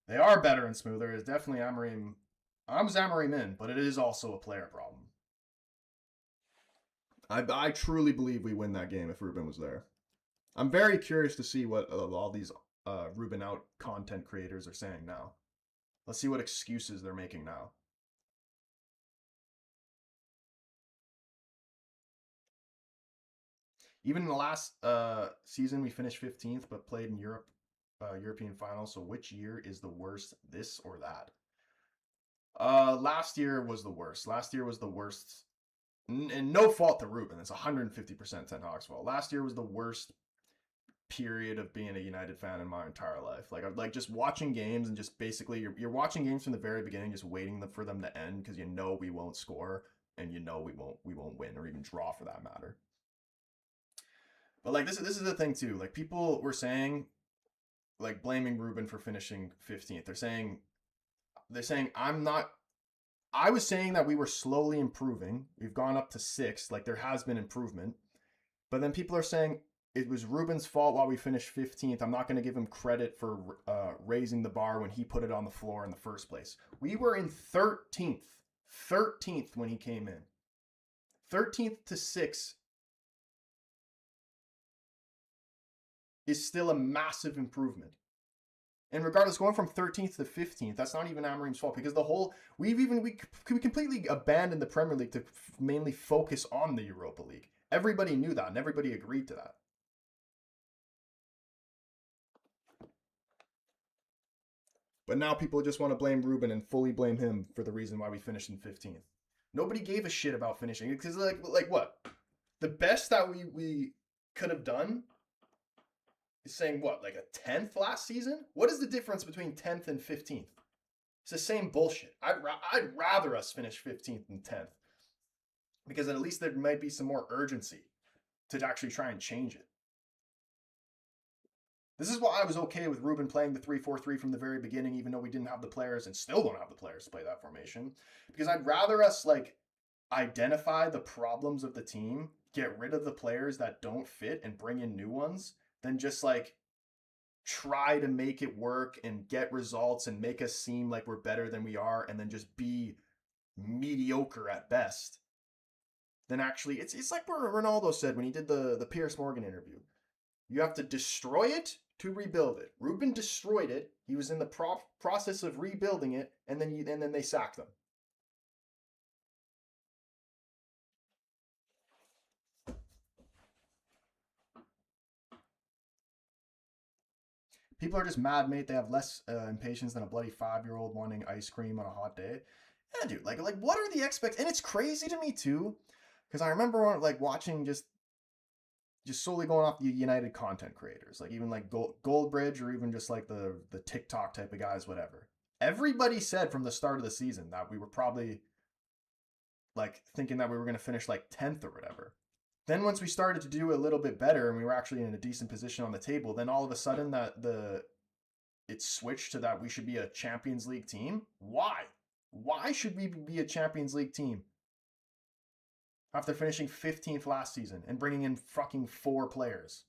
They are better and smoother. It's definitely Amorim. I'm Amorim in, but it is also a player problem. I truly believe we win that game if Ruben was there. I'm very curious to see what all these Ruben out content creators are saying now. Let's see what excuses they're making now. Even in the last season, we finished 15th, but played in European finals. So which year is the worst, this or that? Last year was the worst. Last year was the worst. And no fault to Ruben. It's 150% Ten Hag's fault. Last year was the worst period of being a United fan in my entire life. Like just watching games and just basically you're watching games from the very beginning, just waiting for them to end because you know we won't score and you know we won't win or even draw for that matter. But like this is the thing too. Like people were saying, like blaming Ruben for finishing 15th. They're saying I was saying that we were slowly improving. We've gone up to 6th. Like there has been improvement. But then people are saying it was Ruben's fault while we finished 15th. I'm not going to give him credit for raising the bar when he put it on the floor in the first place. We were in 13th. 13th when he came in. 13th to 6th is still a massive improvement. And regardless, going from 13th to 15th, that's not even Amorim's fault because we completely abandoned the Premier League to mainly focus on the Europa League. Everybody knew that and everybody agreed to that. But now people just want to blame Ruben and fully blame him for the reason why we finished in 15th. Nobody gave a shit about finishing it because like what? The best that we could have done is saying what, like a 10th last season? What is the difference between 10th and 15th? It's the same bullshit. I'd rather us finish 15th than 10th because at least there might be some more urgency to actually try and change it. This is why I was okay with Ruben playing the 3-4-3 from the very beginning, even though we didn't have the players and still don't have the players to play that formation. Because I'd rather us like identify the problems of the team, get rid of the players that don't fit and bring in new ones than just like try to make it work and get results and make us seem like we're better than we are and then just be mediocre at best. Then actually, it's like what Ronaldo said when he did the Piers Morgan interview. You have to destroy it to rebuild it. Ruben destroyed it. He was in the process of rebuilding it, and then they sacked him. People are just mad, mate. They have less impatience than a bloody 5-year-old wanting ice cream on a hot day. Yeah, dude. Like what are the And it's crazy to me too, because I remember like watching just solely going off the United content creators, like even like Goldbridge or even just like the TikTok type of guys, whatever. Everybody said from the start of the season that we were probably like thinking that we were going to finish like 10th or whatever. Then once we started to do a little bit better and we were actually in a decent position on the table, then all of a sudden it switched to that we should be a Champions League team. Why? Why should we be a Champions League team? After finishing 15th last season and bringing in fucking 4 players.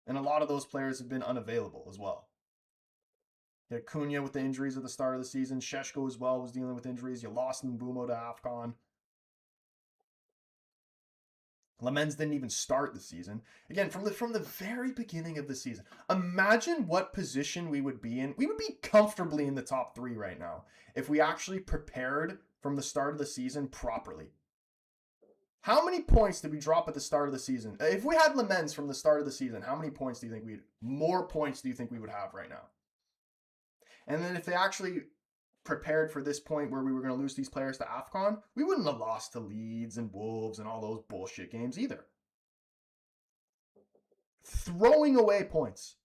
And a lot of those players have been unavailable as well. You had Cunha with the injuries at the start of the season. Šeško as well was dealing with injuries. You lost Mbumo to AFCON. Lamens didn't even start the season. Again, from the very beginning of the season. Imagine what position we would be in. We would be comfortably in the top 3 right now if we actually prepared from the start of the season properly. How many points did we drop at the start of the season? If we had Lamens from the start of the season, how many points do you think more points do you think we would have right now? And then if they actually prepared for this point where we were going to lose these players to AFCON, we wouldn't have lost to Leeds and Wolves and all those bullshit games either. Throwing away points.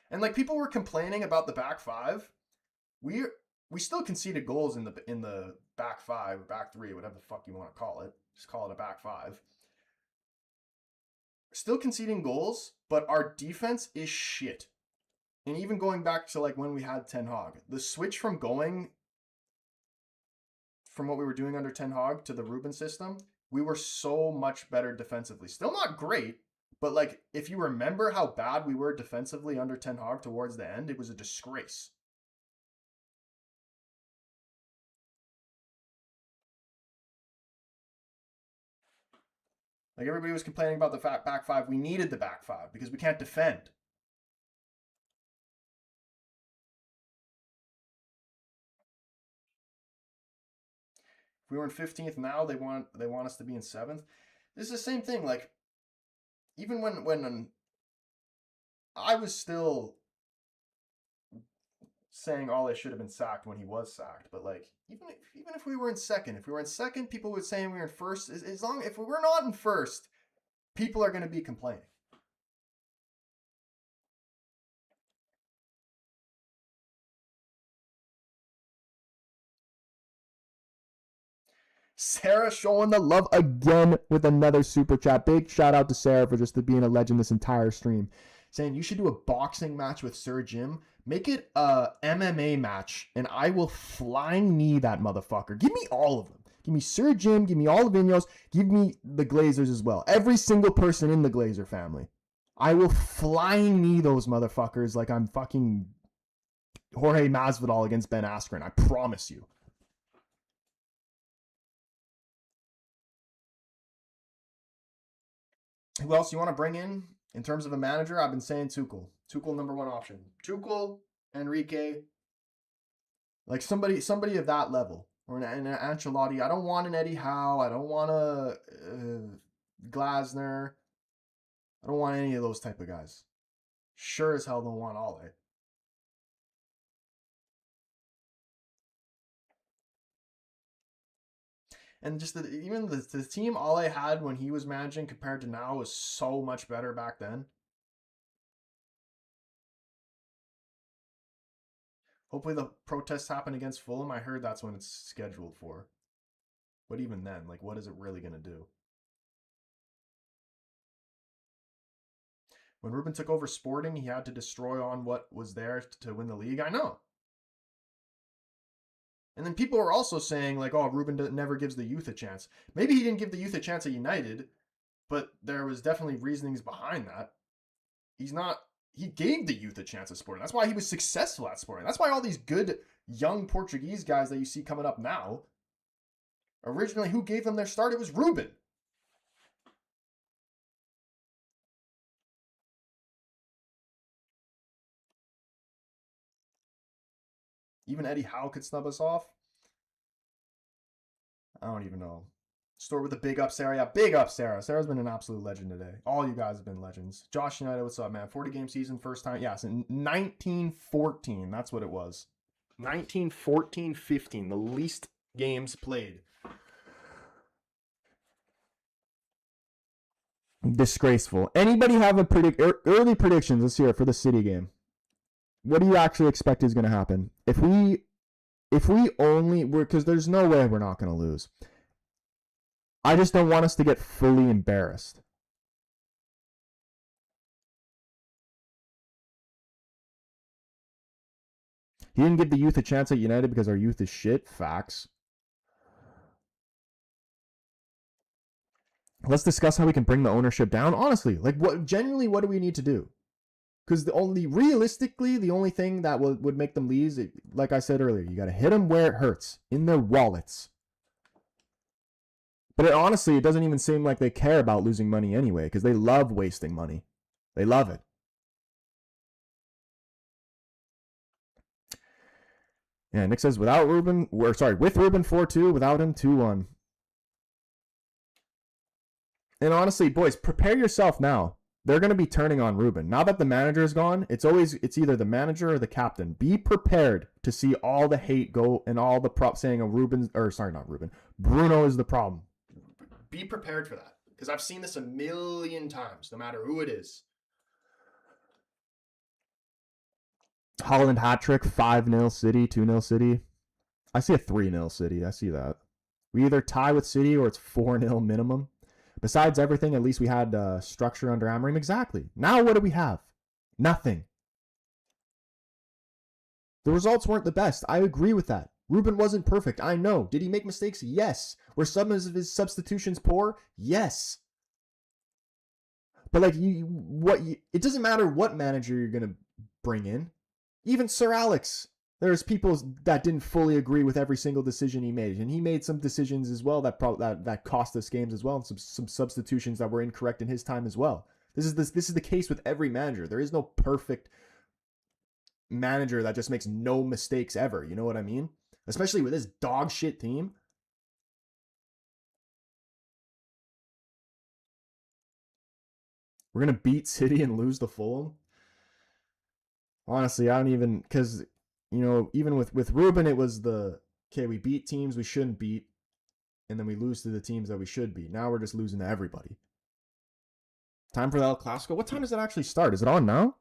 And like people were complaining about the back 5. We still conceded goals in the back 5 or back 3, whatever the fuck you want to call it. Just call it a back 5. Still conceding goals, but our defense is shit. And even going back to like when we had Ten Hag, the switch from going from what we were doing under Ten Hag to the Ruben system, we were so much better defensively. Still not great, but like if you remember how bad we were defensively under Ten Hag towards the end, it was a disgrace. Like everybody was complaining about the back five. We needed the back five because we can't defend. If we were in 15th now, they want us to be in 7th. This is the same thing. Like even when I was still saying Ole should have been sacked when he was sacked, but like even if we were in second, people would say we were in first. As long if we were not in first, people are going to be complaining. Sarah showing the love again with another super chat. Big shout out to Sarah for just being a legend this entire stream. Saying you should do a boxing match with Sir Jim. Make it a MMA match, and I will flying knee that motherfucker. Give me all of them. Give me Sir Jim. Give me all the Vignos. Give me the Glazers as well. Every single person in the Glazer family. I will flying knee those motherfuckers like I'm fucking Jorge Masvidal against Ben Askren. I promise you. Who else you want to bring in terms of a manager? I've been saying Tuchel. Tuchel, number one option. Tuchel, Enrique, like somebody of that level, or an Ancelotti. I don't want an Eddie Howe. I don't want a Glasner. I don't want any of those type of guys. Sure as hell don't want Ole. And just even the team Ole had when he was managing compared to now was so much better back then. Hopefully the protests happen against Fulham. I heard that's when it's scheduled for. But even then, like, what is it really going to do? When Ruben took over Sporting, he had to destroy on what was there to win the league. I know. And then people are also saying, like, oh, Ruben never gives the youth a chance. Maybe he didn't give the youth a chance at United, but there was definitely reasonings behind that. He gave the youth a chance at Sporting. That's why he was successful at Sporting. That's why all these good young Portuguese guys that you see coming up now, originally, who gave them their start? It was Ruben. Even Eddie Howe could snub us off. I don't even know. Store with a big up, Sarah. Yeah, big up, Sarah. Sarah's been an absolute legend today. All you guys have been legends. Josh United, what's up, man? 40-game season, first time. Yeah, in 1914. That's what it was. 1914-15. The least games played. Disgraceful. Anybody have a early predictions this year for the City game? What do you actually expect is going to happen? If we only were, because there's no way we're not going to lose. I just don't want us to get fully embarrassed. He didn't give the youth a chance at United because our youth is shit. Facts. Let's discuss how we can bring the ownership down. Honestly, like what do we need to do? Because the only thing that would make them leave, like I said earlier, you got to hit them where it hurts, in their wallets. But honestly, it doesn't even seem like they care about losing money anyway, because they love wasting money. They love it. Yeah, Nick says with Ruben 4-2, without him 2-1. And honestly, boys, prepare yourself now. They're going to be turning on Ruben. Now that the manager is gone, it's either the manager or the captain. Be prepared to see all the hate go and all the prop saying Bruno is the problem. Be prepared for that. Because I've seen this a million times, no matter who it is. Holland hat trick, 5-0 City, 2-0 City. I see a 3-0 City. I see that. We either tie with City or it's 4-0 minimum. Besides everything, at least we had structure under Amorim. Exactly. Now what do we have? Nothing. The results weren't the best. I agree with that. Ruben wasn't perfect. I know. Did he make mistakes? Yes. Were some of his substitutions poor? Yes. But like it doesn't matter what manager you're gonna bring in. Even Sir Alex, there's people that didn't fully agree with every single decision he made, and he made some decisions as well that cost us games as well, and some substitutions that were incorrect in his time as well. This is the case with every manager. There is no perfect manager that just makes no mistakes ever. You know what I mean? Especially with this dog shit team. We're gonna beat City and lose to Fulham. Honestly, I don't even, because even with Ruben, it was we beat teams we shouldn't beat, and then we lose to the teams that we should beat. Now we're just losing to everybody. Time for the El Clasico. What time does it actually start? Is it on now?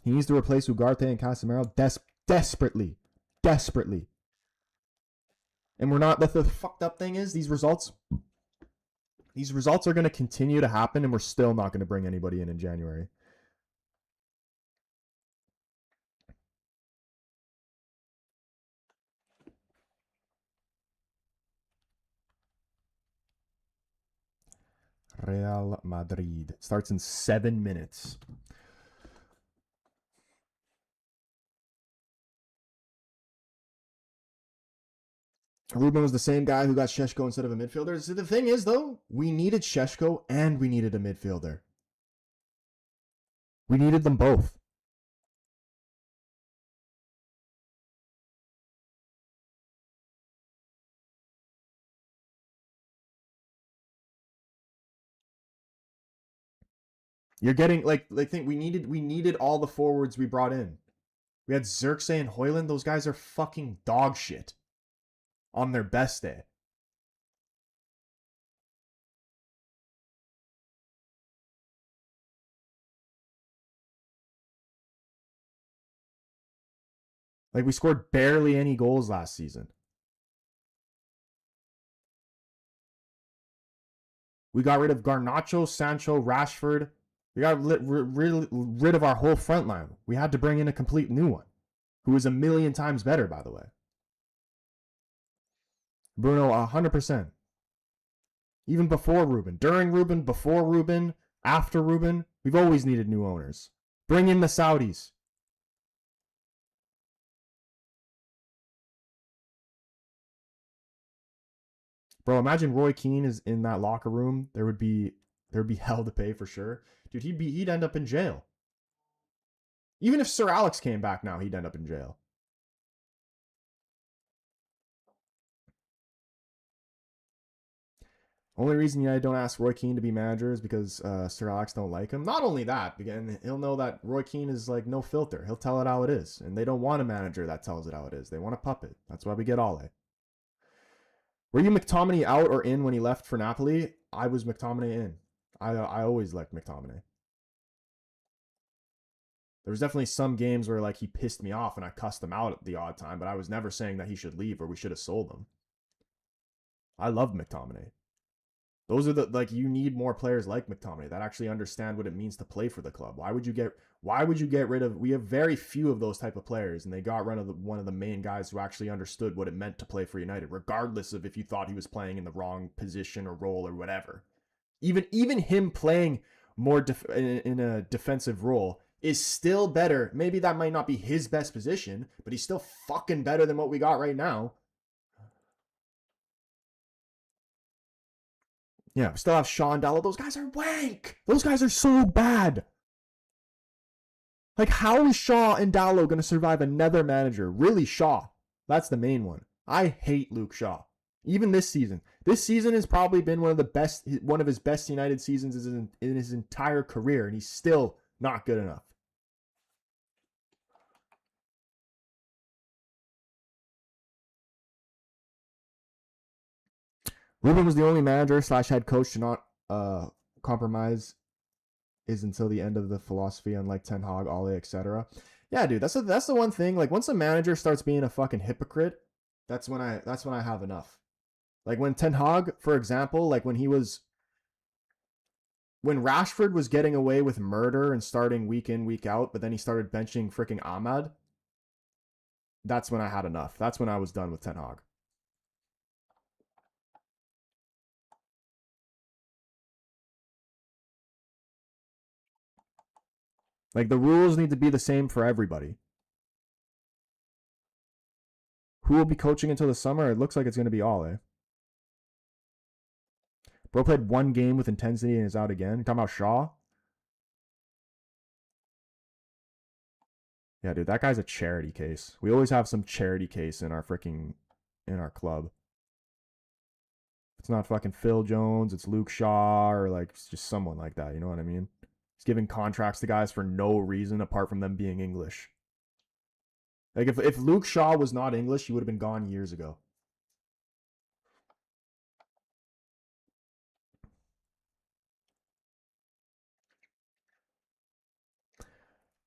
He needs to replace Ugarte and Casemiro desperately. And we're not. The fucked up thing is these results are going to continue to happen, and we're still not going to bring anybody in January. Real Madrid starts in 7 minutes. Ruben was the same guy who got Šeško instead of a midfielder. So the thing is, though, we needed Šeško and we needed a midfielder. We needed them both. You're getting think we needed all the forwards we brought in. We had Xerxes and Højlund. Those guys are fucking dog shit on their best day. Like, we scored barely any goals last season. We got rid of Garnacho, Sancho, Rashford. We got rid of our whole front line. We had to bring in a complete new one, who is a million times better, by the way. Bruno, 100%. Even before Ruben. During Ruben, before Ruben, after Ruben, we've always needed new owners. Bring in the Saudis. Bro, imagine Roy Keane is in that locker room. There would be hell to pay for sure. Dude, he'd end up in jail. Even if Sir Alex came back now, he'd end up in jail. Only reason United don't ask Roy Keane to be manager is because Sir Alex don't like him. Not only that, again, he'll know that Roy Keane is like no filter. He'll tell it how it is. And they don't want a manager that tells it how it is. They want a puppet. That's why we get Ole. Were you McTominay out or in when he left for Napoli? I was McTominay in. I always liked McTominay. There was definitely some games where like he pissed me off and I cussed him out at the odd time, but I was never saying that he should leave or we should have sold him. I loved McTominay. Those are you need more players like McTominay that actually understand what it means to play for the club. Why would you get rid of, we have very few of those type of players, and they got rid of one of the main guys who actually understood what it meant to play for United, regardless of if you thought he was playing in the wrong position or role or whatever. Even him playing more in a defensive role is still better. Maybe that might not be his best position, but he's still fucking better than what we got right now. Yeah, we still have Sean Dallo. Those guys are wank. Those guys are so bad. Like, how is Shaw and Dallo going to survive another manager? Really, Shaw. That's the main one. I hate Luke Shaw. Even this season. This season has probably been one of his best United seasons in his entire career, and he's still not good enough. Ruben was the only manager / head coach to not compromise is until the end of the philosophy, unlike Ten Hag, Ole, etc. Yeah, dude, that's the one thing. Like, once a manager starts being a fucking hypocrite, that's when I have enough. Like when Ten Hag, for example, like when when Rashford was getting away with murder and starting week in, week out, but then he started benching freaking Ahmad, that's when I had enough. That's when I was done with Ten Hag. Like, the rules need to be the same for everybody. Who will be coaching until the summer? It looks like it's going to be Ole. Bro played one game with intensity and is out again. You're talking about Shaw? Yeah, dude, that guy's a charity case. We always have some charity case in our club. It's not fucking Phil Jones, it's Luke Shaw, or like just someone like that, you know what I mean? He's giving contracts to guys for no reason apart from them being English. Like if Luke Shaw was not English, he would have been gone years ago.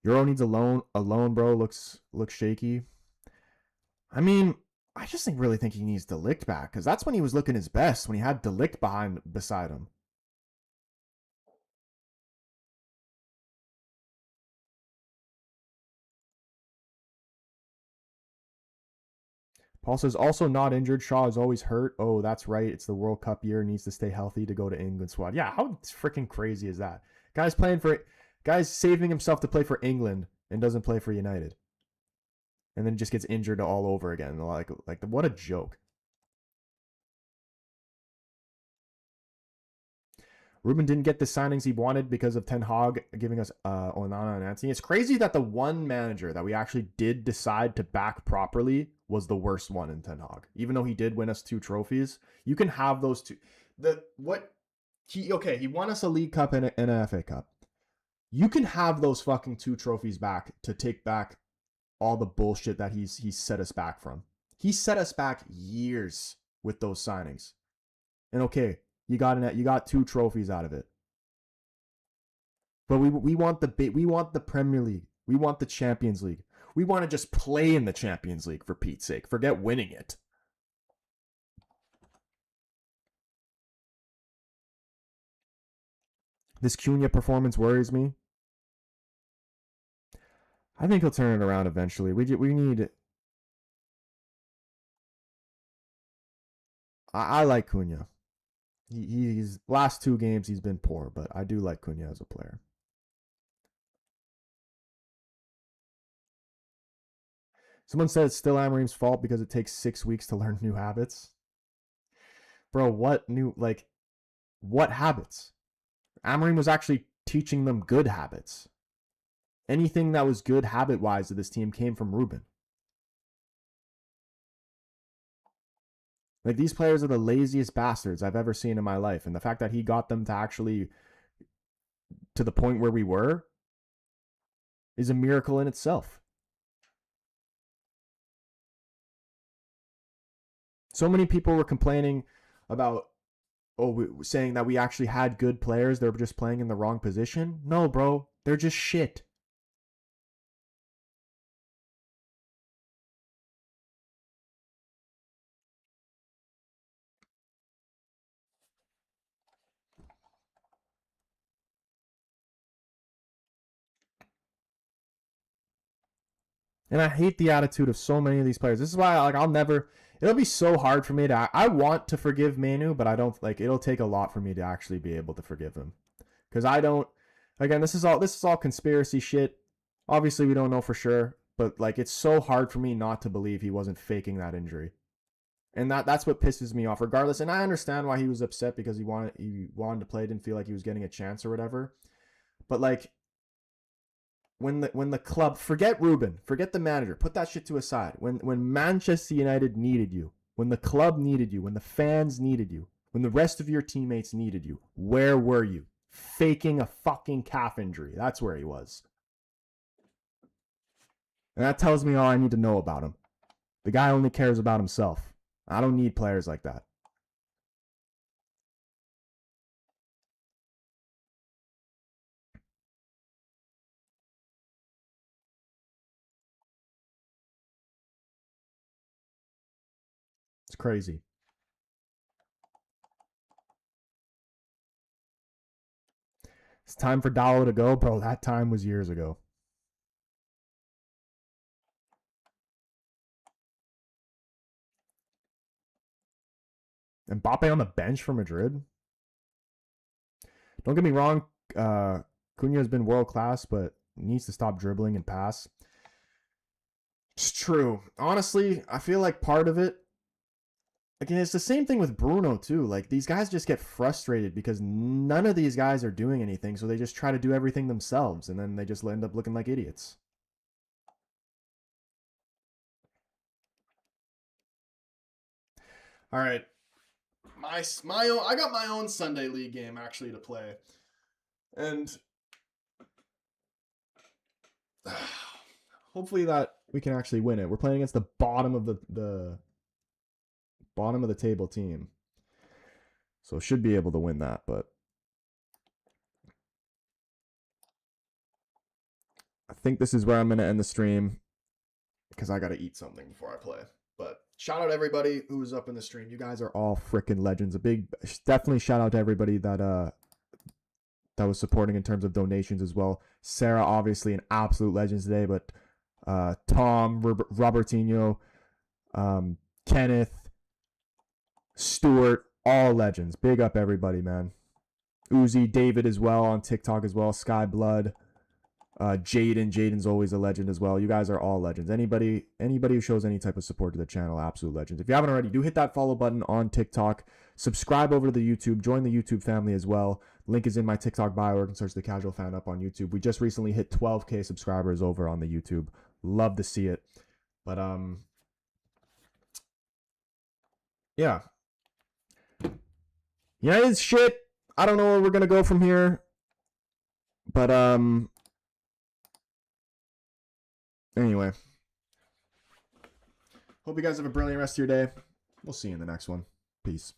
Euro needs a loan, bro. Looks shaky. I mean, I just really think he needs Delict back because that's when he was looking his best, when he had Delict beside him. Paul says also not injured. Shaw is always hurt. Oh, that's right. It's the World Cup year. Needs to stay healthy to go to England squad. Yeah, how freaking crazy is that? Guys saving himself to play for England and doesn't play for United, and then just gets injured all over again. Like what a joke. Ruben didn't get the signings he wanted because of Ten Hag giving us Onana and Antony. It's crazy that the one manager that we actually did decide to back properly was the worst one in Ten Hag. Even though he did win us 2 trophies, you can have those two. He won us a League Cup and an FA Cup. You can have those fucking 2 trophies back to take back all the bullshit that he's set us back from. He set us back years with those signings. And okay, you got 2 trophies out of it. But we want the Premier League. We want the Champions League. We want to just play in the Champions League for Pete's sake. Forget winning it. This Cunha performance worries me. I think he'll turn it around eventually. We need. I like Cunha. He's last 2 games he's been poor, but I do like Cunha as a player. Someone said it's still Amorim's fault because it takes 6 weeks to learn new habits. Bro, what habits? Amorim was actually teaching them good habits. Anything that was good habit-wise to this team came from Ruben. Like, these players are the laziest bastards I've ever seen in my life. And the fact that he got them to actually to the point where we were is a miracle in itself. So many people were complaining about, saying that we actually had good players. They're just playing in the wrong position. No, bro. They're just shit. And I hate the attitude of so many of these players. This is why it'll be so hard for me I want to forgive Manu, but I don't it'll take a lot for me to actually be able to forgive him. Cuz I don't again, this is all conspiracy shit. Obviously, we don't know for sure, but it's so hard for me not to believe he wasn't faking that injury. And that's what pisses me off regardless. And I understand why he was upset because he wanted to play, didn't feel like he was getting a chance or whatever. But when the club, forget Ruben, forget the manager, put that shit to a side. When Manchester United needed you, when the club needed you, when the fans needed you, when the rest of your teammates needed you, where were you? Faking a fucking calf injury. That's where he was. And that tells me all I need to know about him. The guy only cares about himself. I don't need players like that. It's crazy. It's time for Dallo to go, bro. That time was years ago. Mbappe on the bench for Madrid. Don't get me wrong, Cunha has been world class, but needs to stop dribbling and pass. It's true. Honestly, I feel like part of it, again, it's the same thing with Bruno too. Like these guys just get frustrated because none of these guys are doing anything, so they just try to do everything themselves, and then they just end up looking like idiots. All right. My own, I got my own Sunday league game actually to play. And hopefully that we can actually win it. We're playing against the bottom of the bottom of the table team. So should be able to win that, but I think this is where I'm going to end the stream because I got to eat something before I play. But shout out everybody who was up in the stream. You guys are all freaking legends. A big, definitely shout out to everybody that was supporting in terms of donations as well. Sarah, obviously an absolute legend today, but Tom, Robertinho, Kenneth, Stuart, all legends. Big up everybody, man. Uzi, David as well on TikTok as well. Sky Blood, Jaden's always a legend as well. You guys are all legends. Anybody who shows any type of support to the channel, absolute legends. If you haven't already, do hit that follow button on TikTok. Subscribe over to the YouTube. Join the YouTube family as well. Link is in my TikTok bio, or you can search the Casual Fan up on YouTube. We just recently hit 12K subscribers over on the YouTube. Love to see it. But yeah. United's shit. I don't know where we're gonna go from here. But anyway. Hope you guys have a brilliant rest of your day. We'll see you in the next one. Peace.